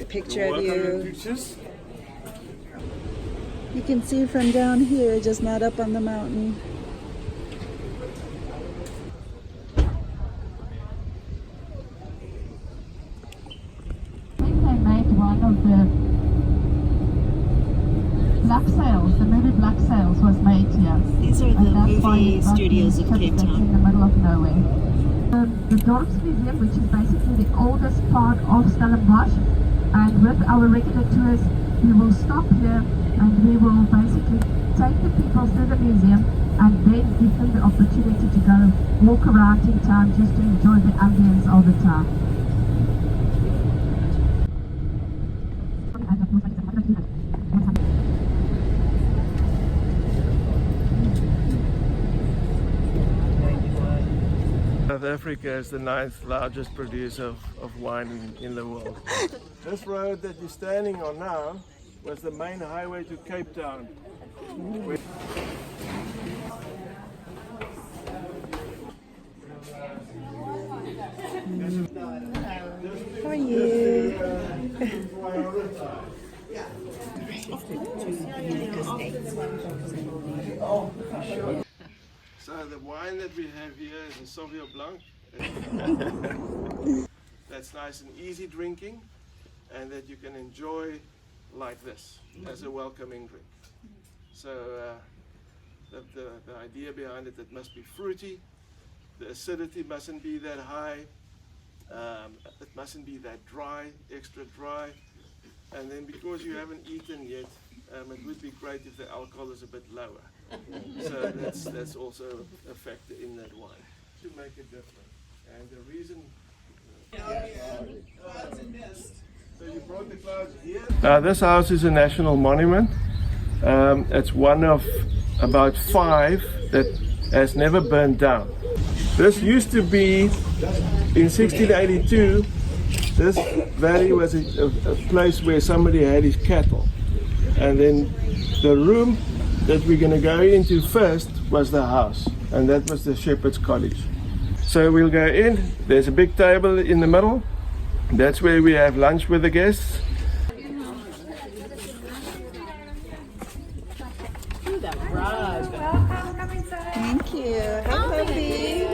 Picture of you. You can see from down here, just not up on the mountain. They made one of the black sails, the movie Black Sails was made here. These are the movie studios of Cape Town. In the middle of nowhere. The Dorps Museum, which is basically the oldest part of Stellenbosch, and with our regular tours, we will stop here and we will basically take the people through the museum and then give them the opportunity to go walk around in town just to enjoy the ambience all the time. South Africa is the 9th largest producer of wine in the world. This road that you're standing on now was the main highway to Cape Town. How are you? So the wine that we have here is a Sauvignon Blanc. That's nice and easy drinking, and that you can enjoy like this as a welcoming drink. So the idea behind it must be fruity. The acidity mustn't be that high. It mustn't be that dry, extra dry. And then because you haven't eaten yet, it would be great if the alcohol is a bit lower. So that's also a factor in that wine to make a difference. And the reason. So you brought the clouds here. This house is a national monument. It's one of about 5 that has never burned down. This used to be in 1682. This valley was a place where somebody had his cattle, and then the room that we're going to go into first was the house, and that was the shepherd's cottage. So we'll go in. There's a big table in the middle. That's where we have lunch with the guests. Thank you. Hi, puppy.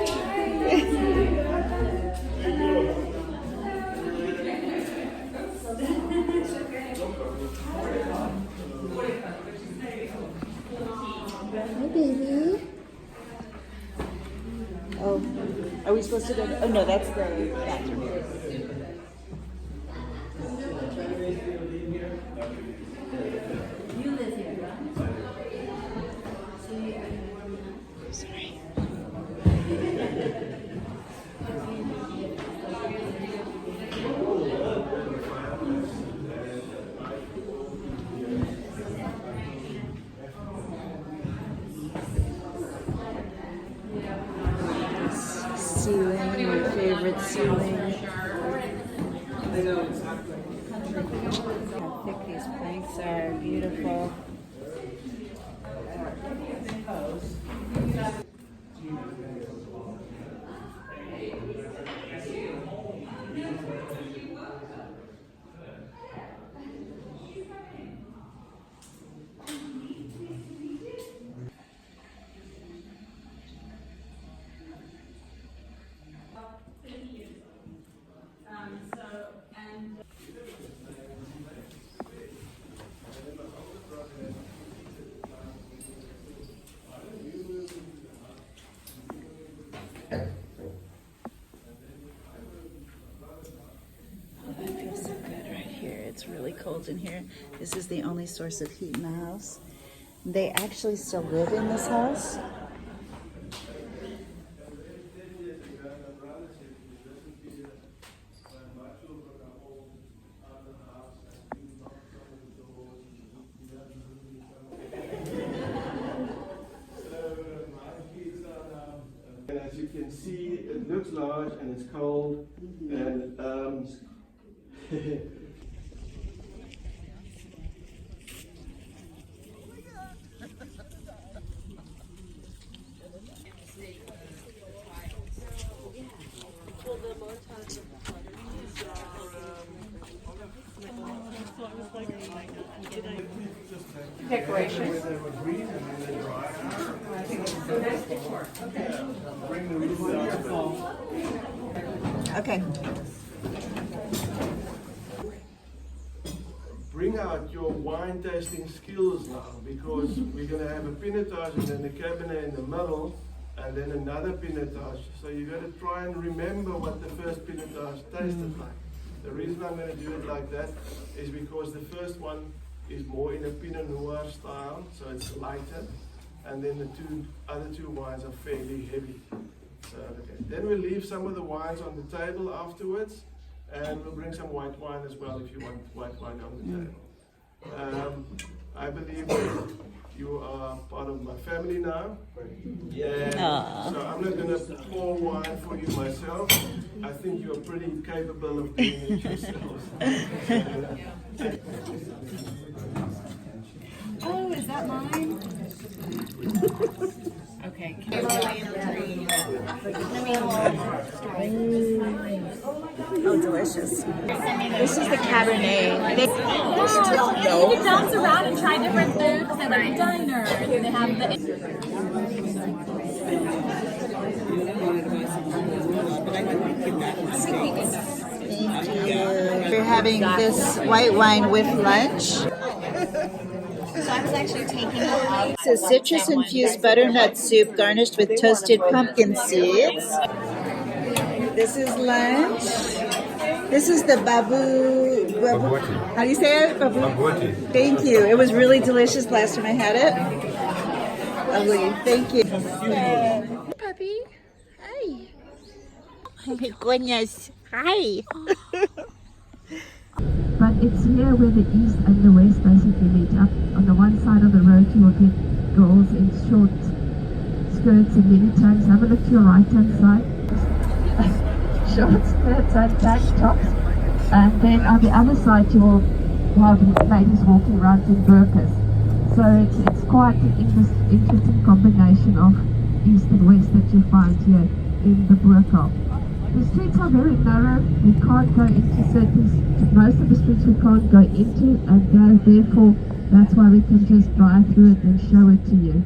Hi, baby. Oh, are we supposed to go? Oh no, that's the bathroom. You live here, right? Sorry. Ceiling, my favorite ceiling. How thick these planks are, beautiful. cold in here. This is the only source of heat in the house. They actually still live in this house. And as you can see, it looks large and it's cold, and Decorations. Okay. bring out your wine tasting skills now, because we're going to have a pinotage and then a cabernet in the middle, and then another pinotage. So you got to try and remember what the first pinotage tasted like. The reason I'm going to do it like that is because the first one is more in a Pinot Noir style, so it's lighter, and then the other two wines are fairly heavy. So, okay. Then we'll leave some of the wines on the table afterwards, and we'll bring some white wine as well if you want white wine on the table. I believe that you are part of my family now. And so I'm not going to pour wine for you myself. I think you're pretty capable of doing it yourselves. Oh, is that mine? Okay. Oh, delicious. This is the Cabernet. You can bounce around and try different foods at like a diner. They have We're having this white wine with lunch. So I was actually taking a It's a citrus-infused butternut soup garnished with toasted pumpkin seeds. This is lunch. This is the babu. How do you say it? Babu. Thank you. It was really delicious last time I had it. Lovely. Thank you. puppy. Hi. Oh my goodness. Hi. But it's here where the east and the west basically meet up. On the one side of the road you will get girls in short skirts and mini tanks. Have a look to your right hand side. Short skirts and tank tops. And then on the other side you will have ladies walking around in burqas. So it's quite an interesting combination of east and west that you find here in the burqa. The streets are very narrow. We can't go into most of the streets we can't go into, and therefore that's why we can just drive through it and show it to you.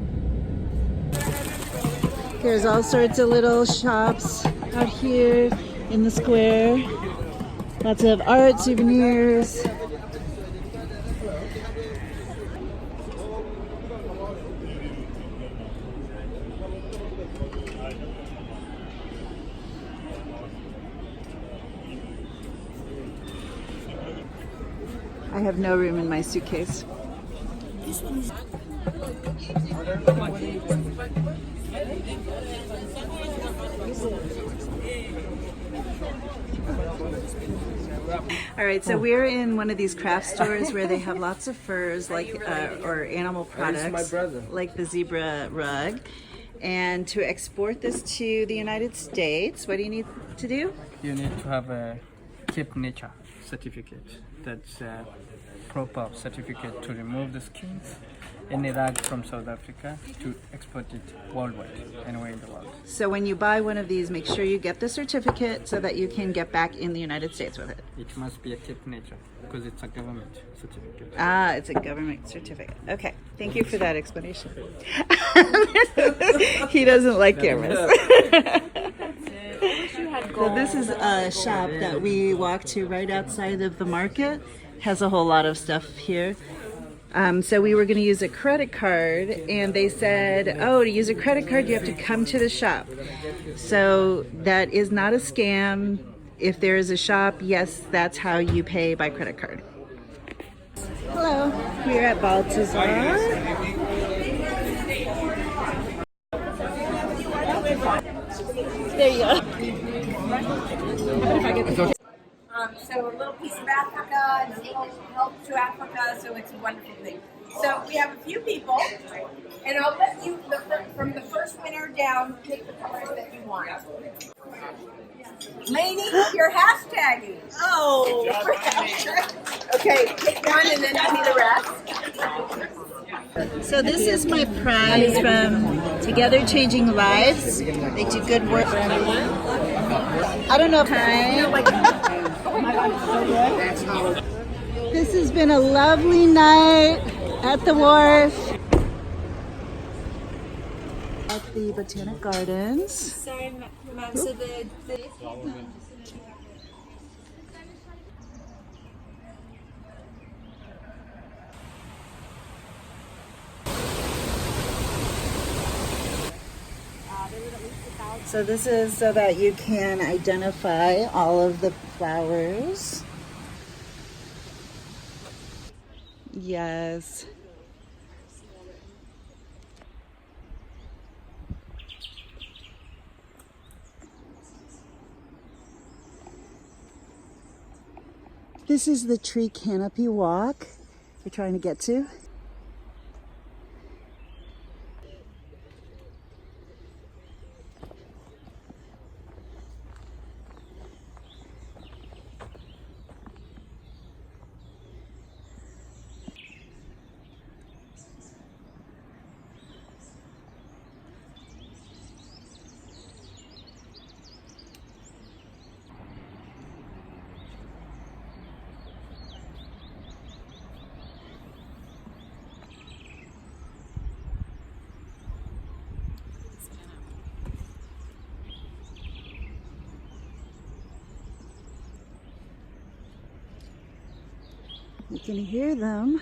There's all sorts of little shops out here in the square. Lots of art, souvenirs. I have no room in my suitcase. All right, so we're in one of these craft stores where they have lots of furs, like or animal products, like the zebra rug. And to export this to the United States, what do you need to do? You need to have a Cape Nature certificate. That's a proper certificate to remove the skins, any rag from South Africa, to export it worldwide, anywhere in the world. So when you buy one of these, make sure you get the certificate so that you can get back in the United States with it. It must be a Cape Nature because it's a government certificate. Ah, it's a government certificate. Okay, thank you for that explanation. He doesn't like cameras. So this is a shop that we walked to right outside of the market. Has a whole lot of stuff here. So we were going to use a credit card, and they said, oh, to use a credit card you have to come to the shop. So that is not a scam. If there is a shop, yes, that's how you pay by credit card. here at Balthazar. There you go. So a little piece of Africa, and help to Africa, so it's a wonderful thing. So we have a few people, and I'll let you, from the first winner down, pick the colors that you want. Lainey, you're hashtagging. Oh. Okay, pick one and then give me the rest. So this is my prize from Together Changing Lives. They do good work. I don't know if This has been a lovely night at the wharf. At the Botanic Gardens. Sorry, Mom, so the So this is so that you can identify all of the flowers. Yes. This is the tree canopy walk we're trying to get to. You can hear them.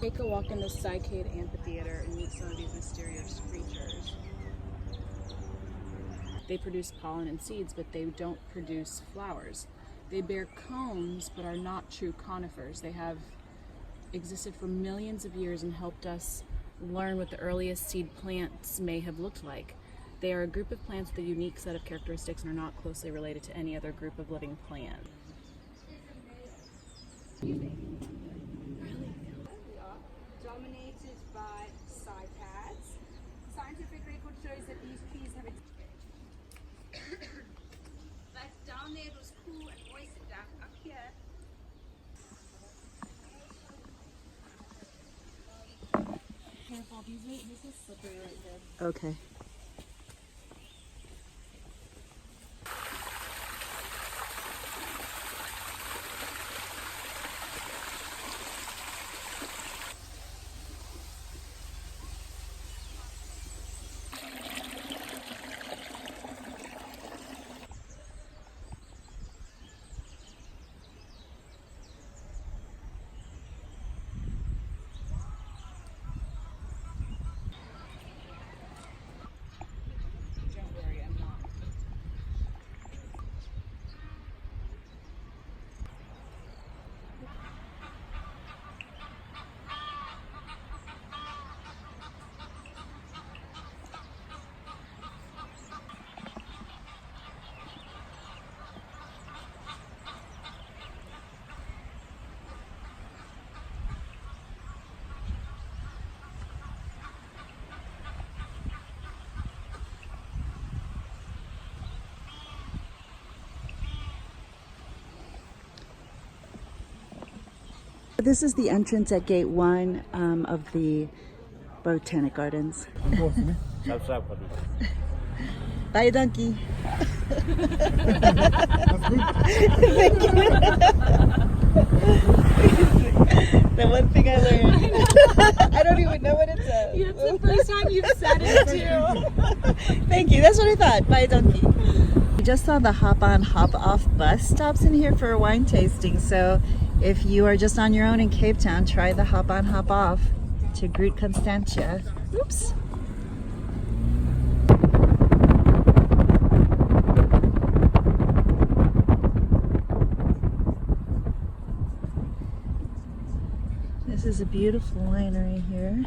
Take a walk in the Cycade Amphitheater and meet some of these mysterious creatures. They produce pollen and seeds, but they don't produce flowers. They bear cones, but are not true conifers. They have existed for millions of years and helped us learn what the earliest seed plants may have looked like. They are a group of plants with a unique set of characteristics and are not closely related to any other group of living plants. Dominated by cycads. Scientific record shows that these trees have like down there, those cool and moist down up here. Careful, this is slippery right here. Okay. This is the entrance at Gate 1 of the Botanic Gardens. Bye, donkey. Thank you. You've said it too. Thank you. That's what I thought. Bye, donkey. We just saw the hop-on, hop-off bus stops in here for a wine tasting. So if you are just on your own in Cape Town, try the hop-on, hop-off to Groot Constantia. Oops. This is a beautiful winery here.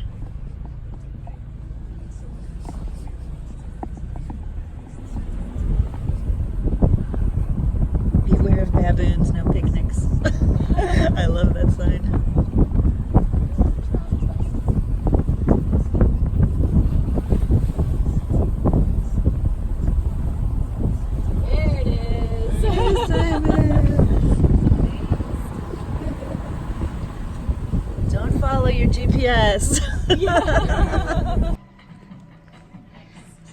Beware of baboons, no picnics. I love that sign. There it is. Hey, Simon. Don't follow your GPS.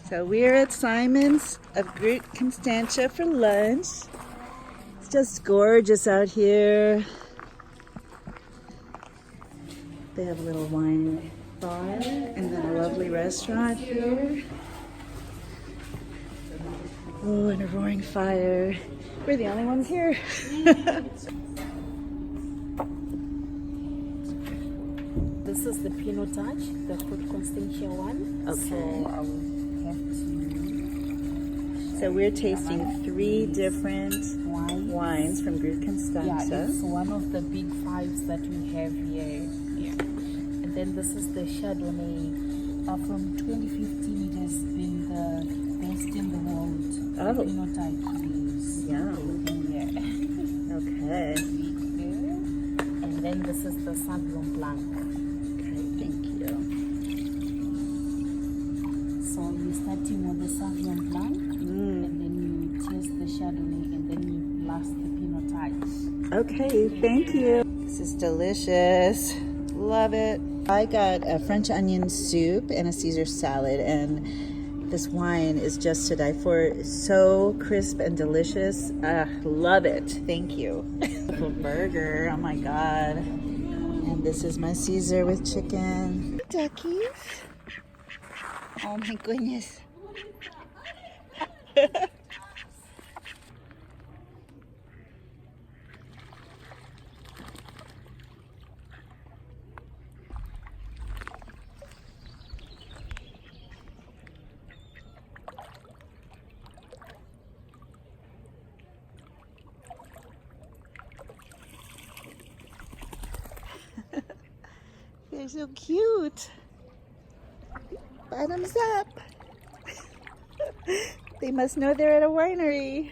So we're at Simon's of Groot Constantia for lunch. It's just gorgeous out here. They have a little wine bar and then a lovely restaurant here. Oh, and a roaring fire. We're the only ones here. This is the Pinot Touch, the Groot Constantia one. Okay. So I will have to. So we're tasting 3 different wines from Groot Constantia. Yeah, it's one of the big 5s that we have here. Yeah. And then this is the Chardonnay. From 2015, it has been the best in the world. Oh. Pinot Touch is. Yeah. Okay. And then this is the Sauvignon Blanc. Thank you. So you're starting with the Sauvignon Blanc, and then you taste the Chardonnay, and then you blast the Pinot Touch. Okay, thank you. This is delicious. Love it. I got a French onion soup and a Caesar salad, and this wine is just to die for. It's so crisp and delicious. Love it. Thank you. Beautiful burger. Oh my God. And this is my Caesar with chicken. Duckies. Oh my goodness. They're so cute. Bottoms up. They must know they're at a winery.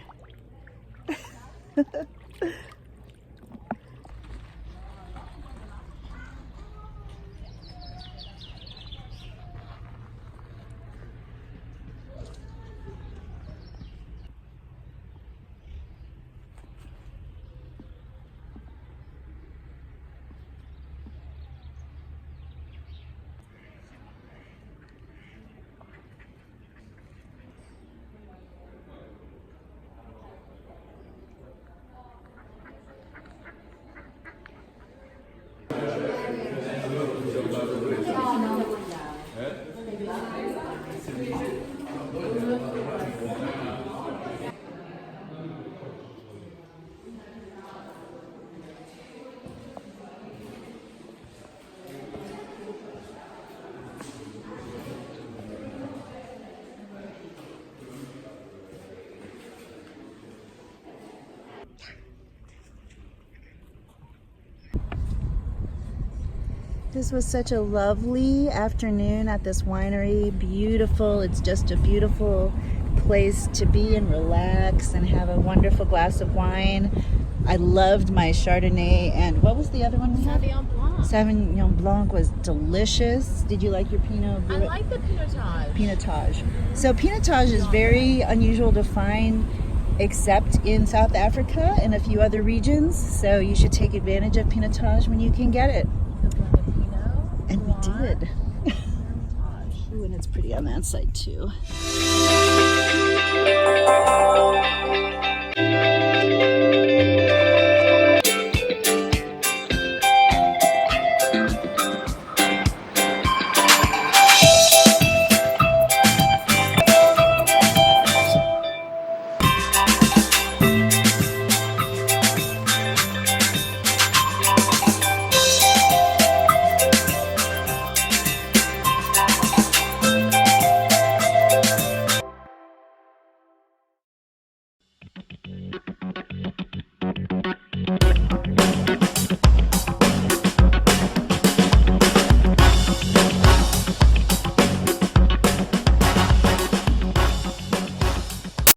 This was such a lovely afternoon at this winery. Beautiful. It's just a beautiful place to be and relax and have a wonderful glass of wine. I loved my Chardonnay, and what was the other one we had? Sauvignon Blanc. Sauvignon Blanc was delicious. Did you like your Pinot? I like the Pinotage. Pinotage. So Pinotage is very unusual to find except in South Africa and a few other regions. So you should take advantage of Pinotage when you can get it. And we did. Ooh, and it's pretty on that side too.